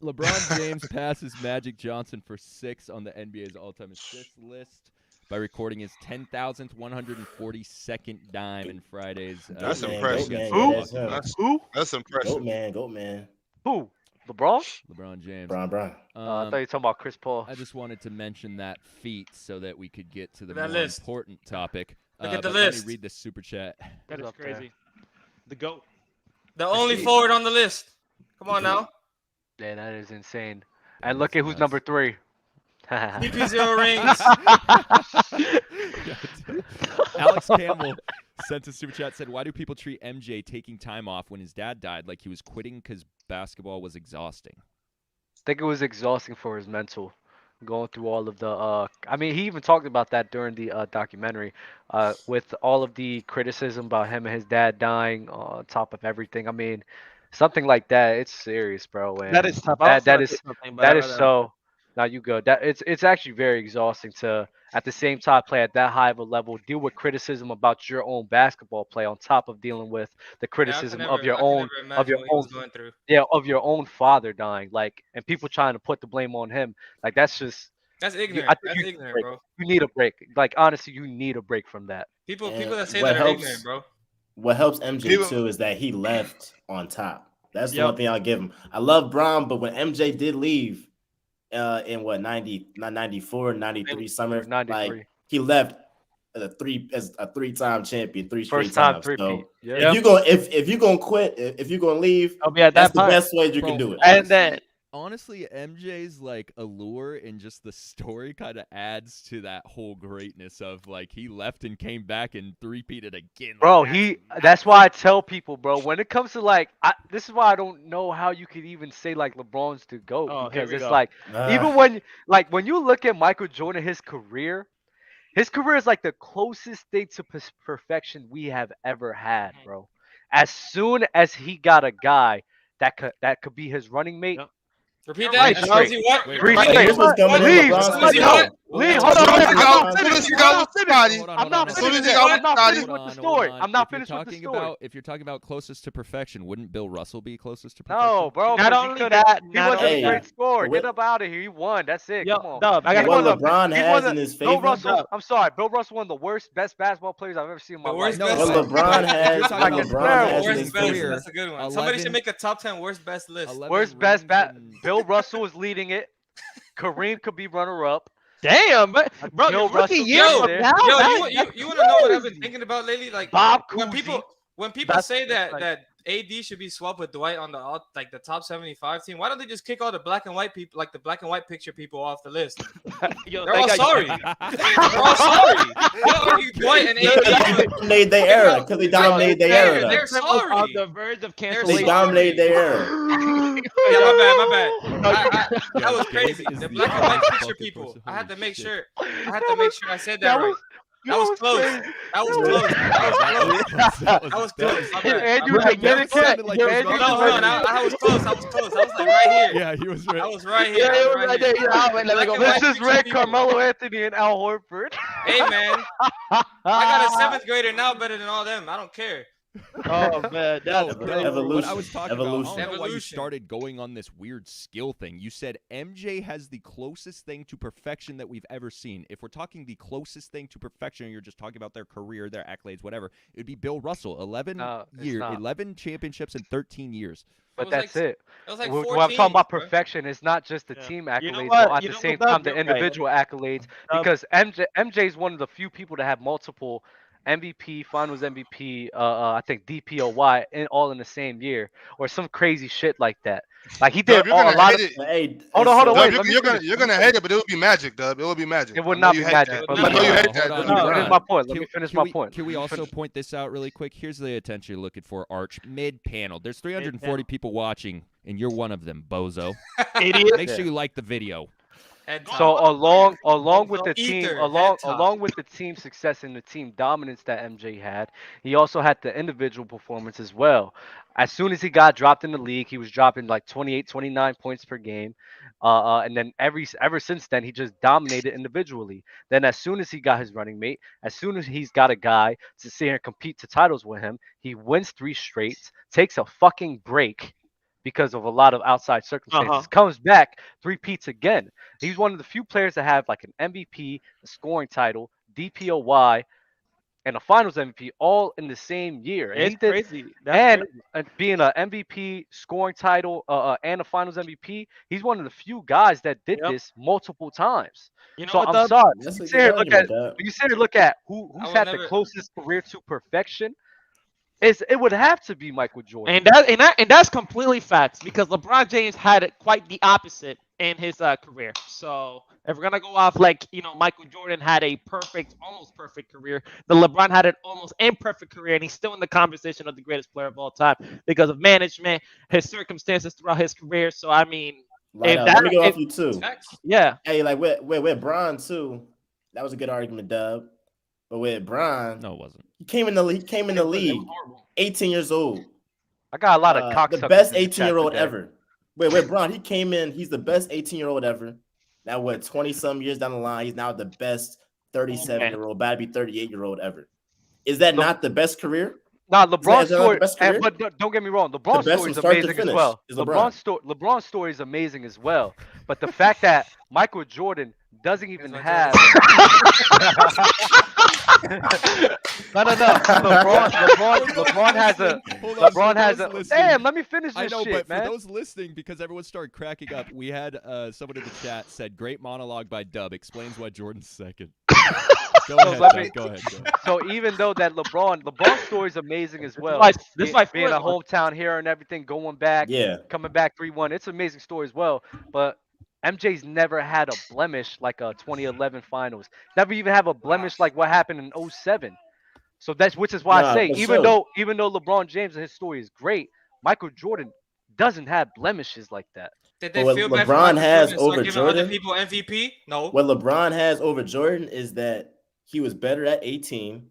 LeBron James passes Magic Johnson for 6 on the NBA's all-time assist list by recording his 10,142nd dime in Friday's. That's Goat man, impressive. goat man, Who? yeah, that's him. That's impressive. Goat man. Who? LeBron? LeBron James. Brown. I thought you were talking about Chris Paul. I just wanted to mention that feat so that we could get to the That more list. important topic. Look at the but let list. me read the super chat. That is up there? crazy. The GOAT. The only forward on the list. Come on now. Yeah, that is insane. And look at who's number 3. EP0 rings. Alex Campbell sent a super chat, said, why do people treat MJ taking time off when his dad died like he was quitting because basketball was exhausting? I think it was exhausting for his mental, going through all of the. I mean, he even talked about that during the documentary, with all of the criticism about him and his dad dying on top of everything. I mean, something like that, it's serious, bro. And That is tough. that is so. Now you go. That it's actually very exhausting to at the same time play at that high of a level, deal with criticism about your own basketball play on top of dealing with the criticism of your own of your own father dying, like, and people trying to put the blame on him. Like that's just That's ignorant. I think That's you need a ignorant, break. bro. You need a break. Like honestly, you need a break from that. People And that say what that are helps- ignorant, bro. What helps MJ People- too is that he left on top. That's the Yep. one thing I'll give him. I love Brown, but when MJ did leave in what 94, 93 summer, 93. like he left as a 3-time champion, 3 straight First time times. three-peat. So Yeah. if you're gonna quit, if you're gonna leave, I'll be at that's that the part. best way you Bro, can do it. And then honestly, MJ's like allure and just the story kind of adds to that whole greatness of like he left and came back and three-peated again. Bro, Like, that's why I tell people, bro, when it comes to like, this is why I don't know how you could even say like LeBron's to GOAT, Oh, here because we it's go. like, even when you look at Michael Jordan, his career is like the closest thing to perfection we have ever had, bro. As soon as he got a guy that could be his running mate, Yep. Repeat You're that. right, As soon as straight. he what? Wait, Three wait, straight. Here's what's coming in Leave, LeBron's As soon as he favor. what? Lee, Hold hold on, on, As soon as I'm he not got- as soon finished. as he I'm got not with finished. Scotty, Hold on, I'm hold not on, as soon as finished he yet. got I'm with not Scotty, finished with the story. I'm not finished with the story. If you're talking about closest to perfection, wouldn't Bill Russell be closest to perfection? No, bro. Not 'cause he only couldn't- that, he not wasn't only a great that. scorer. What- Get up out of here. He won. That's it. Yo, Come on. Dub, I He's got What one of the- LeBron he's has one of in the- his Bill favor. Russell. I'm sorry. Bill Russell, one of the worst, best basketball players I've ever seen in my The life. worst No, best. What but- LeBron if has, you're what talking about LeBron has in Worst his best. career, That's a good one. Somebody 11 should make a top 10 worst best list. 11 Worst best rings bat. and- Bill Russell is leading it. Kareem could be runner-up. Damn, bro, Bill your rookie Russell year gets from there. now, Yo, man, you want to know what I've been crazy. thinking about lately? Like Bob when Cousy. people That's- say that's that like- AD should be swapped with Dwight on the top 75 team, why don't they just kick all the black and white people, like the black and white picture people, off the list? Yo, They're they all got- sorry. They're all sorry. They don't argue Dwight and Because AD. they dominated their era. Because they dominated their era. though. They're was sorry. on the verge of They cancellation. dominated their era. Yeah, my bad. That Yo, was Gabe crazy. is The the black and white honest picture fucking people. person. I had to Holy make shit. sure. I had to make sure I said that right. That was close. crazy. That was close. That was close. My bad. And you My bad. Dominican. sounded like he was And you wrong. No, hold on. Dominican. I was close. I was like right here. Yeah, he was right. I was right here. Yeah, I it was was right right there. here. Yeah, let me Black go and back. white This is picture Red, people. Carmelo Anthony, and Al Horford. Hey man, I got a 7th grader now better than all them. I don't care. Oh man, No, that's no, crazy. Evolution. what I was talking about, I don't know why you Evolution. started going on this weird skill thing. You said MJ has the closest thing to perfection that we've ever seen. If we're talking the closest thing to perfection, and you're just talking about their career, their accolades, whatever, it would be Bill Russell. 11 No, it's years, not. 11 championships in 13 years. But was that's like- it. It was like When 14. I'm talking about bro. perfection, it's not just the Yeah. team You know accolades, what? but at You the know same what, time, the you're right. individual accolades. Because MJ is one of the few people to have multiple MVP, Finals MVP, I think DPOY, all in the same year, or some crazy shit like that. Like he Dub, did you're a gonna lot hate of. it. Hey, Hold on, Dub, wait, you're, let me you're gonna finish. you're gonna hate it, but it will be magic, Dub. It will be magic. It would I know not you be hate magic. that. But I let know me you hate finish. that. Hold Dub. on, Finish LeBron. my point. Let me finish my point. Can we also point this out really quick? Here's the attention you're looking for, Arch. Mid-panel. There's 340 people watching, and you're one of them, bozo. Idiot. Make sure you like the video. Head top. So along with the team, Ether, along head top. along with the team success and the team dominance that MJ had, he also had the individual performance as well. As soon as he got dropped in the league, he was dropping like 28, 29 points per game. And then ever since then, he just dominated individually. Then as soon as he got his running mate, as soon as he's got a guy to sit here and compete to titles with him, he wins 3 straights, takes a fucking break because of a lot of outside circumstances, comes back, repeats again. He's one of the few players that have like an MVP, a scoring title, DPOY, and a Finals MVP all in the same year. And It's he did, crazy. That's crazy. and being an MVP, scoring title, and a Finals MVP, he's one of the few guys that did Yep. this multiple times. You know So what, I'm Dub? sorry. That's a You good sit here and look at argument, Dub. you sit here and look at I who's will had the never- closest career to perfection. It would have to be Michael Jordan. And that's completely facts because LeBron James had it quite the opposite in his career. So if we're gonna go off like Michael Jordan had a almost perfect career, then LeBron had an almost imperfect career, and he's still in the conversation of the greatest player of all time because of management, his circumstances throughout his career. So I mean, Right if up. that- Let me go if- off you too. Facts. yeah, Hey, like with Bron too. That was a good argument, Dub. But with Bron, No, it wasn't. he came in the league, It was horrible. 18 years old. I got a lot of cocksuckers. The best in the chat 18-year-old today. ever. With Bron, he came in, he's the best 18-year-old ever. Now, 20-some years down the line, he's now the best 37-year-old, about to be 38-year-old ever. Is that not the best career? Nah, Is that LeBron's the story, best career? but don't get me wrong, LeBron's best story is from start to amazing as finish well. is LeBron. LeBron's story is amazing as well. But the fact that Michael Jordan doesn't even That's have my no. LeBron has a Hold on, LeBron for has those a listening- damn. Let me finish I this know, shit, but man. for those listening, because everyone started cracking up, we had someone in the chat said, "Great monologue by Dub explains why Jordan's second." Go ahead, let John, me- go ahead. So even though that LeBron's story is amazing as well, This is my being a Fluent hometown hero and everything, going back, Yeah. coming back 3-1, it's an amazing story as well. But MJ's never had a blemish like a 2011 finals. Never even have a blemish like what happened in 07. So which is why I Nah, say for even sure. though LeBron James and his story is great, Michael Jordan doesn't have blemishes like that. Did But they what feel bad for LeBron Michael has Jordan, so over giving other Jordan- people MVP? No. What LeBron has over Jordan is that he was better at 18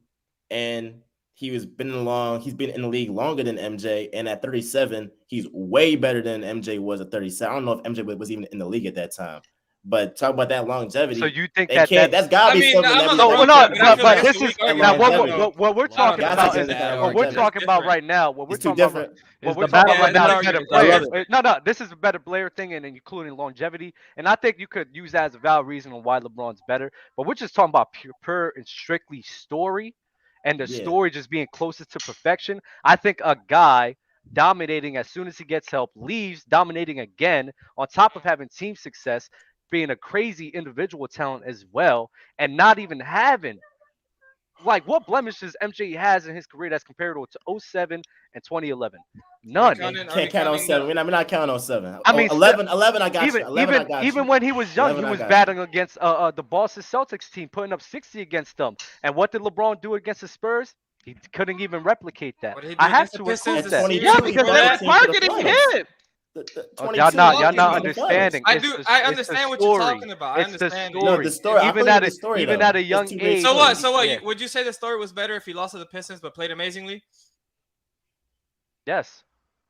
and he's been in the league longer than MJ, and at 37, he's way better than MJ was at 37. I don't know if MJ was even in the league at that time. But talk about that longevity. So you think that's gotta I be mean, something I'm that a we No, LeBron gotta no, fan, but I feel like but it's this a is weak argument. now longevity. what we're Wow, talking that's about a is different what we're argument. talking about Different. right now. What we're It's too talking about, different. what It's we're the talking battle about right now of is the better argument. players. No, this is a better player thing, and including longevity. And I think you could use that as a valid reason on why LeBron's better. But we're just talking about pure and strictly story, and the Yeah. story just being closest to perfection. I think a guy dominating as soon as he gets help, leaves dominating again, on top of having team success, being a crazy individual talent as well, and not even having like what blemishes MJ has in his career that's comparable to 07 and 2011. None. Can't count on 7. We're not counting on 7. I mean, 11 I got you. 11 I got you. even when he was young, 11 he I was got battling against the Boston Celtics team, putting up 60 against them. And what did LeBron do against the Spurs? He couldn't even replicate that. What did he do I have against the to Pistons? include At that. 22, Yeah, he because brought they're the team to the targeting finals. him. Oh, 22, y'all not he brought the understanding. I It's do. the- I it's the understand what you're story. talking about. I It's the understand. No, the story. I Even feel at the a, story, even though. at a It's young two great age. So what? So what? Yeah. Would you say the story was better if he lost to the Pistons but played amazingly? Yes.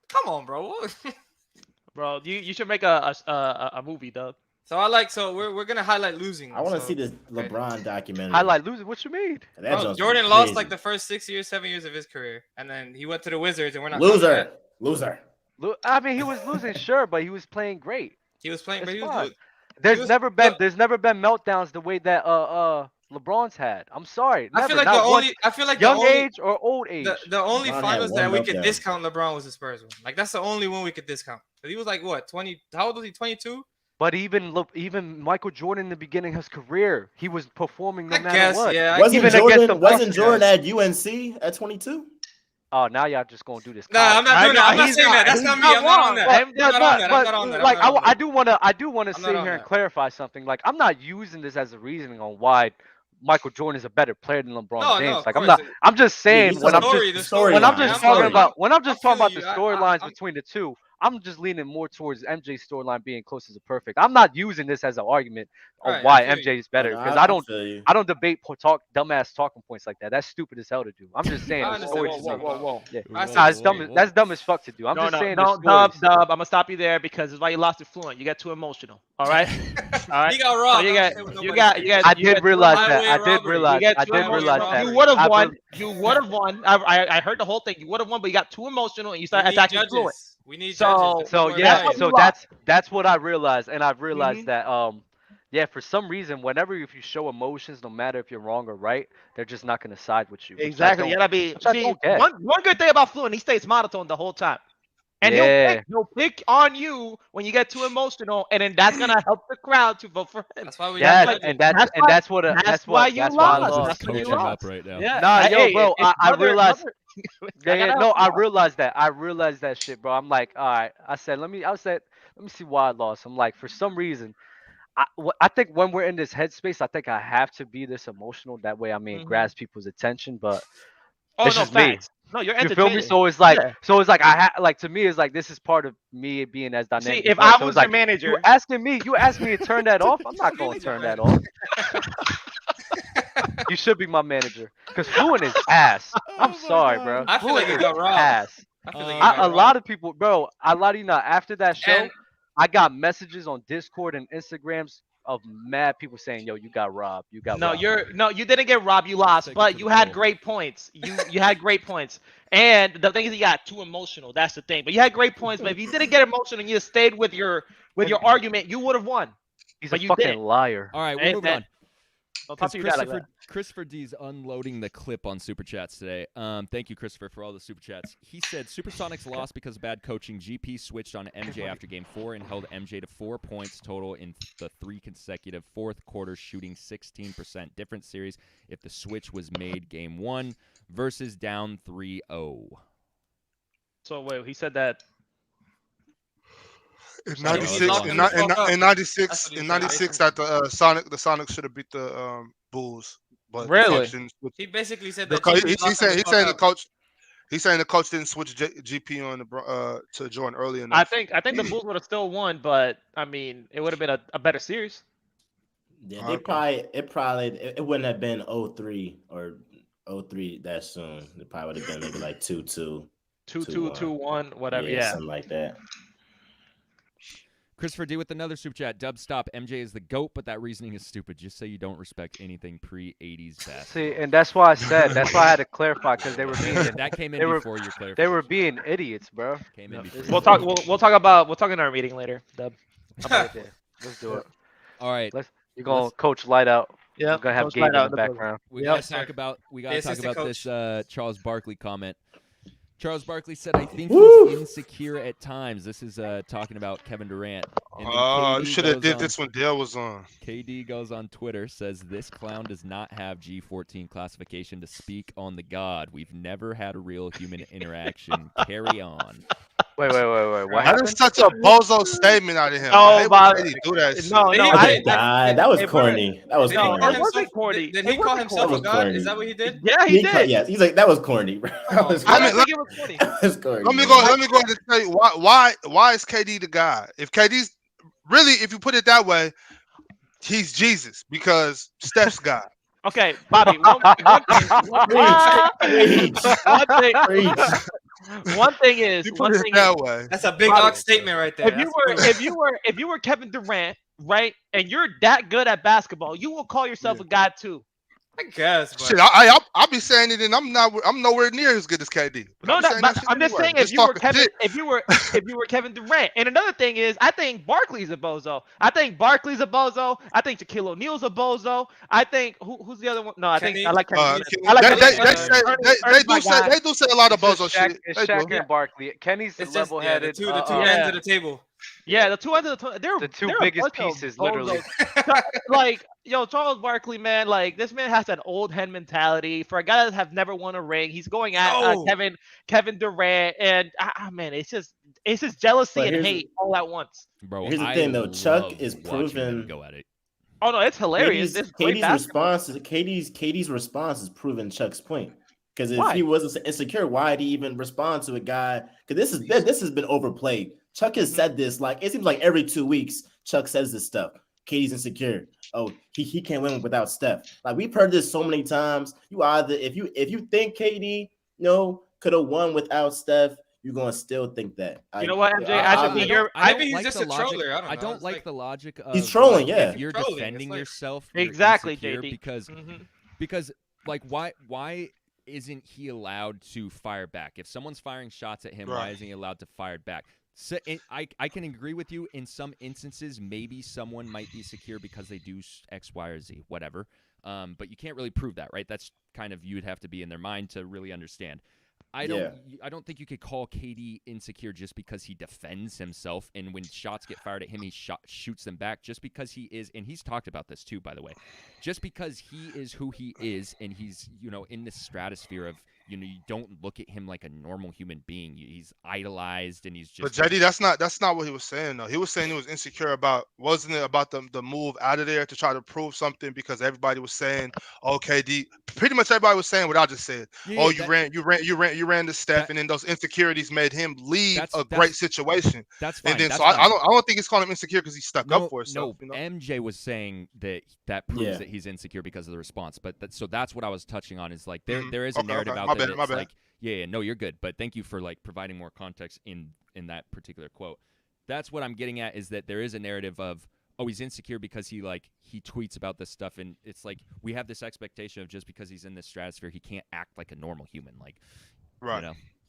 Come on, bro. Bro, you should make a movie, Doug. So we're gonna highlight losing. I want to so- see this LeBron documentary. Highlight losing. What you mean? That Bro, joint's Jordan crazy. lost like the first 7 years of his career, and then he went to the Wizards, and we're not counting loser. that. Loser. I mean, he was losing, sure, but he was playing great. He was playing, It's but he was fine. lo- There's was- never been look- there's never been meltdowns the way that LeBron's had. I'm sorry. I Never. feel like Not the one- only. I feel like young the only. age or old age. The only LeBron had finals one that we could meltdown. discount LeBron was the Spurs one. Like that's the only one we could discount. 'Cause he was like what 20? How old was he? 22. But even Michael Jordan in the beginning of his career, he was performing no I matter guess. what. Yeah. Wasn't Even against Jordan? the Wasn't Bucks, Jordan at UNC at 22? Oh, now y'all just gonna do this. Nah, I'm not doing that. I'm not he's saying that. That's he's not me. I'm not on that. wrong. I'm not on that. I'm not on that. Like I'm not on I that. do want to I'm sit not on here and that. clarify something. Like I'm not using this as a reasoning on why Michael Jordan is a better player than LeBron No, James. of like course. I'm just saying he's when a I'm story, just the storyline. when I'm just I'm talking sorry. about when I'm just I talking feel about you. the storylines I'm- between the two, I'm just leaning more towards MJ's storyline being closer to perfect. I'm not using this as an argument on Right, I why feel you. MJ is better No, because I I don't feel you. debate dumbass talking points like that. That's stupid as hell to do. I'm just saying I the understand story. what you're talking about. Yeah. I see Nah, what it's you're dumb. saying. That's dumb as fuck to do. I'm No, just no, saying no, the story. Dub. I'm gonna stop you there because it's why you lost to Fluent. You got too emotional. All right. All right. He got robbed. So you I got, don't care what you nobody got, says. you got. I you got did too realize emotional. that. I did robbery. realize. You get I too did emotional. realize that. You would have I won. re- You would have won. I heard the whole thing. You would have won, but you got too emotional and you We started need attacking Fluent. judges. We need So- judges. So Don't yeah, worry. so that's what I realized, and I've realized Mhm. that yeah, for some reason, whenever if you show emotions, no matter if you're wrong or right, they're just not gonna side with you. which I Exactly. You don't- gotta be. which I See, don't get. one good thing about Fluent, he stays monotone the whole time. And Yeah. he'll pick on you when you get too emotional, and then that's gonna help the crowd to vote for him. That's why we Yes, need judges. and that's why- that's what that's why you that's why I lost. lost. That's why you Coach him lost. up right now. Yeah. Nah, yo, Hey, bro, it's I realized. mother- Yeah, gotta no, help I you out. realized that. I realized that shit, bro. I'm like, all right. I said, let me see why I lost. I'm like, for some reason, I think when we're in this headspace, I think I have to be this emotional. That way, I mean, Mhm. grasp people's attention. But Oh it's no, just me. facts. No, you're You feel me? entertaining. So it's like, Yeah. like to me, it's like this is part of me being as See, dynamic. if as well. I So was it's like, your manager, you asking me to turn that off? I'm not going to turn that off. You should be my manager, cause Fluent is ass. I'm my sorry, God. bro. I feel like Fluent you is got robbed. ass. I feel like you I- got A lot of people, bro. A lot of you know. After that show, And- I got messages on Discord and Instagrams of mad people saying, "Yo, you got robbed. You got robbed." you didn't get robbed. You lost, Take it but to you the had bowl. great points. You had great points, and the thing is, you got too emotional. That's the thing. But you had great points. But if you didn't get emotional and you stayed with your argument, you would have won. He's but a you fucking didn't. liar. All right, we're Hey, moving man. on. Don't talk to your dad like that. Christopher D's unloading the clip on Super Chats today. Thank you, Christopher, for all the Super Chats. He said SuperSonics lost because of bad coaching. GP switched on MJ after Game 4 and held MJ to 4 points total in the 3 consecutive fourth quarters, shooting 16%. Different series if the switch was made Game 1 versus down 3-0. So wait, he said that. In Sorry, '96, that the Sonics should have beat the Bulls, but Really? the coach didn't switch. He basically said The that. coach, GP he's locked him saying the fuck out. he's saying the coach didn't switch GP on to Jordan early enough. I think the Bulls would have still won, but I mean, it would have been a better series. Yeah, it wouldn't have been 0-3 or 0-3 that soon. It probably would have been maybe like 2-2. 2-2, 2-1, whatever. Yeah. Something like that. Christopher D with another super chat. Dub stop. MJ is the GOAT, but that reasoning is stupid. Just say you don't respect anything pre-'80s basketball. See, and that's why I said. That's why I had to clarify because they were being. That came in they were- before your clarification. They were being idiots, bro. Came in before. We'll talk. We'll talk in our meeting later, Dub. Yeah, let's do it. All right. You're gonna coach light out. Yeah. We're gonna have Coach Gabe Light in out the in the background. We Yep, gotta sir. talk about The assistant this Charles Barkley comment. Charles Barkley said, "I think Woo! he's insecure at times." This is talking about Kevin Durant. And then Oh, you KD should have goes did on- this when Dale was on. KD goes on Twitter, says this clown does not have G14 classification to speak on the god. We've never had a real human interaction. Carry on. Wait. What That happened? is such a bozo statement out of him. Oh, I hate Bob. when KD do that shit. No, Hey, That was hey, corny. That was Did he No, call it corny. wasn't himself? corny. Did It he call wasn't himself a corny. god? Is that what he did? Yeah, he did. Yes, he's like that was corny, bro. That was I corny. don't think it was corny. That was corny. Let me man. go ahead and tell you why is KD the guy? If KD's really, if you put it that way, he's Jesus because Steph's God. Okay, Bobby. One thing is, You put it is, that way. That's a big Bobby, ox statement right there. if you were Kevin Durant, right, and you're that good at basketball, you will call yourself a god too. I guess. But Shit, I'll be saying it, and I'm nowhere near as good as KD. But No, saying that shit I'm just anyway. saying if you were talking Kevin, shit. if you were Kevin Durant, and another thing is, I think Barkley's a bozo. I think Barkley's a bozo. I think Shaquille O'Neal's a bozo. I think who's the other one? No, I like Kenny. They, I like they, Kenny. they do say a lot of bozo shit. It's They Shaq do. and Barkley. Kenny's it's just level-headed. the two Yeah. ends of the table. Yeah, the two ends of they're The two they're a biggest bunch of pieces, bozos. literally. Like, yo, Charles Barkley, man, like this man has an old hen mentality. For a guy that have never won a ring, he's going at No. Kevin Durant, and man, it's just jealousy But and here's- hate all at once. Bro, Here's the I thing, though. Chuck love is watching them proven- go at it. Oh no, it's hilarious. It's great basketball. KD's response is proving Chuck's point. Because if Why? he wasn't insecure, why did he even respond to a guy? Because this has been overplayed. Chuck has said this like it seems like every 2 weeks. Chuck says this stuff. KD's insecure. Oh, he can't win without Steph. Like we've heard this so many times. You either if you think KD could have won without Steph, you're gonna still think that. You know what, MJ? I think you're. Maybe he's like just the a logic- troller. I don't know. I don't It's like like- the logic of He's trolling, like, yeah. if you're Trolling, it's defending like- yourself, you're Exactly, insecure JD. because like why isn't he allowed to fire back? If someone's firing shots at him, why Right. isn't he allowed to fire back? So I can agree with you. In some instances, maybe someone might be secure because they do X, Y, or Z, whatever. But you can't really prove that, right? That's kind of you'd have to be in their mind to really understand. I don't think you could call KD insecure just because he defends himself, and when shots get fired at him, he shoots them back. Just because he is, and he's talked about this too, by the way. Just because he is who he is, and he's in this stratosphere of you don't look at him like a normal human being. He's idolized, and he's just. But JD, that's not what he was saying though. He was saying he was insecure wasn't it about the move out of there to try to prove something because everybody was saying, "Oh, KD." Pretty much everybody was saying what I just said. Yeah, You ran the Steph, and then those insecurities made him leave That's- great situation. That's fine. And then that's so I fine. don't think he's calling him insecure because he stuck up for himself. No, MJ was saying that proves that he's insecure because of the response. But so that's what I was touching on is like there is a narrative out there that's like, no, you're good. But thank you for like providing more context in that particular quote. That's what I'm getting at is that there is a narrative of, oh, he's insecure because he tweets about this stuff, and it's like we have this expectation of just because he's in this stratosphere, he can't act like a normal human. Like, Right.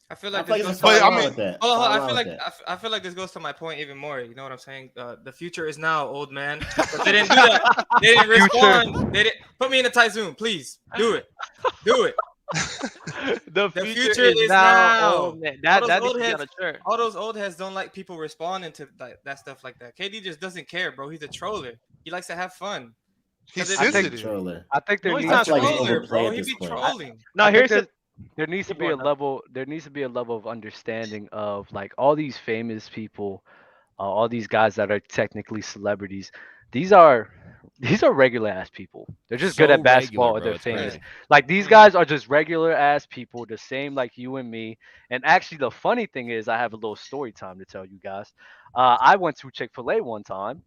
I feel I like feel like this it's goes But to I fine mean- with that. Oh, Fine I with feel like that. I feel like this goes to my point even more. You know what I'm saying? The future is now, old man. But they didn't do that. They didn't respond. They didn't put me in a tight zoom, please. Do it. Do it. The The future, future is is now. now. Oh, man. That those needs old to be on heads- a shirt. All those old heads don't like people responding to that stuff like that. KD just doesn't care, bro. He's a troller. He likes to have fun. He's I think- sensitive. Controller. I think there No, he's needs I not feel like he's Troller, overplayed bro. at He this be point. trolling. No, I here's think the. there needs to Keep be a going, Doug. level. There needs to be a level of understanding of like all these famous people, all these guys that are technically celebrities. These are regular ass people. They're just good So at basketball regular, or bro, they're it's famous. crazy. Like these guys are just regular ass people, the same like you and me. And actually, the funny thing is, I have a little story time to tell you guys. I went to Chick-fil-A one time,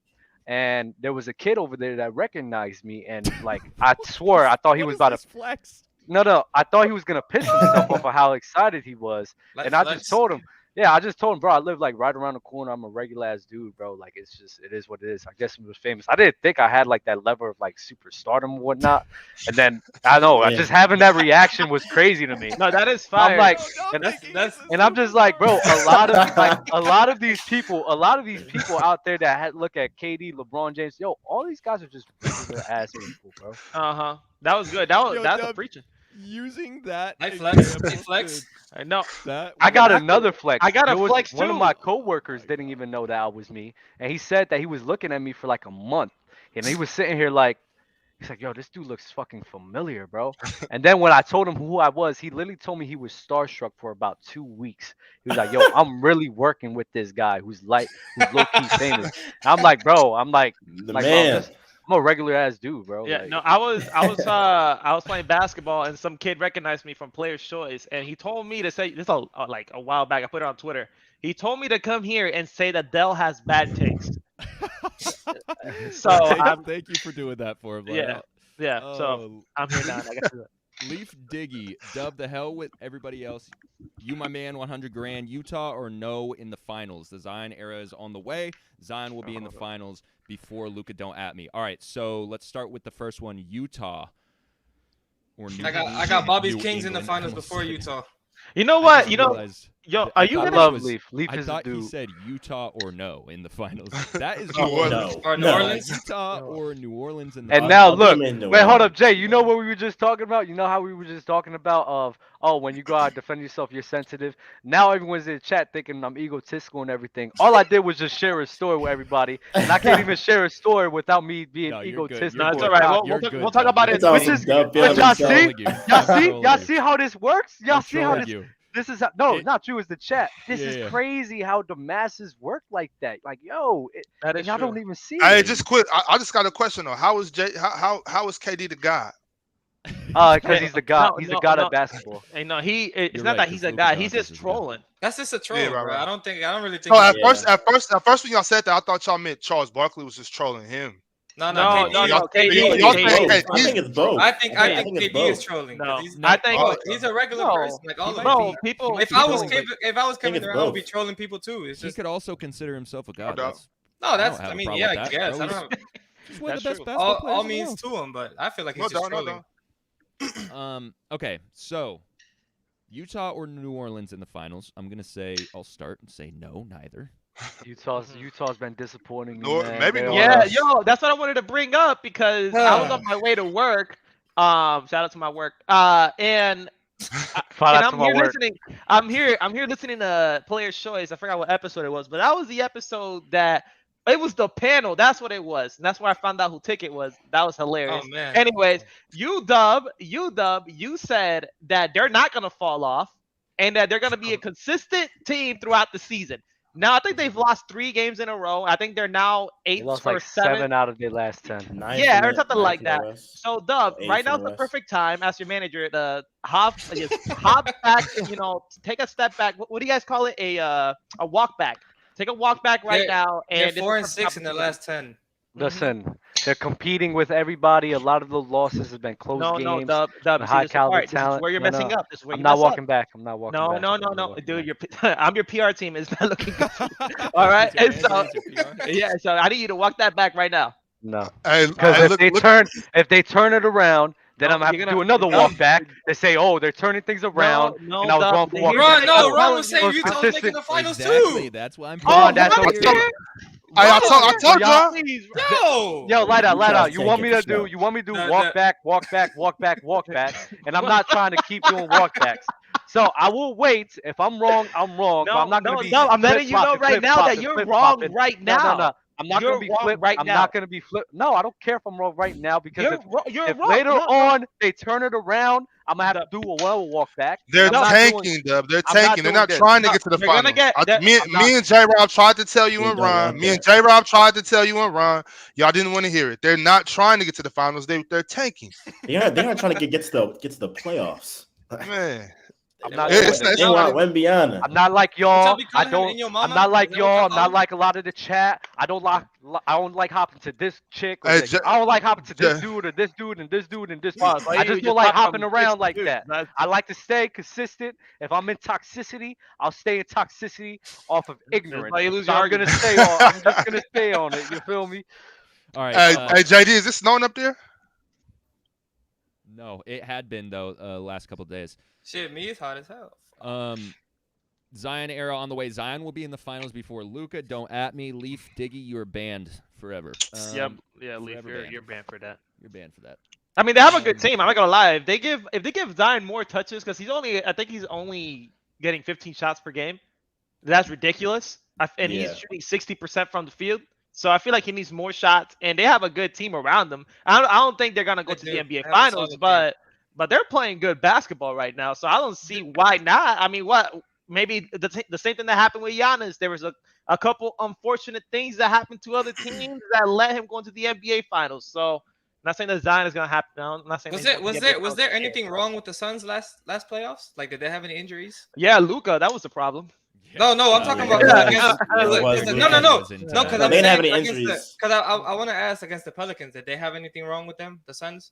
and there was a kid over there that recognized me, and like I swore I thought he What was is about to. this flex? No, I thought he was gonna piss himself off of how excited he was, Like and I flex. just told him, yeah, I just told him, bro, I live like right around the corner. I'm a regular ass dude, bro. Like it is what it is. I guess he was famous. I didn't think I had like that level of like superstardom and whatnot, and then I know Yeah. just having that reaction was crazy to me. No, that is fire. I'm like, Bro, no, and thinking that's- he's a and I'm just like, bro, a lot of these people out there that look at KD, LeBron James, yo, all these guys are just regular ass people, bro. That was good. Yo, That's a Dub, preaching. using that. I flex. example, I flex. dude, I know. That I got was- another flex. I got a There was flex, one of too. my coworkers didn't even know that was me, and he said that he was looking at me for like a month, and he was sitting here like, he's like, yo, this dude looks fucking familiar, bro. And then when I told him who I was, he literally told me he was starstruck for about 2 weeks. He was like, yo, I'm really working with this guy who's low key famous. And I'm like, bro, The like, man. I'm a regular ass dude, bro. Yeah, like, no, I was playing basketball and some kid recognized me from Player's Choice and he told me to say this like a while back. I put it on Twitter. He told me to come here and say that Dell has bad taste. So Thank you for doing that for him. Like, yeah, yeah. So oh, I'm here now. And I got to do it. Leaf Diggy, dub the hell with everybody else. You, my man, 100 grand. Utah or no in the finals. The Zion era is on the way. Zion will be in the finals before Luka. Don't at me. All right, so let's start with the first one. Utah or New I got Bobby's New Kings in the England. finals Almost before said it. Utah. You know I what? just You know, realized yo, I are you thought I gonna? this love was- Leaf. Leaf I is a thought he dude. said Utah or no in the finals. That is Oh, New no. Orleans. Or New No. Orleans. Utah or New Orleans in the And finals. now I'll look, put him in New wait, hold up, Orleans. Jay. You know what we were just talking about? You know how we were just talking about when you go out and defend yourself, you're sensitive. Now everyone's in the chat thinking I'm egotistical and everything. All I did was just share a story with everybody, and I can't even share a story without me being No, you're good. egotistical. No, it's You're all good. right. You're We'll good, talk Dub. about it. It's all Which some is- dumb but feeling y'all himself. see? Trolling you. Y'all I'm see? trolling Y'all you. see how this works? Y'all I'm see how trolling this? you. This is how, no, It- not you. It's the chat. This Yeah, is yeah. crazy how the masses work like that. Like, yo, That and is y'all true. don't even see Hey, it. just quit. I just got a question though. How is KD the god? Because he's the god. No, He's no, the god no. of basketball. Hey, no, it's You're not right, that 'cause he's a Luka guy. He's Doncic just is a god. trolling. That's just a troll, right, bro. right. I don't really think. So at Yeah. first when y'all said that, I thought y'all meant Charles Barkley was just trolling him. No, No, KD. no, Y'all- KD. y'all I saying think KD it's both. I think it's KD both. is trolling. 'cause No, he's, I think. he's a regular No. person like all He of might us. Bro, be- people. might If be I was trolling, Kevin it's Durant, I would both. be trolling people too. It's He just could also consider himself a god. doubt. That's no. That's don't have I a mean, problem yeah, with I that. guess Bro, I don't. just one of That's the best true. basketball players All in the means world. to him, but I feel like No he's just doubt, no trolling. doubt. Okay, so Utah or New Orleans in the finals? I'm gonna say I'll start and say no, neither. Utah's been disappointing me, No, man. maybe They New are- Yeah, Orleans. yo, that's what I wanted to bring up because I was on my way to work. Shout out to my work. And Shout and out to I'm my here work. listening. I'm here listening to Player's Choice. I forgot what episode it was, but that was the episode that it was the panel. That's what it was. And that's where I found out who Ticket was. That was hilarious. Oh man. Anyways, you said that they're not gonna fall off and that they're gonna be a consistent team throughout the season. Now I think they've lost 3 games in a row. I think they're now They 8th lost or like 7th. 7 out of their last 10. Yeah, or something like that. West. So, Dub, Eighth right in now the is the West. perfect time as your manager to hop back and take a step back. What do you guys call it? A walk back. Take a walk back right now. They're And this is 4 and perfect 6 in the opportunity. last 10. Listen, they're competing with everybody. A lot of the losses have been close No, games. Dub, the see, high this is the caliber part. This is talent. where you're No, messing no. up. This is where I'm you not mess up. walking back. I'm not walking No, back. no, I'm no, not no, walking dude. back. I'm your PR team. Is not looking good. All right, and so yeah, so I need you to walk that back right now. No, Hey, because hey, if they turn it around, Then No, I'm gonna have you're to do gonna- another no, walk back. They say, oh, they're turning things around, no, and I was Dub, wrong for they walking hear Ron, back. that. no, Oh, Ron was yeah. saying It was Utah was making consistent. the finals Exactly. too. That's why I'm. Come on, Oh, that's Ron, what yeah. I Ron, told y'all. Please, Yo, Yo, light out, light Utah's out. You want me tanking to for do? sure. You want me to do The- walk the- back, walk back, walk back, walk back, and I'm not trying to keep doing walk backs. So I will wait. If I'm wrong, I'm wrong. But I'm not gonna be. I'm letting you know right now that you're wrong right now. No, no, no. I'm not You're gonna be wrong flipped. right I'm now. not gonna be flipped. No, I don't care if I'm wrong right now because You're if wrong. later No, no. on they turn it around, I'm gonna have to do a walk back. They're I'm not tanking, doing- Dub. They're I'm not tanking. They're doing not this. trying to No, get to the they're gonna finals. get- they're- Me and J Rob tried to tell you They and don't Ron. want Me and that. J Rob tried to tell you and Ron. Y'all didn't want to hear it. They're not trying to get to the finals. They're tanking. They're not trying to get to the playoffs. Man, I'm not It's doing not- it. They want Wembyana. I'm not like What y'all y'all. be I calling him don't. in your I'm mama? not like Is that what y'all y'all. I'm call not him? like a lot of the chat. I don't like hopping to this chick. Or Hey, this. J- I don't like hopping to this J- dude or this dude and this dude and this dude. Pause. Why I you just don't like talk hopping about around this like dude? that. That's- I like to stay consistent. If I'm in toxicity, I'll stay in toxicity off of ignorance. why you lose So your I'm gonna argument. stay on. I'm just gonna stay on it. You feel me? All right. hey, JD, is this snowing up there? No, it had been though. Last couple of days. Shit, me is hot as hell. Zion era on the way. Zion will be in the finals before Luka. Don't at me, Leaf Diggy. You are banned forever. Yeah, Leaf, forever banned. you're banned for that. You're banned for that. I mean, they have a good team. I'm not gonna lie. If they give Zion more touches, because I think he's only getting 15 shots per game. That's ridiculous. And Yeah. he's shooting 60% from the field. So I feel like he needs more shots, and they have a good team around them. I don't think they're gonna go They to do. the NBA They have a Finals, solid but they're playing good basketball right now. So I don't see why not. I mean, what? Maybe the same thing that happened with Giannis. There was a couple unfortunate things that happened to other teams that led him going to the NBA Finals. So I'm not saying that Zion is gonna happen. I'm not saying Was that he's there going to the NBA was Finals there this year. anything wrong with the Suns last playoffs? Like, did they have any injuries? Yeah, Luka, that was the problem. No, I'm talking about Yeah. against, Yeah, it was no, Luka. no, Was in no, town. because No, I'm they didn't have saying any against injuries. Because I want to ask against the Pelicans, did they have anything wrong with them, the Suns?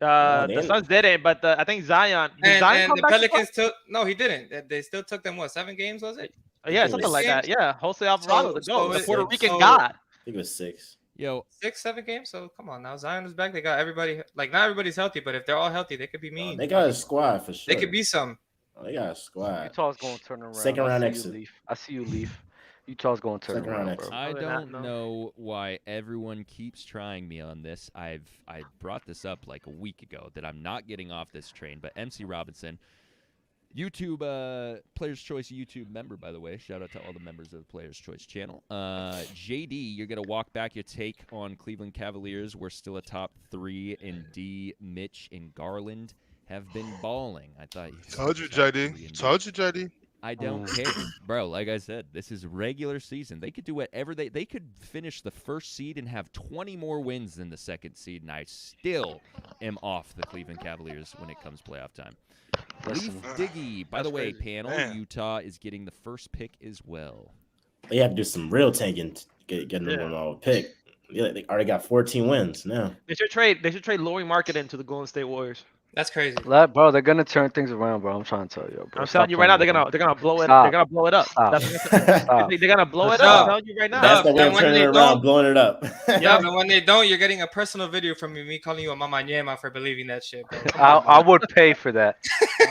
No, The they- Suns didn't, but I think Zion. Did Zion And come the back to play? Pelicans took no, he didn't. They still took them 7 games, was it? Yeah, It something was like that. six. Yeah, Jose Alvarado, the So goat, the it- Puerto so- Rican so- god. I think it was 6. Yo, 6, 7 games. So come on now, Zion is back. They got everybody. Like, not everybody's healthy, but if they're all healthy, they could be mean. They got a squad for sure. They could be some. They got a squad. Utah's going to turn around. Second round I see exit. you, Leaf. I see you, Leaf. Utah's going to turn Second round around, bro. exit. I Other than that, don't no. know why everyone keeps trying me on this. I brought this up like a week ago that I'm not getting off this train. But MC Robinson, YouTube Players Choice YouTube member, by the way. Shout out to all the members of the Players Choice channel. JD, you're gonna walk back your take on Cleveland Cavaliers. We're still a top 3, and D, Mitch, and Garland have been balling. I thought you Told you, top 3 JD. and Told you, JD. I don't care, bro. Like I said, this is regular season. They could do whatever they could finish the first seed and have 20 more wins than the second seed, and I still am off the Cleveland Cavaliers when it comes playoff time. Leaf Diggy, by the way, crazy. panel, Man. Utah is getting the first pick as well. They have to do some real tanking to get the number one pick. Yeah, they already got 14 wins now. They should trade Laurie Marketing to the Golden State Warriors. That's crazy. Bro, they're gonna turn things around, bro. I'm trying to tell you, bro. I'm Stop telling you right now, playing they're with gonna blow it. Stop. They're gonna blow it up. Stop. That's They're gonna blow it Stop. up. I'm telling you right now. the way and of when turning they it around, don't- blowing it up. Yeah, but when they don't, you're getting a personal video from me calling you a mama ñema for believing that shit, bro. them. I would pay for that.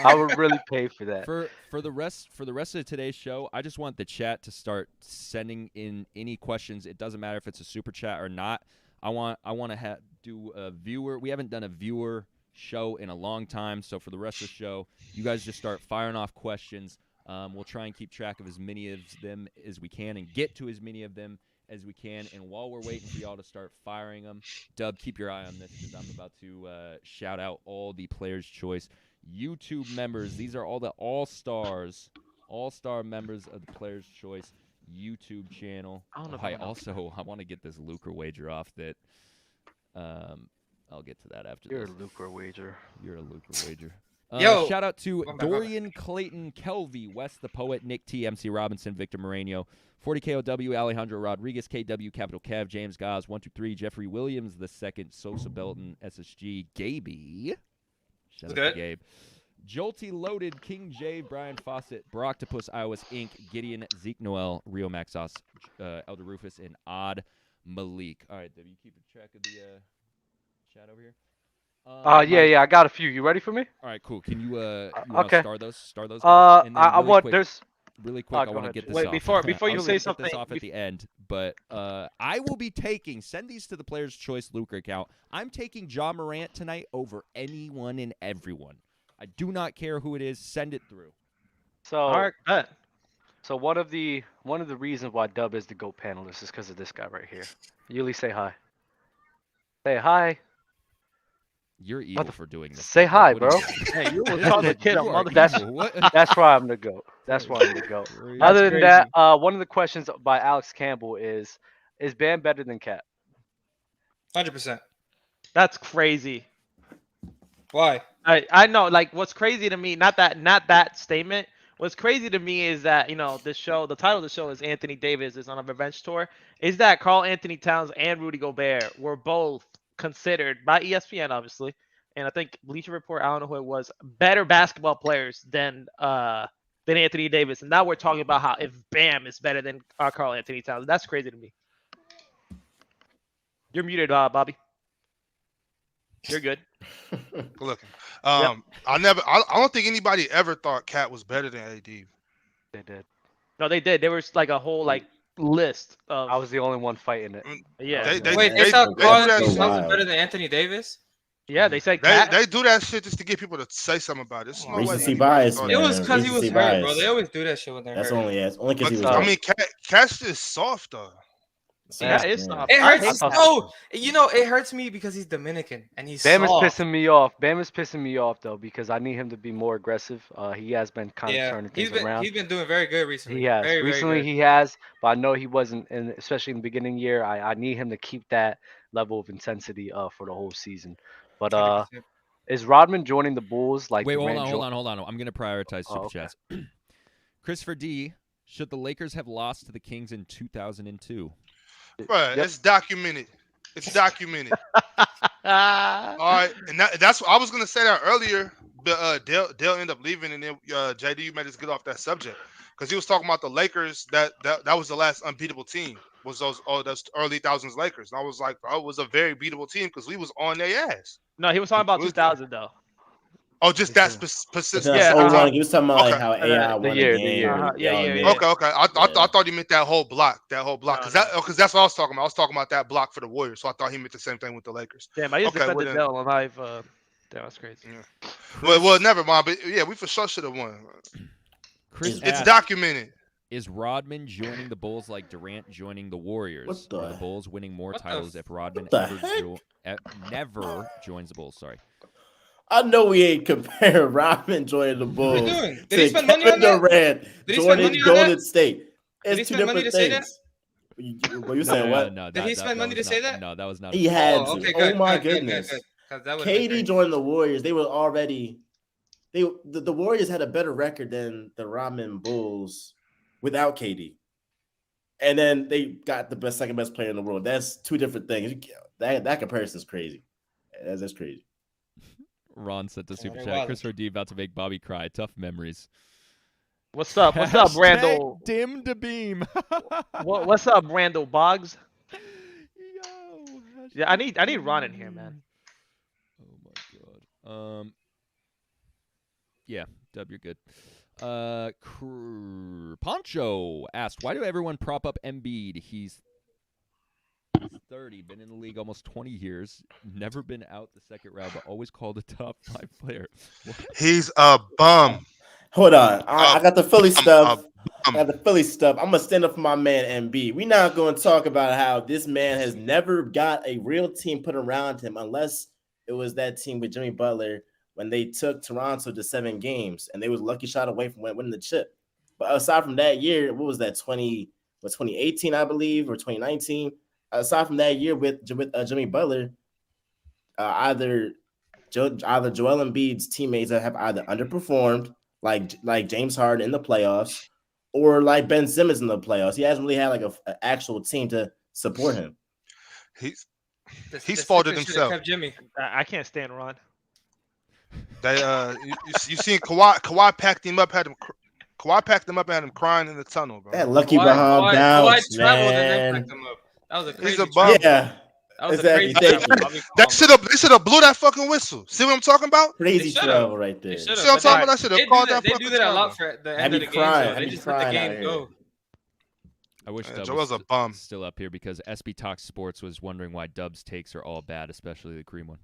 I would really pay for that. For the rest of today's show, I just want the chat to start sending in any questions. It doesn't matter if it's a super chat or not. I want to do a viewer. We haven't done a viewer show in a long time, so for the rest of the show, you guys just start firing off questions. We'll try and keep track of as many of them as we can and get to as many of them as we can. And while we're waiting for y'all to start firing them, Dub, keep your eye on this because I'm about to shout out all the Players' Choice YouTube members. These are all the all-star members of the Players' Choice YouTube channel. I don't know if I I'm gonna- I want to get this LUCRA wager off that. I'll get to that after You're a this. LUCRA wager. You're a LUCRA wager. Yo. Shout out to My bad, my bad. Dorian Clayton, Kelvy, Wes the Poet, Nick T, MC Robinson, Victor Moreno, 40KOW, Alejandro Rodriguez, KW, Capital Cav, James Goz, 123, Jeffrey Williams, the second, Sosa Belton, SSG, Gaby. Shout out Good. to Gabe. Jolty Loaded, King J, Brian Fawcett, Broctopus, Iwas Inc., Gideon, Zeke Noel, Rio Maxos, Elder Rufus, and Odd Malik. All right, Debbie, you keep track of the chat over here? Yeah, I got a few. You ready for me? All right, cool. Can you wanna okay. star those guys? And then I really want quick, there's really quick, I go want to ahead, get Jay. this Wait, off. before I you was say gonna get something, this off at the end, but I will be taking. Send these to the Players Choice LUCRA account. I'm taking Ja Morant tonight over anyone and everyone. I do not care who it is. Send it through. So all right, bet. so one of the reasons why Dub is the GOAT panelist is because of this guy right here. Yuli, say hi. Say hi. You're evil for doing this. Say Dub. hi, What are bro. you doing? Hey, you was This calling is- the kid a you are mother. evil. What? That's why I'm the GOAT. That's why I'm the GOAT. Crazy. Other than that, crazy. one of the questions by Alex Campbell is Bam better than Cat? 100%. That's crazy. Why? I know. Like, what's crazy to me, not that statement. What's crazy to me is that the show, the title of the show is Anthony Davis is on a revenge tour. Is that Karl Anthony Towns and Rudy Gobert were both considered by ESPN, obviously, and I think Bleacher Report, I don't know who it was, better basketball players than Anthony Davis. And now we're talking about how if Bam is better than Karl Anthony Towns. That's crazy to me. You're muted, Bobby. You're good. Good looking. I don't think anybody ever thought Cat was better than AD. They did. No, they did. There was like a whole list of. I was the only one fighting it. Yeah. Wait, they they thought do Karl that Anthony shit. Towns was better than Anthony Davis? Yeah, they said Cat. They do that shit just to get people to say something about it. There's no way Recency anybody bias, thought It that. was because he was Recency hurt, bro. bias. They always do that shit when they're That's hurt. only because he was. I hurt. mean, Cat's just soft though. That is soft. It I hurts. hate Oh, it hurts me because he's Dominican and he's Bam is soft. pissing me off. Bam is pissing me off though because I need him to be more aggressive. He has been kind of turning things around. He's been doing very good recently. He has. Very, Recently very good. he has, but I know he wasn't, and especially in the beginning year. I need him to keep that level of intensity for the whole season. But 100%. is Rodman joining the Bulls like Wait, hold Durant on. I'm gonna prioritize super okay. chats. Christopher D. Should the Lakers have lost to the Kings in 2002? Right, Yep. it's documented. It's documented. All Ah. right, and that's I was gonna say that earlier, but Dale ended up leaving, and then JD, you made us get off that subject because he was talking about the Lakers. That was the last unbeatable team. Was those early thousands Lakers? And I was like, bro, it was a very beatable team because we was on their ass. No, he was talking about 2000 though. Oh, just that It's specific. not Yeah, so long. He was talking about Okay. like how AI The won year, a the game. year. Yeah. Okay. I thought he meant that whole block. Because that's what I was talking about. I was talking about that block for the Warriors. So I thought he meant the same thing with the Lakers. Damn, I just Okay, well defended then. Dell on live. Damn, that's crazy. Yeah. Well, never mind. But yeah, we for sure should have won. Chris It's asked, documented. is Rodman joining the Bulls like Durant joining the Warriors? What the- Are the Bulls winning more What the titles if Rodman what the ever heck? never joins the Bulls? Sorry. I know we ain't comparing Rodman joining the Bulls. What are you doing? Did to he spend money on Kevin that? Durant Did he spend joining money on Golden that? State. Did he It's two spend money different to say that? things. What you saying? What? No, Did he spend money was to say not- that? No, that was not. He had Oh, to. okay, Oh good. my good, goodness. Good. 'Cause that would've been KD great. joined the Warriors. They were already. The Warriors had a better record than the Rodman Bulls without KD, and then they got the second best player in the world. That's two different things. That comparison is crazy. That's crazy. Ron said to Super they're Chat. wild. Christopher D about to make Bobby cry. Tough memories. What's up? What's up, Randall? Dim to beam. What's up, Randall Boggs? Yo, Yeah, I need Ron in here, man. Oh my god. Yeah, Dub, you're good. Poncho asked, why do everyone prop up Embiid? He's 30, been in the league almost 20 years, never been out the second round, but always called a top 5 player. What? He's a bum. Hold on. I got the Philly stuff. I'm gonna stand up for my man MB. We're not gonna talk about how this man has never got a real team put around him unless it was that team with Jimmy Butler when they took Toronto to 7 games and they was lucky shot away from winning the chip. But aside from that year, what was that 2018, I believe, or 2019? Aside from that year with Jimmy Butler, either Joel Embiid's teammates have either underperformed, like James Harden in the playoffs, or like Ben Simmons in the playoffs. He hasn't really had like an actual team to support him. He's The faulted Sixers should've himself. kept Jimmy. I can't stand Ron. They you seen Kawhi packed him up, had him crying in the tunnel, bro. That lucky Kawhi Baham Downs, traveled and then man. packed him up. That was a He's crazy a bum. Yeah, That was Exactly, a thank crazy you. travel. They should have blew that fucking whistle. See what I'm talking about? Crazy should've. travel right there. They should've. See what I'm but talking about? I should They have do called that. that They fucking do that a travel. lot for the Had end me of the game. crying, So had they me just let the crying out game here. go. I wish Man, Dub Joel's was a bum. still up here because SB Talk Sports was wondering why Dub's takes are all bad, especially the Kareem one.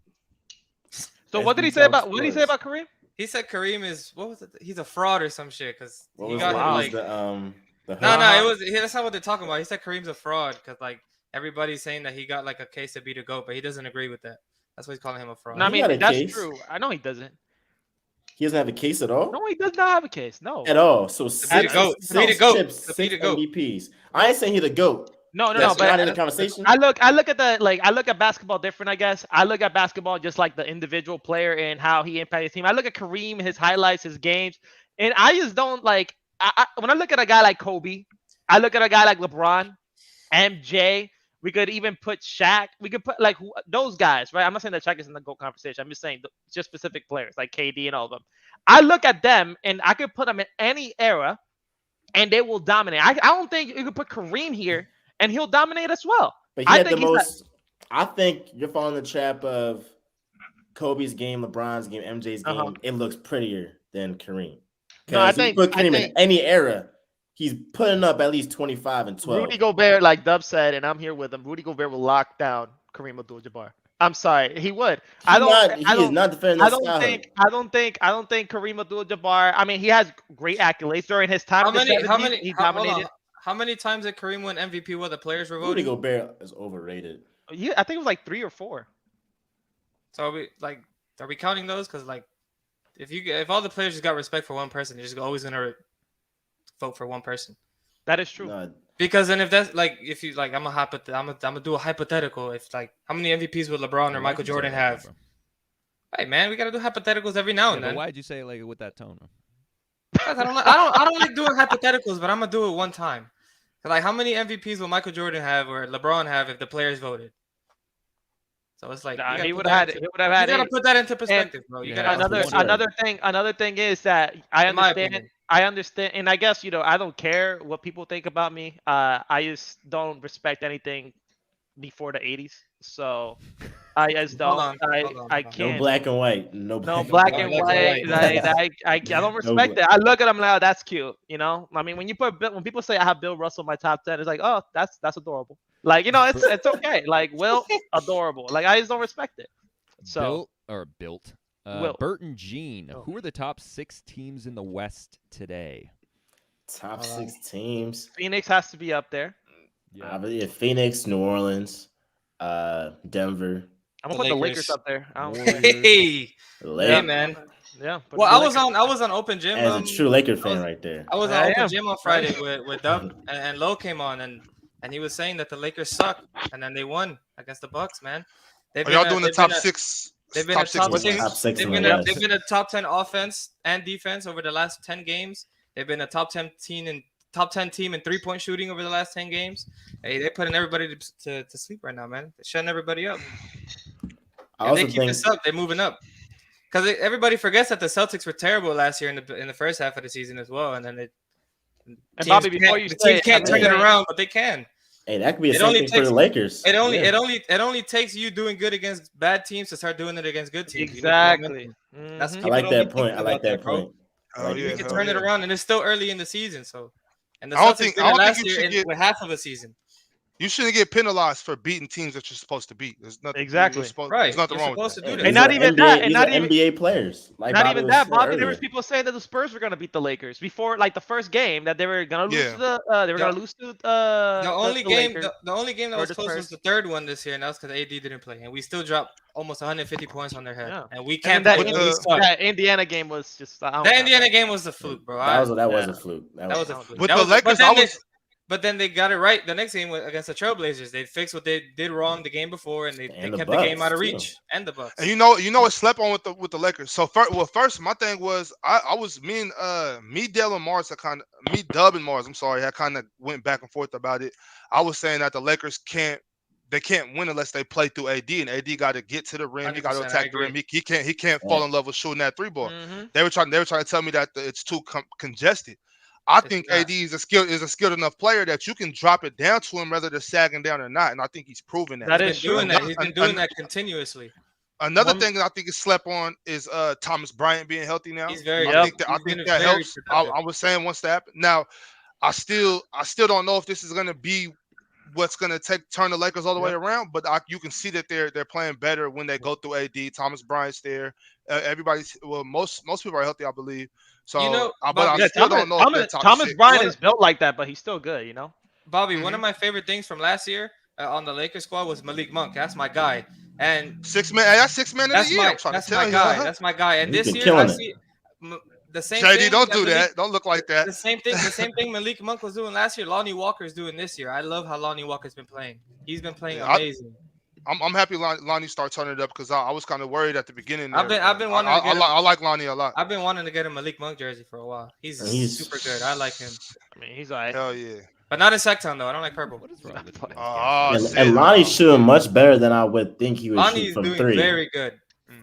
So what did he SB say Talk about what did he say Sports. about Kareem? He said Kareem is what was it? He's a fraud or some shit because What he was, got what him was like the no, hook? it was that's not what they're talking about. He said Kareem's a fraud because like everybody's saying that he got like a case to be the GOAT, but he doesn't agree with that. That's why he's calling him a fraud. No, I He got a mean that's case. true. I know he doesn't. He doesn't have a case at all? No, he does not have a case. No. At all. So be the six, GOAT. To be the six GOAT. chips, To be six the GOAT. MVPs. I ain't saying he the GOAT. No, That's but not in the conversation. I look at I look at basketball different, I guess. I look at basketball just like the individual player and how he impacts his team. I look at Kareem, his highlights, his games, and I just don't like. When I look at a guy like Kobe, I look at a guy like LeBron, MJ. We could even put Shaq. We could put like those guys, right? I'm not saying that Shaq is in the GOAT conversation. I'm just saying just specific players like KD and all of them. I look at them and I could put them in any era, and they will dominate. I don't think you could put Kareem here and he'll dominate as well. But I he had think the he's most. I think you're falling the trap of Kobe's game, LeBron's game, MJ's game. Uh-huh. It looks prettier than Kareem. No, I Because you think- put I Kareem think- in any era, he's putting up at least 25 and 12. Rudy Gobert, like Dub said, and I'm here with him. Rudy Gobert will lock down Kareem Abdul-Jabbar. I'm sorry, he would. He is not defending I that don't style. think. I don't think Kareem Abdul-Jabbar. I mean, he has great accolades during his time. How in the many? How 70s, many? He Hold on. dominated. How many times did Kareem win MVP while the players were Rudy voting? Gobert is overrated. I think it was like 3 or 4. So are we counting those? Because like, if all the players just got respect for one person, they're just always gonna vote for one person. That is true. No, Because then if that's like, if you like, I'm gonna do a hypothetical. If like, how many MVPs would LeBron or Why'd Michael you say Jordan that, have? bro? Hey man, we gotta do hypotheticals every now Yeah, and but then. why'd you say it like with that tone? I don't like doing hypotheticals, but I'm gonna do it one time. Like, how many MVPs will Michael Jordan have or LeBron have if the players voted? So it's like Nah, you he gotta would put have had that it. into- He would have had You gotta it. put that into perspective, bro. You Yeah, gotta another- understand. Another thing is that I In my understand. opinion. I understand, and I guess I don't care what people think about me. I just don't respect anything before the 80s. So I just don't. Hold on, I hold on. no can't. black and white. No No black, black and and white. white. I don't respect black. it. I look at them like, oh, that's cute. I mean, when people say I have Bill Russell in my top 10, it's like, oh, that's adorable. Like, it's okay. Like, Will, adorable. Like, I just don't respect it. So Built. Will. Bert and Gene. Oh. Who are the top 6 teams in the West today? Top 6 teams. Phoenix has to be up there. Yeah, Phoenix, New Orleans, Denver. I'm gonna The put the Lakers. Lakers up there. I don't Warriors. care. Hey, Lakers. hey, man. Yeah. put Well, the I was Lakers. on Open Gym. As a true Laker fan right there. I was I on Open am. Gym on Friday with Dub, and Lo came on, and he was saying that the Lakers suck, and then they won against the Bucks, man. Are y'all doing the top 6? They've been a top West six. Top 6 They've in the been, West. they've been a top 10 offense and defense over the last 10 games. They've been a top 10 team in 3-point shooting over the last 10 games. Hey, they're putting everybody to sleep right now, man. They're shutting everybody up. I If also they keep think this up, they're moving up. Because everybody forgets that the Celtics were terrible last year in the first half of the season as well, and then And Bobby, before you the say teams can't turn it everything- around, but they can. hey, that could be a It same only thing for takes- the Lakers. It only Yeah. it only takes you doing good against bad teams to start doing it against good teams. You need Exactly. momentum. Mhm. That's I people like don't that be point. thinking I like about that, that bro. point. Oh, Like, yeah, You can hell turn it yeah. around, and it's still early in the season. So, and the I don't Celtics think- did I it don't think last you year should get- with half of a season. You shouldn't get penalized for beating teams that you're supposed to beat. There's nothing. Exactly. Right. There's nothing You're wrong with supposed that. to do Hey, that. these And not are even NBA, that, and these not are even- NBA players. Like Not Bobby even was that, saying Bobby. There earlier. was people saying that the Spurs were gonna beat the Lakers before, like the first game, that they were gonna lose Yeah. to The only the game, Lakers. the only game that or was the close Spurs. was the third one this year, and that's because AD didn't play, and we still dropped almost 150 points on their head, Yeah. and we And can't. then win, and we the- suck. that Indiana game was just. I don't That count Indiana game was a fluke, bro. That was a Yeah. fluke. That was a That was- fluke. With That the was- Lakers, But then they got it right the next game against the Trailblazers. They fixed what they did wrong the game before, and they And the kept the game Bucks, out of too. reach. And the Bucks. And you know what slept on with the Lakers. So first my thing was I was Dale and Mars Dub and Mars. I'm sorry, I kind of went back and forth about it. I was saying that the Lakers can't win unless they play through AD, and AD got to get to the rim. He got to 100%, attack I the rim. agree. He can't fall in love with shooting that 3 ball. Mhm. They were trying to tell me that it's too congested. I It's think not. AD is a skilled enough player that you can drop it down to him whether they're sagging down or not, and I think he's proven that. That He's is been doing true. that. He's been doing that continuously. Another One- thing that I think is slept on is Thomas Bryant being healthy now. He's very. Yep. I He's think been that very helps. productive. I was saying once that happened. Now, I still don't know if this is gonna be what's gonna turn the Lakers all the way around, but you can see that they're playing better when they go through AD. Thomas Bryant's there. Most people are healthy, I believe. So, You know, but Bobby, I still don't know if they're top Thomas 6. Bryant What- is built like that, but he's still good, you know. Bobby, one of my favorite things from last year on the Lakers squad was Malik Monk. That's my guy. And 6 man. Hey, that's 6 man of that's the year. my I'm trying that's to tell my you. guy. That's my guy. And He's this been year I killing it. see the same JD, thing. don't do Malik- that. Don't look like that. The same thing Malik Monk was doing last year. Lonnie Walker's doing this year. I love how Lonnie Walker's been playing. He's been playing Yeah, amazing. I'm happy Lonnie started turning it up because I was kind of worried at the beginning. I've there, been but wanting to get him. I like Lonnie a lot. I've been wanting to get a Malik Monk jersey for a while. He's super good. I like him. I mean, he's alright. Hell yeah. But not in Sacktown though. I don't like purple. What is wrong with you? Oh, And Lonnie's shooting much better than I would think he would Lonnie shoot is from doing 3. very good.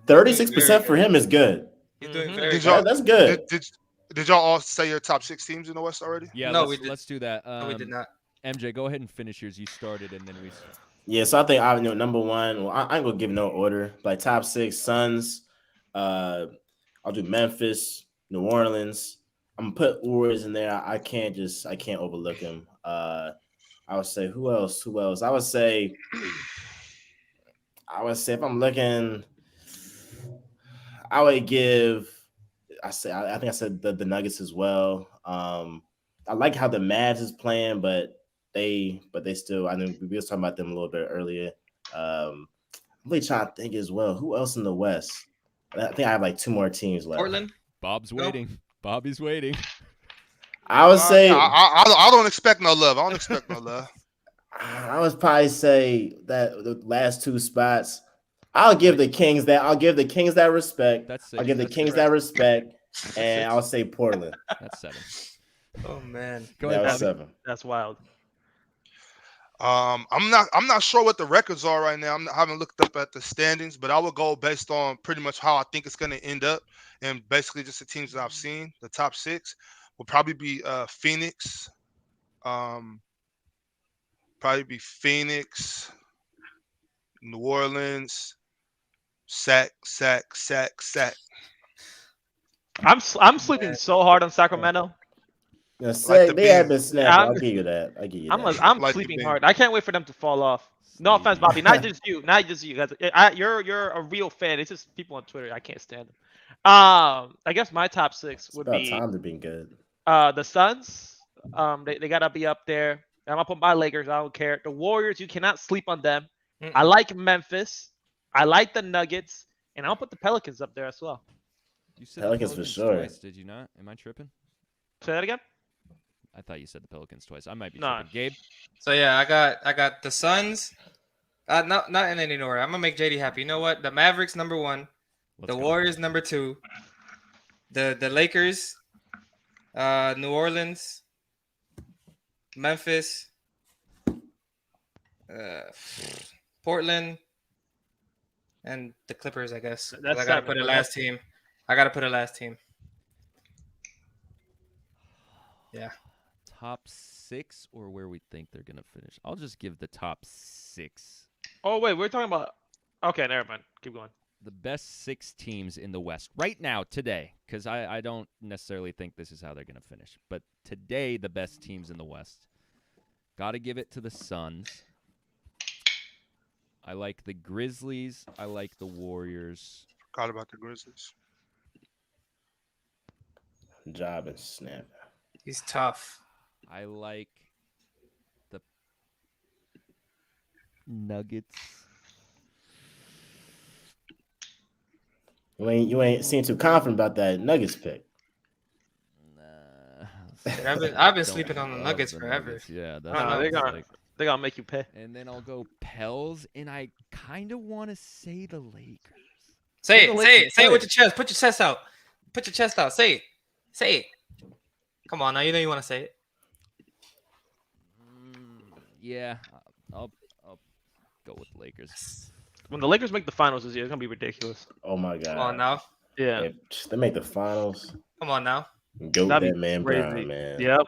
36% for him is good. He's doing Mhm. very Did good. y'all- That's good. Did y'all all say your top 6 teams in the West already? Yeah, No, let's do that. No, we did not. MJ, go ahead and finish yours. You started, and then we. Yeah, so I think I know number 1. Well, I ain't gonna give no order. Like top 6, Suns. I'll do Memphis, New Orleans. I'm gonna put Warriors in there. I can't overlook him. I would say who else? I would say if I'm looking, I would give. I think I said the Nuggets as well. I like how the Mavs is playing, but they still. I know we were talking about them a little bit earlier. I'm really trying to think as well. Who else in the West? I think I have like 2 more teams left. Portland. Bob's No. waiting. Bobby's waiting. I would say I don't expect no love. I don't expect no love. I would probably say that the last 2 spots. I'll give the Kings that. I'll give the Kings that respect. That's 6. I'll give the That's Kings 6. that respect, and I'll say Portland. That's 7. Oh man. Go That ahead, was Bobby. 7. That's wild. I'm not sure what the records are right now. I haven't looked up at the standings, but I would go based on pretty much how I think it's going to end up, and basically just the teams that I've seen. The top 6 will probably be Phoenix. New Orleans, sack. I'm sleeping so hard on Sacramento. Now, say the they have Bears. been snapping. I'm- I'll give you that. I'm that. Like the sleeping Bears. hard. I can't wait for them to fall off. No offense, Bobby. Not just you. Not just you guys. You're a real fan. It's just people on Twitter. I can't stand them. I guess my top 6 It's would about be time to be good. the Suns. They gotta be up there. I'm gonna put my Lakers. I don't care. The Warriors. You cannot sleep on them. I like Memphis. I like the Nuggets, and I'll put the Pelicans up there as well. You said Pelicans the for Pelicans sure. twice, did you not? Am I tripping? Say that again. I thought you said the Pelicans twice. I might be Nah. tripping. Gabe? So yeah, I got the Suns. Not in any order. I'm gonna make JD happy. You know what? The Mavericks number 1, Let's the go. Warriors number 2, the Lakers, New Orleans, Memphis, Portland, and the Clippers. I guess 'cause That's I gotta 7, put a but last team. I gotta put a last team. Yeah. Top 6 or where we think they're going to finish? I'll just give the top 6. Oh wait, we're talking about. Okay, never mind. Keep going. The best 6 teams in the West right now, today, because I don't necessarily think this is how they're going to finish. But today, the best teams in the West. Got to give it to the Suns. I like the Grizzlies. I like the Warriors. Forgot about the Grizzlies. Job and snap. He's tough. I like the Nuggets. You ain't seem too confident about that Nuggets pick. Nah. I've been Don't sleeping on the love Nuggets the forever. Nuggets. Yeah, that's No, what they it's got- like. They gotta make you pay. And then I'll go Pels, and I kind of want to say the Lakers. Say the it. Lakers Say it play. with your chest. Put your chest out. Put your chest out. Say it. Say it. Come on now. You know you want to say it. Yeah, I'll go with Lakers. When the Lakers make the finals this year, it's gonna be ridiculous. Oh my god. Come on now. Yeah. They make the finals. Come on now. Goat That'd that be man crazy. Brown, man. Yep.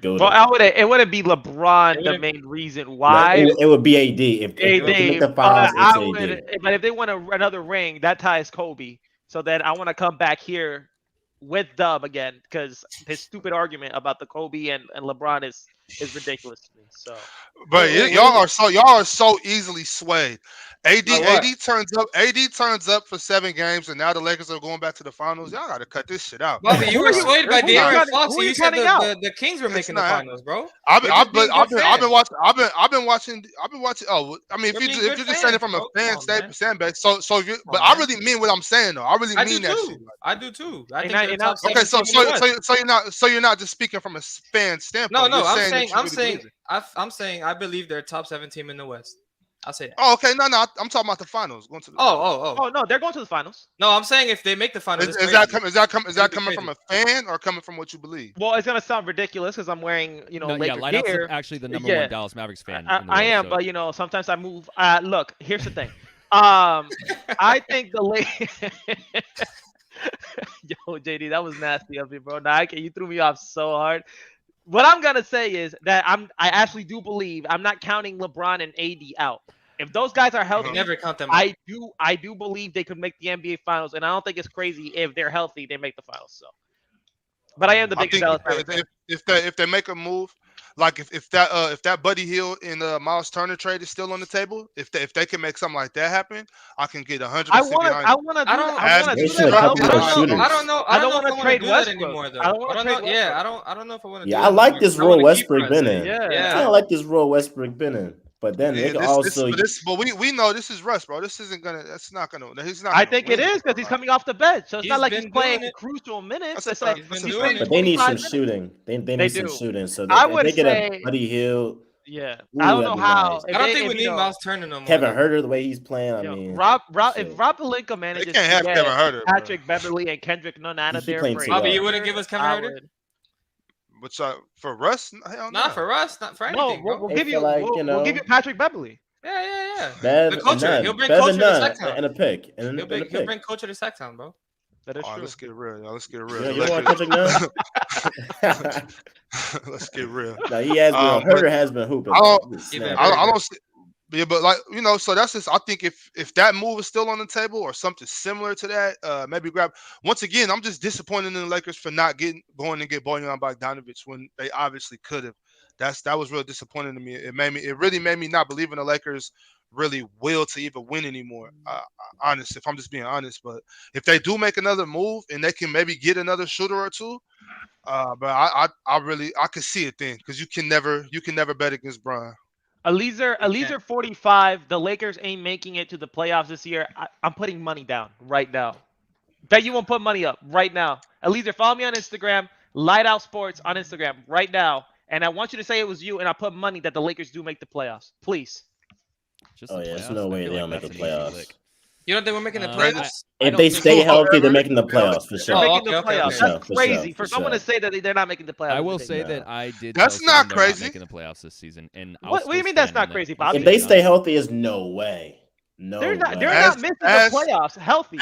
Goat Well, him. it wouldn't be LeBron It the wouldn't- main reason No, why. it would be AD if they make the finals. But I It's AD. would. But if they win another ring, that ties Kobe. So then I want to come back here with Dub again because his stupid argument about the Kobe and LeBron is ridiculous to me. So. But y'all are so easily swayed. AD Like what? AD turns up for 7 games, and now the Lakers are going back to the finals. Y'all got to cut this shit out. Bobby, you Who were are you- swayed by who are you De'Aaron counting- Fox. who are You you said counting out? the Kings were making the not- finals, bro. I've You're just being been good watching. I've been watching. Oh, I mean, You're if being you're good just saying it fans, from a bro. fan Come on, man. standpoint, so if you, but on, I man. really mean what I'm saying though. I really I mean do that too. shit. I do too. I And think I- they're and top I- Okay, 7 team in the West. so you're not just speaking from a fan standpoint. No, You're I'm that saying you really believe it. I'm saying I believe they're top 7 team in the West. I'll say that. Oh, okay, no, I'm talking about the finals. Going to the Oh no, they're going to the finals. No, I'm saying if they make the finals, Is it's that crazy. coming from a fan or coming from what you believe? Well, it's gonna sound ridiculous because I'm wearing No, Laker Lightout's gear. actually the number Yeah. one Dallas Mavericks fan. I, in the I world, am, so- but sometimes I move. Look, here's the thing. I think the Yo, JD, that was nasty of you, bro. Nah, you threw me off so hard. What I'm gonna say is that I actually do believe I'm not counting LeBron and AD out. If those guys are You healthy, never count them out. I do believe they could make the NBA Finals, and I don't think it's crazy if they're healthy they make the finals. So, but I am the I biggest think Dallas Mavericks fan. if they make a move, like if that Buddy Hield and Miles Turner trade is still on the table, if they can make something like that happen, I can get 100% I want behind. to do As- do They that. should but have I couple don't of know. shooters. I don't know. I don't know wanna if I trade do that Westbrook. anymore, though. I don't wanna trade know. Yeah, Westbrook. I don't know if I want to. Yeah, I like this role Westbrook been in. Yeah. I Yeah. kind of like this role Westbrook been in. But then they Yeah, can also. but we know this is Russ, bro. This isn't gonna. That's not gonna. He's not. I gonna think win it is because he's coming off the bench, so it's not He's like been he's playing doing it. crucial minutes. That's It's a like fact. That's He's a been fact. doing But they need 25 some minutes. shooting. They They need some do. shooting. So I if would they get say- a Buddy Hield, Yeah, Ooh, I don't that'd know be how. nice. if I don't they- think if, we you need know, Miles Turner no more. Kevin though. Herter, the way he's playing, I yo, mean, Rob, shit. if Rob Pelinka manages can't have to Kevin get Herter, bro. Patrick Beverly and Kendrick Nunn out of He there playing for too a Bobby, well. you wouldn't give us Kevin I Herter? would. Which for Russ, hell no. Not for us, not for No, anything, bro. we'll They give feel you. like, We'll give you Patrick Beverly. Yeah. Bev The and culture. none. He'll bring Bev culture and to none Sacktown. and a pick. And He'll a bring pick. culture to Sacktown, bro. That is All right, true. let's get real, y'all. Let's get real. You The don't want Lakers- Kendrick Nunn? Let's get real. No, he has been. But Herter has been hooping. I don't- He's He snapping. been- I don't see. Yeah, but like so that's just. I think if that move is still on the table or something similar to that, maybe grab. Once again, I'm just disappointed in the Lakers for not going and get Bojan Bogdanovic when they obviously could have. That was real disappointing to me. It really made me not believe in the Lakers really will to even win anymore. Honest, if I'm just being honest, but if they do make another move and they can maybe get another shooter or two, but I could see it then because you can never bet against Brian. Eliezer 45. The Lakers ain't making it to the playoffs this year. I'm putting money down right now. Bet you won't put money up right now. Eliezer, follow me on Instagram. Light Out Sports on Instagram right now. And I want you to say it was you, and I put money that the Lakers do make the playoffs. Please. Just Oh, the yeah, there's playoffs? no I way feel they like don't make that's the an easy playoffs. lick. You don't think we're making the I- playoffs? I If don't they think stay so. healthy, they're making the playoffs for They're sure. Oh, making the okay, playoffs. okay. For That's sure, crazy for for someone sure. to say that they're not making the playoffs. I will is say ridiculous. that I did. That's tell not someone they're crazy. making the playoffs this season, and I'll What do you still mean that's stand not on it. crazy, If Bobby? If they not- stay healthy, there's no way. No They're not. way. They're As- not missing as- the playoffs. Healthy.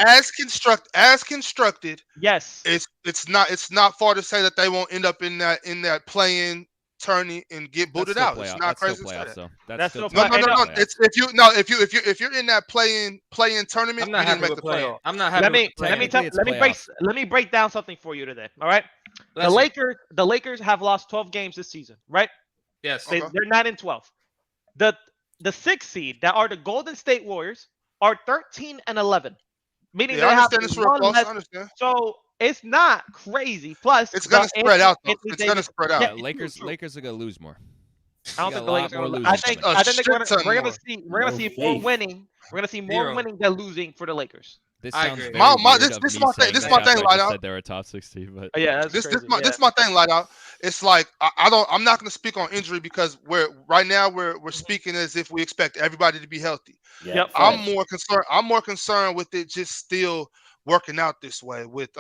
As constructed, Yes. it's not far to say that they won't end up in that play-in tourney and get that's booted still out. It's playoff- not that's crazy still to say playoffs, that. though. That's still still No. playoffs. It's if you're in that play-in tournament, I'm you not didn't happy make with the playing. playoff. I'm not happy. Let me with playing. let me break down something for you today. All right. Let's see. The Lakers have lost 12 games this season, right? Yes. Okay. They're 9-12. The 6th seed that are the Golden State Warriors are 13-11, meaning Yeah, I they have understand it's real one close. less. I understand. So it's not crazy. Plus, It's gonna spread out, though. Anthony It's gonna Davis- spread out. Yeah, Yeah, true, Lakers true. are gonna lose more. I don't We think got the a Lakers lot are more gonna. losers coming. I think A we're shit gonna ton see we're gonna No see more faith. winning. We're gonna see more Zero. winning than losing for the Lakers. This I sounds agree. very My- weird this- of this me my thing- saying this that my after thing, I Light just Out. said they're a top 16, but Yeah, that's This crazy. this my thing, Light Out. It's like I'm not gonna speak on injury because we're speaking as if we expect everybody to be healthy. Yeah, Yep. I'm facts. more concerned with it just still working out this way with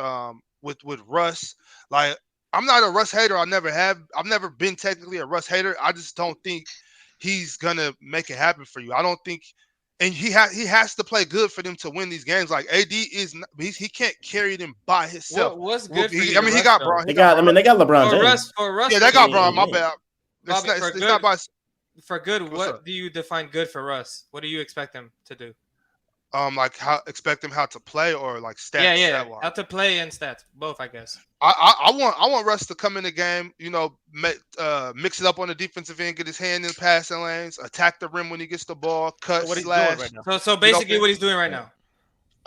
Russ. Like I'm not a Russ hater. I've never been technically a Russ hater. I just don't think he's gonna make it happen for you. I don't think And he has to play good for them to win these games. Like AD is, he can't carry them by himself. What's good for you? I mean, to he rush, got though? Braun. They got LeBron For James. Russ. Yeah, they got Yeah, Braun. My yeah. bad. Bobby, It's not by. For good, What's what up? do you define good for Russ? What do you expect him to do? Like expect him how to play or like stats. Yeah. Stat-wise. How to play and stats, both, I guess. I want Russ to come in the game, mix it up on the defensive end, get his hand in the passing lanes, attack the rim when he gets the ball, cut, what he's slash. doing right now. So basically, what he's doing right now.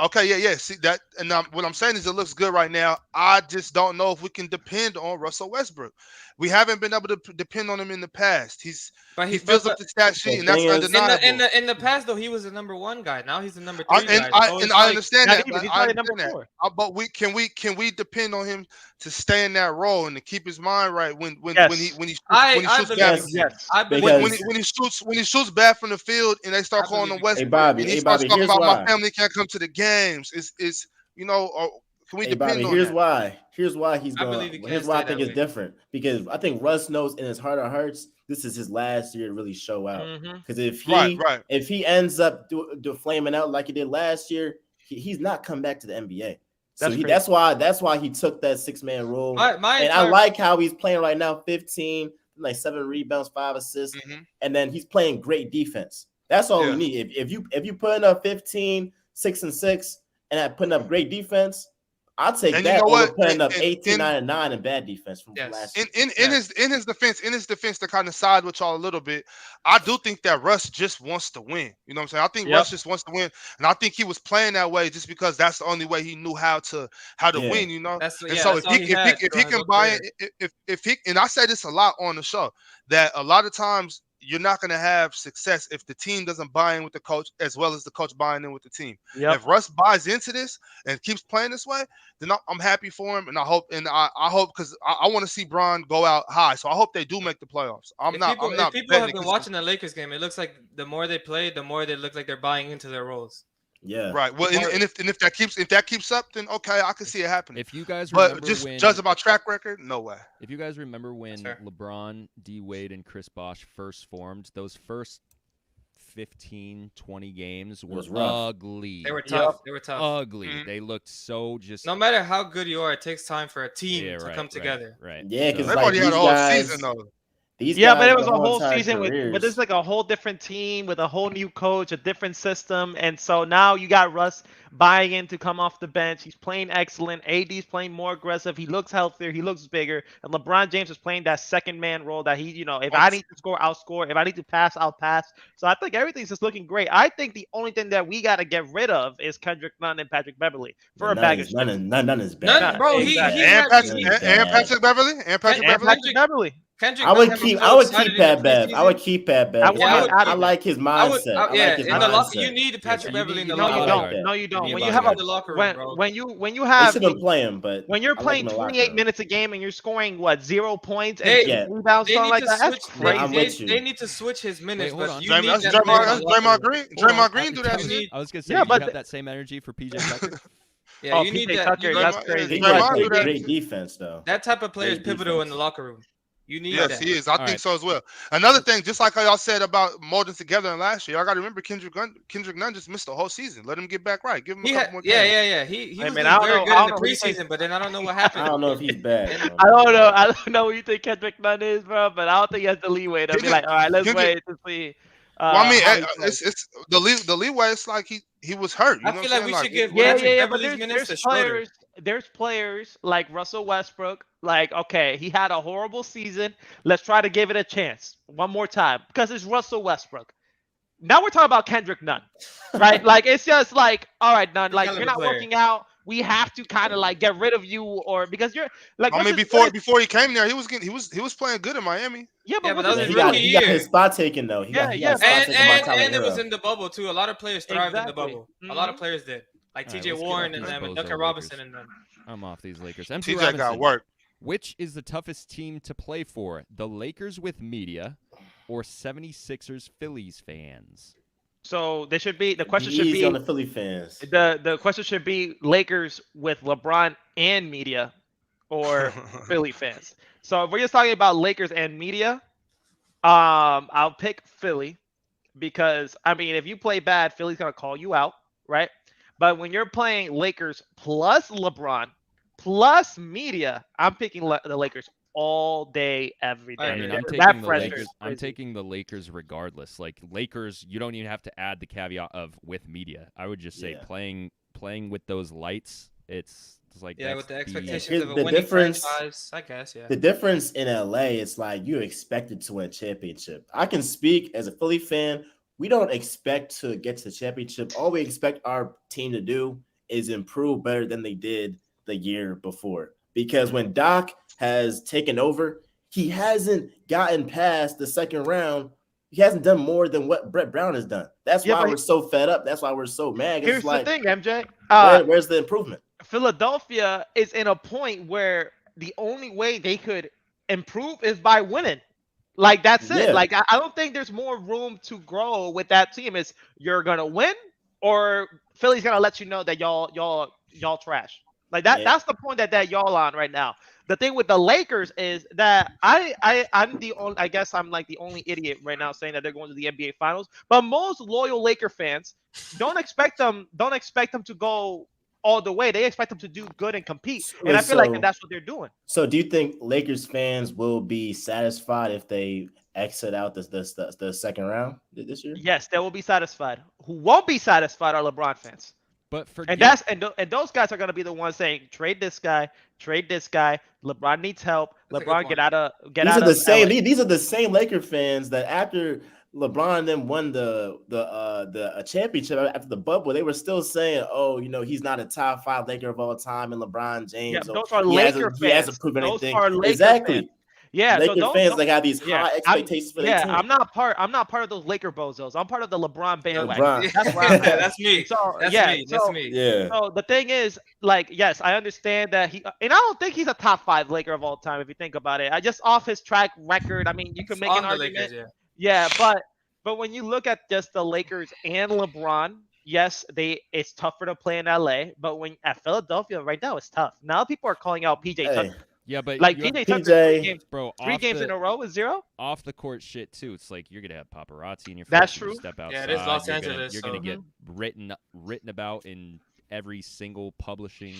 Okay, yeah. See that, and what I'm saying is it looks good right now. I just don't know if we can depend on Russell Westbrook. We haven't been able to depend on him in the past. He fills up the stat sheet, and that's undeniable. In the past, though, he was the number 1 guy. Now he's the number 3 guy. I understand that. He's I probably number understand 4. that. But can we depend on him to stay in that role and to keep his mind right when he shoots bad? Yes. I believe When he shoots bad from the field and they start calling him Westbrook, and he starts talking about my family can't come to the games. Can we depend on here's that? why. Here's why he's going. Here's why I think it's way. different, because I think Russ knows in his heart of hearts this is his last year to really show out. Because if he ends up flaming out like he did last year, he's not come back to the NBA. So that's why he took that 6-man role. I like how he's playing right now. 15, like 7 rebounds, 5 assists, and then he's playing great defense. That's all we need. If you putting up 15, 6 and 6, and putting up great defense, I'll take that over putting up 18, 9 and 9 in bad defense from last year. In his defense to kind of side with y'all a little bit, I do think that Russ just wants to win. You know what I'm saying? I think Russ just wants to win, and I think he was playing that way just because that's the only way he knew how to win. You know, so if he can buy it, if he, and I say this a lot on the show, that a lot of times you're not going to have success if the team doesn't buy in with the coach as well as the coach buying in with the team. If Russ buys into this and keeps playing this way, then I'm happy for him, and I hope because I want to see Bron go out high, so I hope they do make the playoffs. If people have been watching the Lakers game, it looks like the more they play, the more they look like they're buying into their roles. Yeah. Right. Well, and if that keeps up, then okay, I can see it happening. If you guys remember, judge about track record, no way. If you guys remember when LeBron, D Wade, and Chris Bosh first formed, those first 15, 20 games were ugly. They were tough. They were tough. Ugly. They looked so just. No matter how good you are, it takes time for a team to come together. Right. Yeah, because everybody had a whole season though. But it was a whole season but this is like a whole different team with a whole new coach, a different system, and so now you got Russ buying in to come off the bench. He's playing excellent. AD's playing more aggressive. He looks healthier. He looks bigger. And LeBron James is playing that second man role that he, if I need to score, I'll score. If I need to pass, I'll pass. So I think everything's just looking great. I think the only thing that we got to get rid of is Kendrick Nunn and Patrick Beverly for a bag of shit. None is bad. None, bro. Patrick Beverly. Patrick Beverly. Kendrick I would keep Pat Bev. I would keep Pat Bev. I like his mindset. You need Patrick Beverly in the locker room. No, you don't. When you have when you have they shouldn't play him, but when you're playing 28 minutes a game and you're scoring 0 points and rebounds, something like that, that's crazy. They need to switch his minutes. Draymond Green do that shit. I was gonna say, you have that same energy for PJ Tucker. Yeah, you need that. That's crazy. Great defense, though. That type of player is pivotal in the locker room. You need that. Yes, he is. I think so as well. Another thing, just like how y'all said about molding together in last year, I got to remember Kendrick Nunn just missed the whole season. Let him get back right. Give him a couple more games. Yeah. He was very good in the preseason, but then I don't know what happened. I don't know if he's bad. I don't know what you think Kendrick Nunn is, bro, but I don't think he has the leeway to be like, all right, let's wait to see. It's the leeway. It's like he was hurt. I feel like we should give Beverly's minutes to Schroeder. There's players like Russell Westbrook. Like, okay, he had a horrible season. Let's try to give it a chance one more time because it's Russell Westbrook. Now we're talking about Kendrick Nunn, right? Like, it's just like, all right, Nunn, like you're not working out. We have to kind of like get rid of you, or because you're like. I mean, before he came there, he was playing good in Miami. Yeah, but that was he got his spot taken though. And it was in the bubble too. A lot of players thrived in the bubble. A lot of players did, like T.J. Warren and them, and Duncan Robinson and them. I'm off these Lakers. TJ got work. Which is the toughest team to play for? The Lakers with media or 76ers Phillies fans? So they should be. The question should be on the Philly fans. The question should be Lakers with LeBron and media, or Philly fans. So if we're just talking about Lakers and media, I'll pick Philly because I mean, if you play bad, Philly's gonna call you out, right? But when you're playing Lakers plus LeBron plus media, I'm picking the Lakers all day, every day. I I mean, agree. I'm That taking the pressure Lakers. is I'm crazy. taking the Lakers regardless. Like Lakers, you don't even have to add the caveat of with media. I would just say Yeah. playing with those lights. It's like Yeah, that's with the the- expectations Here's of a the winning difference. franchise, I guess. Yeah. The difference in LA, it's like you're expected to win a championship. I can speak as a Philly fan. We don't expect to get to the championship. All we expect our team to do is improve better than they did the year before. Because when Doc has taken over, he hasn't gotten past the second round. He hasn't done more than what Brett Brown has done. That's Yeah, why but we're so fed up. That's why we're so mad. Here's It's like, the thing, MJ. where's the improvement? Philadelphia is in a point where the only way they could improve is by winning. Like that's it. Yeah. Like I don't think there's more room to grow with that team. Is you're gonna win or Philly's gonna let you know that y'all trash. Like that. Yeah. That's the point that y'all on right now. The thing with the Lakers is that I'm the only. I guess I'm like the only idiot right now saying that they're going to the NBA Finals. But most loyal Laker fans don't expect them to go all the way. They expect them to do good and compete. And I feel like that's what they're doing. So do you think Lakers fans will be satisfied if they exit out the second round this year? Yes, they will be satisfied. Who won't be satisfied are LeBron fans. But And that's and those guys are going to be the ones saying trade this guy. LeBron needs help. That's a good LeBron point. get out of These are the LA. same. These are the same Laker fans that after LeBron then won the championship after the bubble, they were still saying, "Oh, he's not a top 5 Laker of all time," and LeBron James. Yeah, so those are he Laker hasn't, he hasn't fans. proven Those anything. are Laker Exactly. fans. Yeah, Laker so fans like have these high expectations for their team. I'm not part of those Laker bozos. I'm part of the LeBron bandwagon. LeBron. That's where I'm at. That's me. So, That's yeah, me. That's so- me. Yeah. So the thing is, like, yes, I understand that and I don't think he's a top 5 Laker of all time if you think about it. I just off his track record. I mean, you can make On an the argument. Lakers, yeah. Yeah, but when you look at just the Lakers and LeBron, yes, it's tougher to play in LA. But when at Philadelphia right now, it's tough. Now people are calling out PJ Hey, Tucker. yeah, but Like you have- PJ Tucker, PJ bro, three games in a row is 0. off the court shit too. It's like you're gonna have paparazzi in your face. That's when you true. Step outside. Yeah, it is Los you're gonna- Angeles, You're so- gonna get written about in every single publishing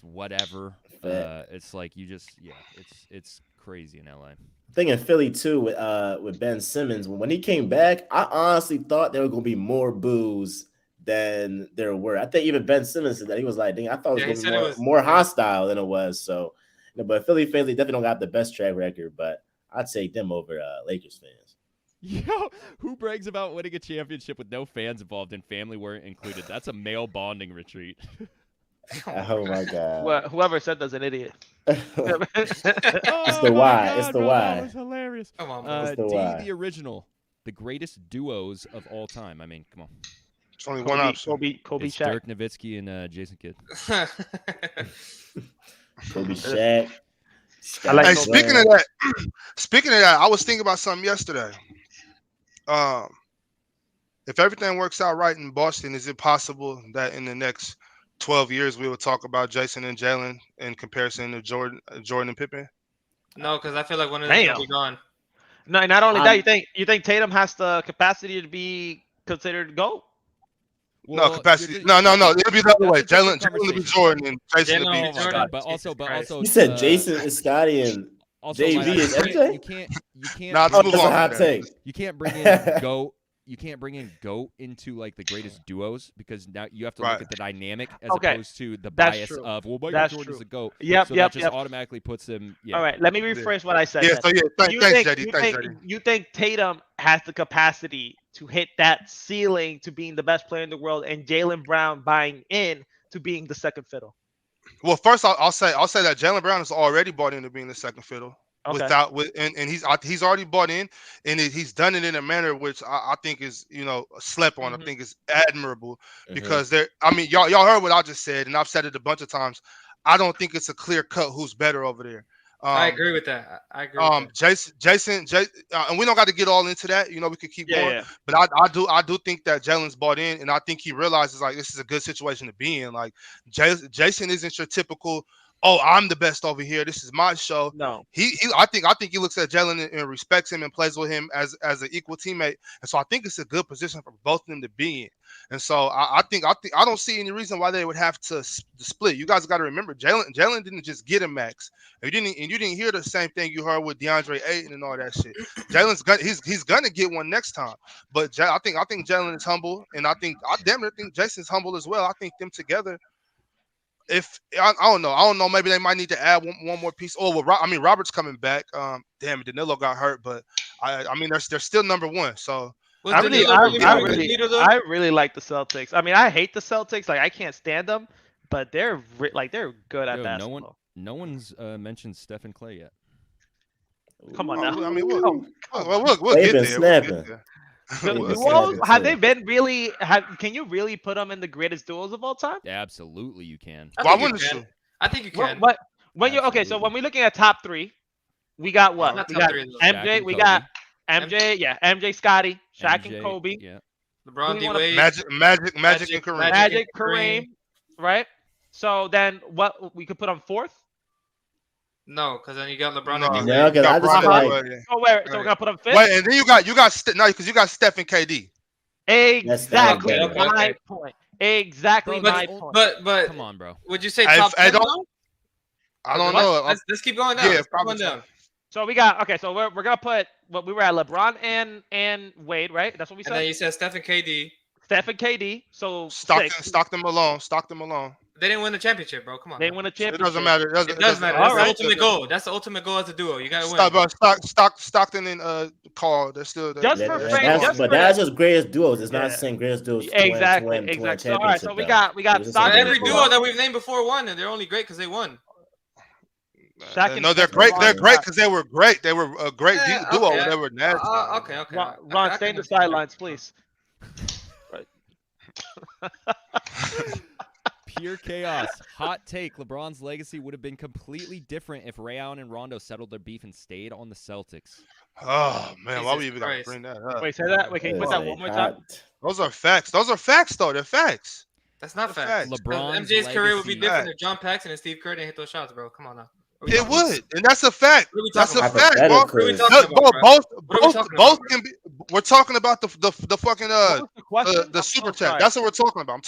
whatever. Fact. It's like it's crazy in LA. Thing in Philly too with Ben Simmons. When he came back, I honestly thought there were gonna be more boos than there were. I think even Ben Simmons said that. He was like, "Dang, I thought it was Yeah, he gonna be said it more was- hostile than it was." So, but Philly fans, they definitely don't got the best track record. But I'd take them over Lakers fans. Yo, who brags about winning a championship with no fans involved and family weren't included? That's a male bonding retreat. Oh my god! Well, whoever said that's an idiot. It's the why. It's the why. That was hilarious. Come on, bro. It's the D, why. the original, the greatest duos of all time. I mean, come on. It's only one option. Kobe, It's Shaq. Dirk Nowitzki and Jason Kidd. Kobe, Shaq. I like Hey, Kobe. speaking of that, I was thinking about something yesterday. If everything works out right in Boston, is it possible that in the next 12 years we will talk about Jason and Jalen in comparison to Jordan and Pippen? No, because I feel like one of them Damn. will be gone. No, not only that, you think Tatum has the capacity to be considered GOAT? No, capacity. No. It'll be the other way. Jalen will be Jordan and Jason will Jalen be. will Oh be my Jordan. god! But also, Jesus Christ. You said Jason is Scotty and Also, JV like, is MJ? You can't. Nah, oh, move that's a on hot from take. You can't bring in GOAT. You can't bring in GOAT into like the greatest duos because now you have to Right. look at the dynamic as Okay, opposed to the that's bias true. of Michael That's Jordan's true. a GOAT. Yep, So yep, that just yep. automatically puts him. Yeah. All right, let me rephrase what I said. Yeah. then. So yeah. Thanks, You JD. think- Thanks, JD. You think Tatum has the capacity to hit that ceiling to being the best player in the world, and Jalen Brown buying in to being the second fiddle? Well, first I'll say that Jalen Brown has already bought into being the second fiddle. Okay. And he's already bought in, and he's done it in a manner which I think is slept on. Mhm. I think is admirable because y'all heard what I just said, and I've said it a bunch of times. I don't think it's a clear cut who's better over there. I agree with that. I agree with that. Jason, and we don't got to get all into that. We could keep going, Yeah. but I do think that Jalen's bought in, and I think he realizes like this is a good situation to be in. Like Jason isn't your typical oh, I'm the best over here. This is my show. No. I think he looks at Jalen and respects him and plays with him as an equal teammate. And so I think it's a good position for both of them to be in. And so I don't see any reason why they would have to split. You guys got to remember, Jalen didn't just get a max. You didn't hear the same thing you heard with DeAndre Ayton and all that shit. He's gonna get one next time. But I think Jalen is humble, and I damn near think Jason's humble as well. I think them together. If I don't know, maybe they might need to add one more piece. Oh, well, I mean, Robert's coming back. Damn it, Danilo got hurt, but I mean, they're still number one. So I really like the Celtics. I mean, I hate the Celtics. Like, I can't stand them, but they're good at basketball. No one's mentioned Steph and Clay yet. Come on now. I mean, we'll get there. Well, have they been really? Can you really put them in the greatest duos of all time? Absolutely, you can. Why wouldn't you? I think you can. What? When you okay? So when we're looking at top three, we got what? Not We top got three, though. MJ. We got MJ. Yeah, MJ, Scotty, Shaq, and Kobe. Yeah. LeBron, Who D you wanna- Wade, Magic, and Kareem. Magic, Kareem. Right. So then, what we could put on fourth? No, because then you got LeBron No, and D No, Wade. because I just feel like Oh, wait. So we're gonna put on fifth. Wait, and then you got because you got Steph and KD. Exactly Okay, my okay. point. Exactly Bro, my but- point. But Come on, bro. would you say I- top I 10 don't- now? I don't know. Let's keep going down. Yeah, Let's keep probably going down. So we got okay. So we're gonna put what we were at LeBron and Wade, right? That's what we And then said. you said Steph and KD. Steph and KD. So Stockton, six. Stockton Malone. They didn't win the championship, bro. Come on. They now. win a It championship. doesn't matter. It does matter. All That's right. the ultimate goal. That's the ultimate goal as a duo. You gotta win. Stockton and Carl. They're still there. Just that- for that- fame, that's, just but for that's that. just greatest duos. It's Yeah. not saying greatest duos. Exactly. To win Exactly. So, all right. So we got It's But Stockton. every Stockton. duo that we've named before won, and they're only great because they won. Shaq and No, they're Steph great. won. They're great because they were great. They were a great Yeah, duo. okay. They were nasty. Okay. Ron, stay in the sidelines, please. Pure chaos. Hot take. LeBron's legacy would have been completely different if Ray Allen and Rondo settled their beef and stayed on the Celtics. Oh man, why Jesus we even gotta Christ. bring that up? Wait, say that. Wait, can you put that one more time? Those are facts. Those are facts, though. They're facts. That's not They're fact. facts. LeBron's MJ's career would be legacy- different if John Paxson and Steve Kerr didn't hit those shots, bro. Come on now. What are we It talking about? would, and that's a fact. What are we That's a talking fact, bro. What are we talking No, about, bro, bro? both What are we talking both about? can be. We're talking about the fucking What was the question? the I'm super so chat. sorry. That's what we're talking about. We're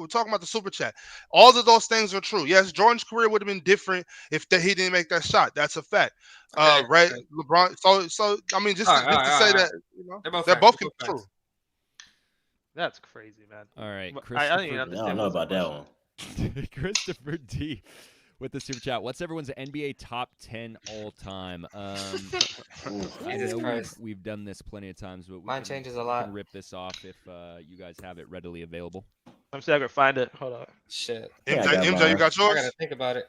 talking about the super chat. All of those things are true. Yes, Jordan's career would have been different if he didn't make that shot. That's a fact. Okay, Ray, okay. LeBron. So I mean, just All to right, say all that They're both facts. can be true. That's crazy, man. All right, I don't even I understand. don't know what's the about that question. one. Christopher D with the super chat. What's everyone's NBA top 10 all time? I Jesus know Christ. we've done this plenty of times, but we Mine can- changes a we lot. can rip this off if you guys have it readily available. I'm still gonna find it. Hold on. Shit. Yeah, I MJ, got you mine. got I yours. gotta think about it.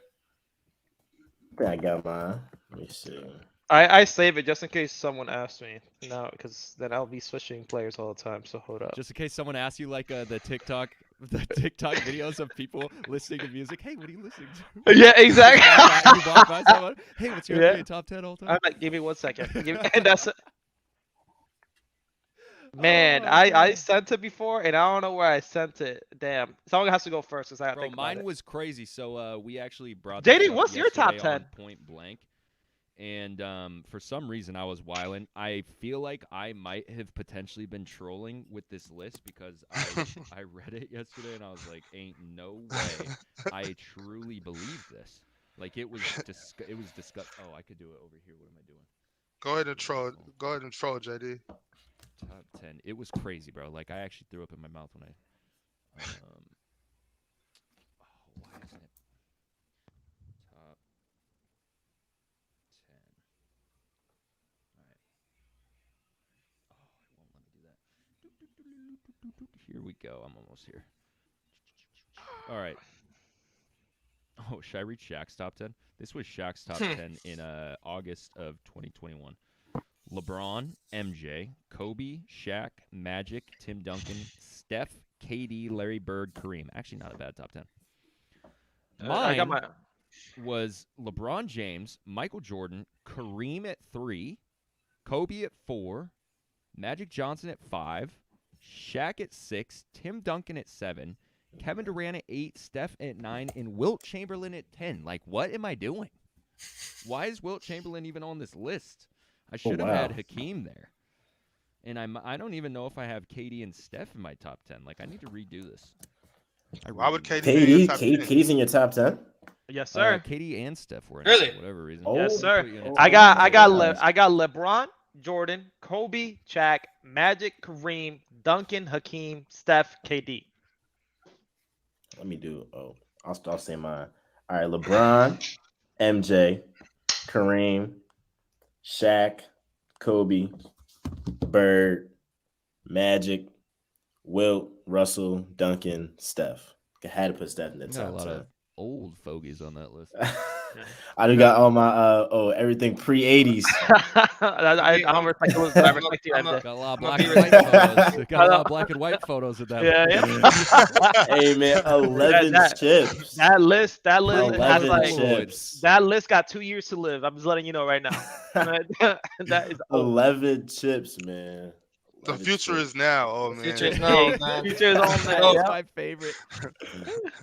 I got mine. Let me see. I save it just in case someone asks me. No, because then I'll be switching players all the time. So hold up. Just in case someone asks you, like the TikTok videos of people listening to music. Hey, what are you listening to? Yeah, exactly. You walk by someone, hey, what's your Yeah. NBA top 10 all time? I'm like, give me 1 second. And that's it. Man, Oh, I man. sent it before, and I don't know where I sent it. Damn, someone has to go first, cause I gotta Bro, think about mine it. was crazy. So we actually brought JD, this up what's your top yesterday on 10? Point Blank, and for some reason I was wilding. I feel like I might have potentially been trolling with this list because I read it yesterday and I was like, ain't no way I truly believe this. Like it was disgusting. Oh, I could do it over here. What am I doing? Go ahead and troll. Go ahead and troll, JD. Top 10. It was crazy, bro. Like I actually threw up in my mouth when I. Oh, why isn't it? Top 10. All right. Oh, it won't let me do that. Here we go. I'm almost here. All right. Oh, should I read Shaq's top 10? This was Shaq's top 10 in August of 2021. LeBron, MJ, Kobe, Shaq, Magic, Tim Duncan, Steph, KD, Larry Bird, Kareem. Actually, not a bad top 10. I got Mine my. was LeBron James, Michael Jordan, Kareem at 3, Kobe at 4, Magic Johnson at 5, Shaq at 6, Tim Duncan at 7, Kevin Durant at 8, Steph at 9, and Wilt Chamberlain at 10. Like, what am I doing? Why is Wilt Chamberlain even on this list? I should have had wow. Hakeem there. And I don't even know if I have KD and Steph in my top 10. Like, I need to redo this. Why would really KD be in your KD, top 10? KD's in your top 10? Yes, do. sir. KD and Steph were in Really? it for whatever reason. Oh, Yes, sir. Put you in a oh, top I got 10. I got LeBron, Jordan, Kobe, Shaq, Magic, Kareem, Duncan, Hakeem, Steph, KD. Let me do. Oh, I'll say mine. All right, LeBron, MJ, Kareem, Shaq, Kobe, Bird, Magic, Wilt, Russell, Duncan, Steph. I had to put Steph in the You got a top lot 10. of old fogies on that list. I do got all my everything pre-80s. I don't respect it. I respect you, I'm a- MJ. Got a lot of I'm black gonna and be white photos. Got a lot of black and white photos of that. Yeah, yeah. Hey man, 11 That- chips. That list has 11 like chips. that list got 2 years to live. I'm just letting you know right now. That is old. 11 chips, man. The 11 future chips. is now. Oh The man. future is Hey, now, man. future is on So- that. That's Yeah. my favorite.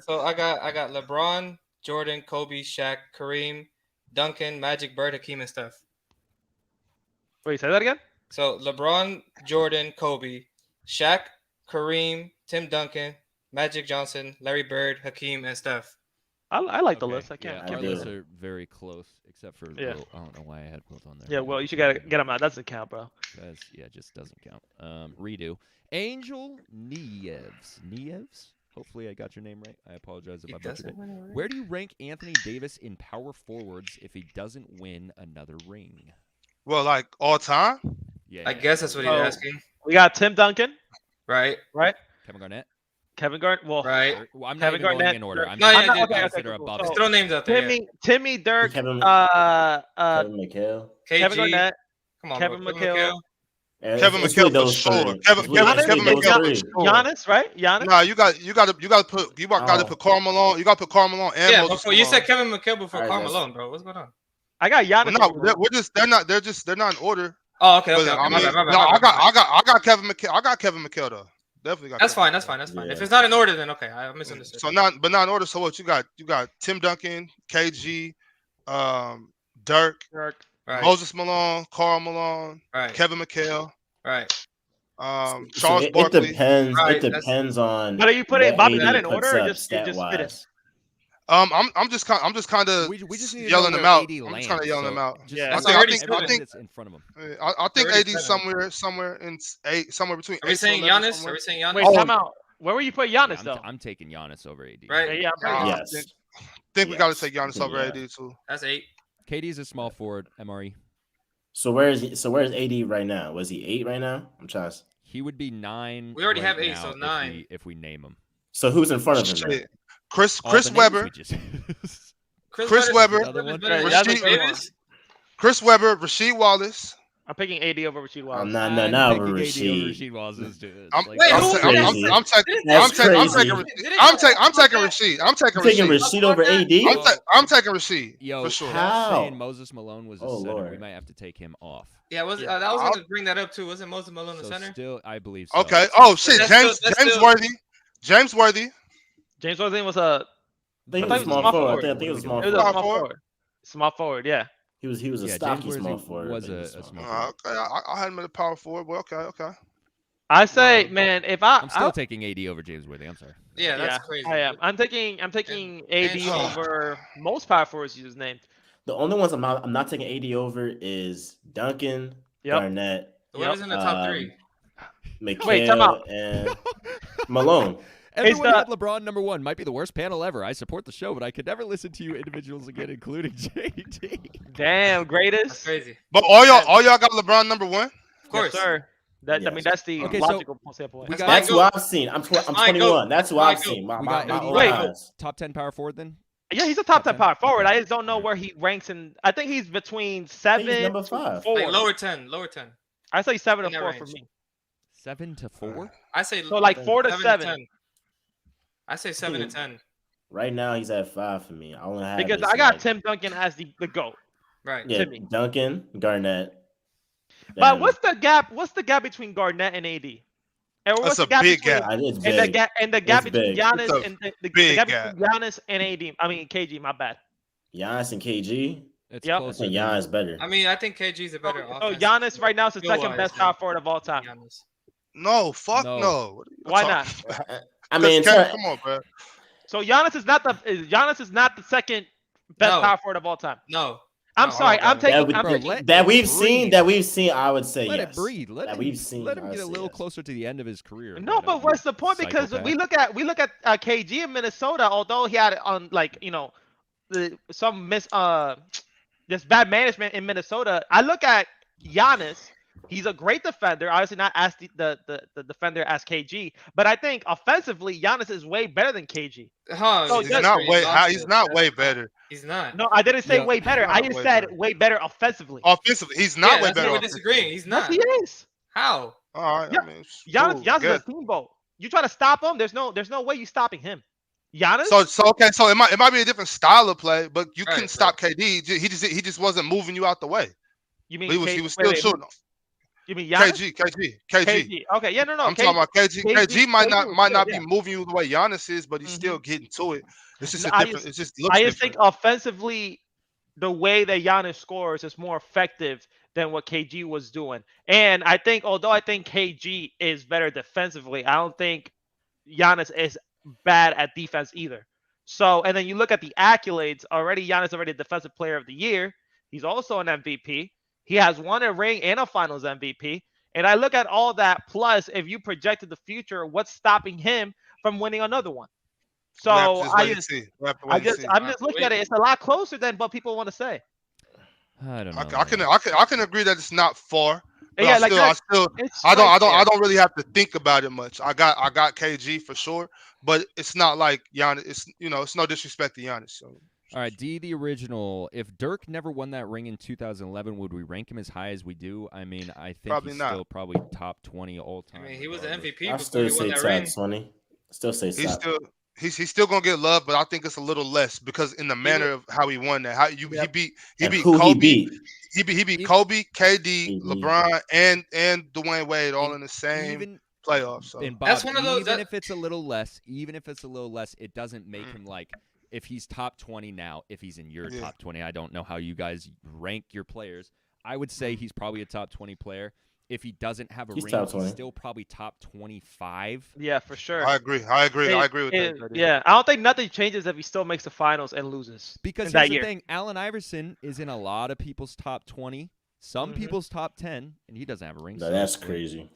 So I got LeBron, Jordan, Kobe, Shaq, Kareem, Duncan, Magic, Bird, Hakeem, and Steph. Wait, say that again. So LeBron, Jordan, Kobe, Shaq, Kareem, Tim Duncan, Magic Johnson, Larry Bird, Hakeem, and Steph. I like the Okay, list. I can't. Yeah, I our do. lists are very close, except for Yeah. Wilt. I don't know why I had Wilt on there. Yeah, well, you should get him out. That doesn't count, bro. Yeah, it just doesn't count. Redo. Angel Nieves. Hopefully I got your name right. I apologize if I butchered it. Where do you rank Anthony Davis in power forwards if he doesn't win another ring? Well, like all time. Yeah, I guess that's what he's Oh. asking, We got Tim Duncan, right? right? Kevin Garnett. Kevin Garnett. Well, Right. Well, I'm not Kevin even going Garnett, in order. Dirk. I'm No, just yeah, going to okay, consider cool, above cool. it. Just throw names out there. Timmy, Dirk, Kevin, Kevin McHale. KG. Garnett, Come on, Kevin bro. McHale. Kevin McHale for sure. Kevin McHale for sure. Giannis, right? Giannis. Nah, you got to put Karl Malone. You got to put Karl Malone and Yeah, Moses before you Malone. said Kevin McHale before Alright, Karl that's- Malone, bro. What's going on? I got Giannis. Well, no, they're not in order. Oh, okay, But, okay. I My mean, bad, my bad, no, my I bad. got Kevin McHale. I got Kevin McHale though. Definitely got. That's Kevin fine. That's McHale. fine. That's fine. Yeah. If it's not in order, then okay. I misunderstood. So not in order. So what you got? You got Tim Duncan, KG, Dirk, Right. Moses Malone, Karl Malone, Right. Kevin McHale, Right. Charles it Barkley. depends. Right, It that's- depends on. But are you putting what Bobby AD that in puts order or up just fit it? stat-wise. I'm just kind of We just need to yelling know them where out. AD I'm lands, just kind of yelling so them out. just Yeah. everybody- I think- everybody that's in front of him. I think 37. AD's somewhere in eight, somewhere between. Are we 8 to saying 11 Giannis? somewhere. Are we saying Giannis? Wait, Oh. time out. Where were you put Yeah, Giannis though? I'm taking Giannis over AD. Right. Yeah, I'm Nah, pretty- Yes. I think we got to Yes. take Giannis over Yeah. AD too. That's 8. KD's a small forward. MRE. So where's AD right now? Was he 8 right now? I'm trying to. He would be 9. We already right have 8, now so if 9. if we name him. So who's in front of him? then? Shit. Chris All the names Webber, we just- Chris Webber. Another one? better than That's a Anthony good one. Davis? Chris Webber, Rasheed Wallace. I'm picking AD over Rasheed Wallace. I'm not I'm over picking AD over Rasheed. Rasheed Wallace. It's I'm like- Wait, I'm who- taking That's Rasheed. I'm taking That's Rasheed. I'm taking Rasheed. I'm taking You taking Rasheed. Rasheed over AD? I'm taking Rasheed Yo, for sure. How? saying Moses Malone was a Oh, center. We Lord. might have to take him off. Yeah, I was Yeah. going to bring that up too. Wasn't Moses Malone the So center? still, I believe so. Okay. Oh shit, That's James still- that's still- Worthy. James Worthy. James Worthing was a I think I he thought was he was small small forward. forward. I think he was small it was a forward. small forward? forward. Small forward, yeah. He was a Yeah, stocky James small Worthy forward. was but he a small small forward. Okay, I had him at a power forward. Well, okay. I say, man, if I'm still taking AD over James Worthy. I'm sorry. Yeah, that's yeah, crazy. I am. I'm taking AD and- over most power forwards you just named. The only ones I'm not taking AD over is Duncan, Yep. Garnett, Whoever's in the top 3. McHale, time out. and Malone. Everyone the- had LeBron number 1. Might be the worst panel ever. I support the show, but I could never listen to you individuals again, including JD. Damn, That's greatest. crazy. But all y'all got LeBron number 1. Of course. Yes, sir. I Yes. mean, that's the Okay, so logical standpoint. we That's got- my That's who goat. I've seen. I'm my 21. goat. That's who My I've goat. seen. My We got own 88. eyes. Top 10 power forward then? Yeah, he's a top 10 Okay. power forward. Okay. I just don't know where he ranks in. I think he's between I think 7 he's number to 5. 4. Like lower 10. I say 7 to in that 4 for range. me. 7 to 4? I say So like 4 to 7 7. 10. I say 7 to 10. Right now, he's at 5 for me. I only have Because this, I got like- Tim Duncan as the GOAT. Right. Yeah, Timmy. Duncan, Garnett. But then- what's the gap? What's the gap between Garnett and AD? And That's what's the a gap big between gap. It's and the big. gap It's between big. Giannis It's a and the big gap gap. between Giannis and AD. I mean KG. My bad. Giannis and KG. It's Yep. I closer think than Giannis better. I mean, I think KG's a better So offensive. Giannis right now is the second skill-wise best than power forward of all time. Giannis. No, fuck No. no. What are you Why talking not? about? I mean, Come on, bro. So Giannis is not the second best No. power forward of all time. No. I'm No, sorry. hold on, I'm taking. That, I'm Bro, taking. let that it we've seen. breathe. That we've seen. I would say Let yes. it breathe. Let that him, we've seen. let him I would get a say little yes. closer to the end of his career. No, but what's the point? Because we look at KG in Minnesota. Although he had on some just bad management in Minnesota. I look at Giannis. He's a great defender. Obviously, not as the defender as KG, but I think offensively, Giannis is way better than KG. Huh, So He's just- not way. exhaustive. He's not way That's not- better. He's not. No, I didn't say Yeah. way better. He's I not just way said better. way better offensively. Offensively, he's not Yeah, way that's better. why we're offensively. disagreeing. He's Yes, not. he is. How? All right. Yeah. I mean, Giannis, cool, Giannis good. is a steamboat. You try to stop him. There's no way you stopping him. Giannis. So okay. So it might be a different style of play, but you Right, couldn't stop KD. He just wasn't moving you out the way. You mean He was K- he wait, was still wait, shooting. You mean Giannis? KG. Okay, yeah, no. I'm talking about KG. KG might not was be moving you the way Giannis is, but he's Mhm. still getting to it. It's just No, a different. It just looks I just different. think offensively, the way that Giannis scores is more effective than what KG was doing. And I think, although I think KG is better defensively, I don't think Giannis is bad at defense either. So, and then you look at the accolades already. Giannis already Defensive Player of the Year. He's also an MVP. He has won a ring and a Finals MVP. And I look at all that. Plus, if you projected the future, what's stopping him from winning another one? So We have to just I wait and just, see. We have to wait and see. I'm just looking at it. It's a lot closer than what people want to say. I don't know. I can agree that it's not far. But Yeah, I don't really have to think about it much. I got KG for sure, but it's not like Giannis. It's no disrespect to Giannis. So. All right, D, the original. If Dirk never won that ring in 2011, would we rank him as high as we do? I mean, I think Probably he's not. still probably top 20 all time. I mean, he was the regardless. MVP I before still he say won that top ring. 20. Still say He's top. he's still gonna get love, but I think it's a little less because in the manner of how he won that. He beat And Kobe. who he beat? He beat Kobe, KD, KD. LeBron, and Dwayne Wade all in the same Even playoffs. So. and Bob, That's one of those- even that- if it's a little less, it doesn't make him like if he's top 20 now. If he's in your top 20, I don't know how you guys rank your players. I would say he's probably a top 20 player. If he doesn't have a He's ring, top he's 20. still probably top 25. Yeah, for sure. I agree with that. Yeah, I don't think nothing changes if he still makes the finals and loses. Because in here's that the year. thing, Allen Iverson is in a lot of people's top 20, some people's top 10, and he doesn't have a ring. No, so that's it's like, crazy.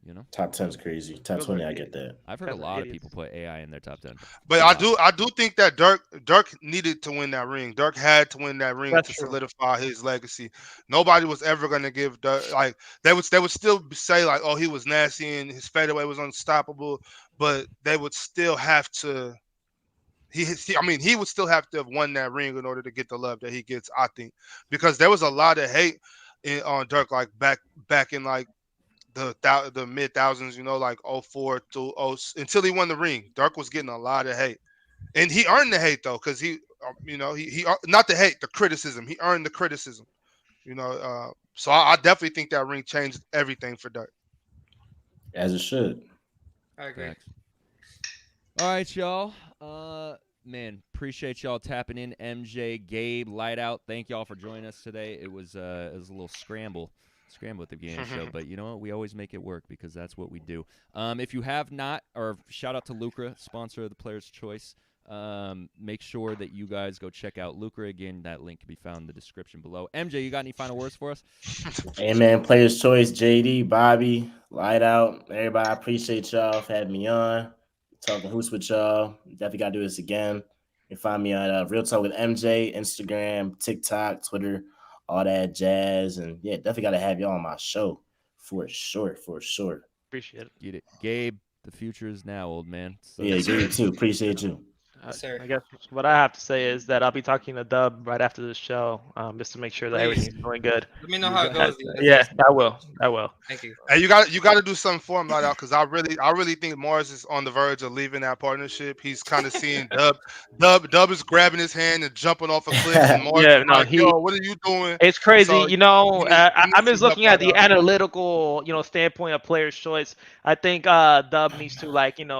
You know, Top 10 is crazy. Top Those 20, are I get that. I've heard a Guys are lot of idiots. people put AI in their top 10. But Wow. I do think that Dirk needed to win that ring. Dirk had to win that ring That's to true. solidify his legacy. Nobody was ever gonna give Dirk like they would still say like, oh, he was nasty and his fadeaway was unstoppable, but they would still have to. He would still have to have won that ring in order to get the love that he gets. I think because there was a lot of hate on Dirk like back in like the mid thousands, like 04 to 0 until he won the ring. Dirk was getting a lot of hate, and he earned the hate though, because he not the hate, the criticism. He earned the criticism, So I definitely think that ring changed everything for Dirk. As it should. I agree. Facts. All right, y'all. Man, appreciate y'all tapping in. MJ, Gabe, Light Out. Thank y'all for joining us today. It was a little scramble at the beginning of the show, but you know what? We always make it work because that's what we do. If you have not, or shout out to LUCRA, sponsor of the Player's Choice. Make sure that you guys go check out LUCRA. Again, that link can be found in the description below. MJ, you got any final words for us? Hey, man, Player's Choice, JD, Bobby, Light Out, everybody. I appreciate y'all for having me on. Talking hoops with y'all. Definitely got to do this again. You can find me on Real Talk with MJ, Instagram, TikTok, Twitter, all that jazz. And yeah, definitely got to have y'all on my show for sure. Appreciate it. Get it. Gabe, the future is now, old man. So Yeah, you too. Appreciate you. Yes, sir. I guess what I have to say is that I'll be talking to Dub right after this show, just to make sure that Please. everything's going good. Let me know how it goes. Yeah, I will. I will. Thank you. Hey, you got to do something for him right now, because I really think Morris is on the verge of leaving that partnership. He's kind of seeing Dub is grabbing his hand and jumping off a cliff, and Morris Yeah, is no, like, yo, what are you doing? It's crazy, So, you know. he needs I'm to just help looking at that the out. analytical, standpoint of player's choice. I think Dub needs to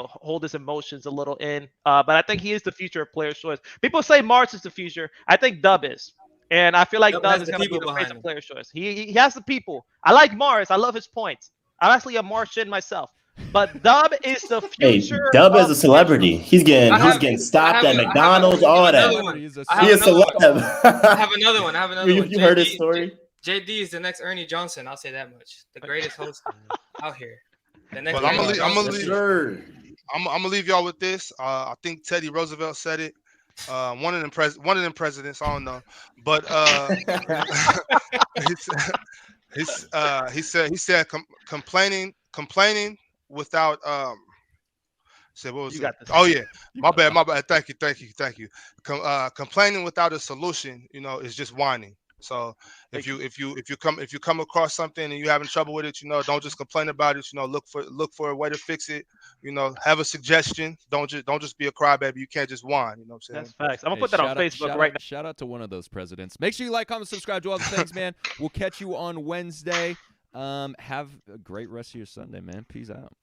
hold his emotions a little in. But I think he is the future of player's choice. People say Mars is the future. I think Dub is, and I feel like Dub Dub has is the going to be people the face behind of him. player's choice. He has the people. I like Mars. I love his points. I'm actually a Mars shit myself. But Dub is the Hey, future. Dub of is a celebrity. He's getting stopped at McDonald's, all that. another one. He's a I He a have another one. celeb. I have another one. You heard his story? JD is the next Ernie Johnson. I'll say that much. The greatest host out here. The next Well, I'm Ernie gonna Johnson. leave y'all with this. I think Teddy Roosevelt said it. One of them presidents. I don't know, but he said complaining without said what was You it? got this. Oh yeah, my bad. Thank you. Complaining without a solution, is just whining. So if you come across something and you're having trouble with it, don't just complain about it. Look for a way to fix it. Have a suggestion. Don't just be a crybaby. You can't just whine. You know what I'm saying? That's facts. I'm gonna put that on Facebook right now. Shout out to one of those presidents. Make sure you like, comment, subscribe, do all the things, man. We'll catch you on Wednesday. Have a great rest of your Sunday, man. Peace out.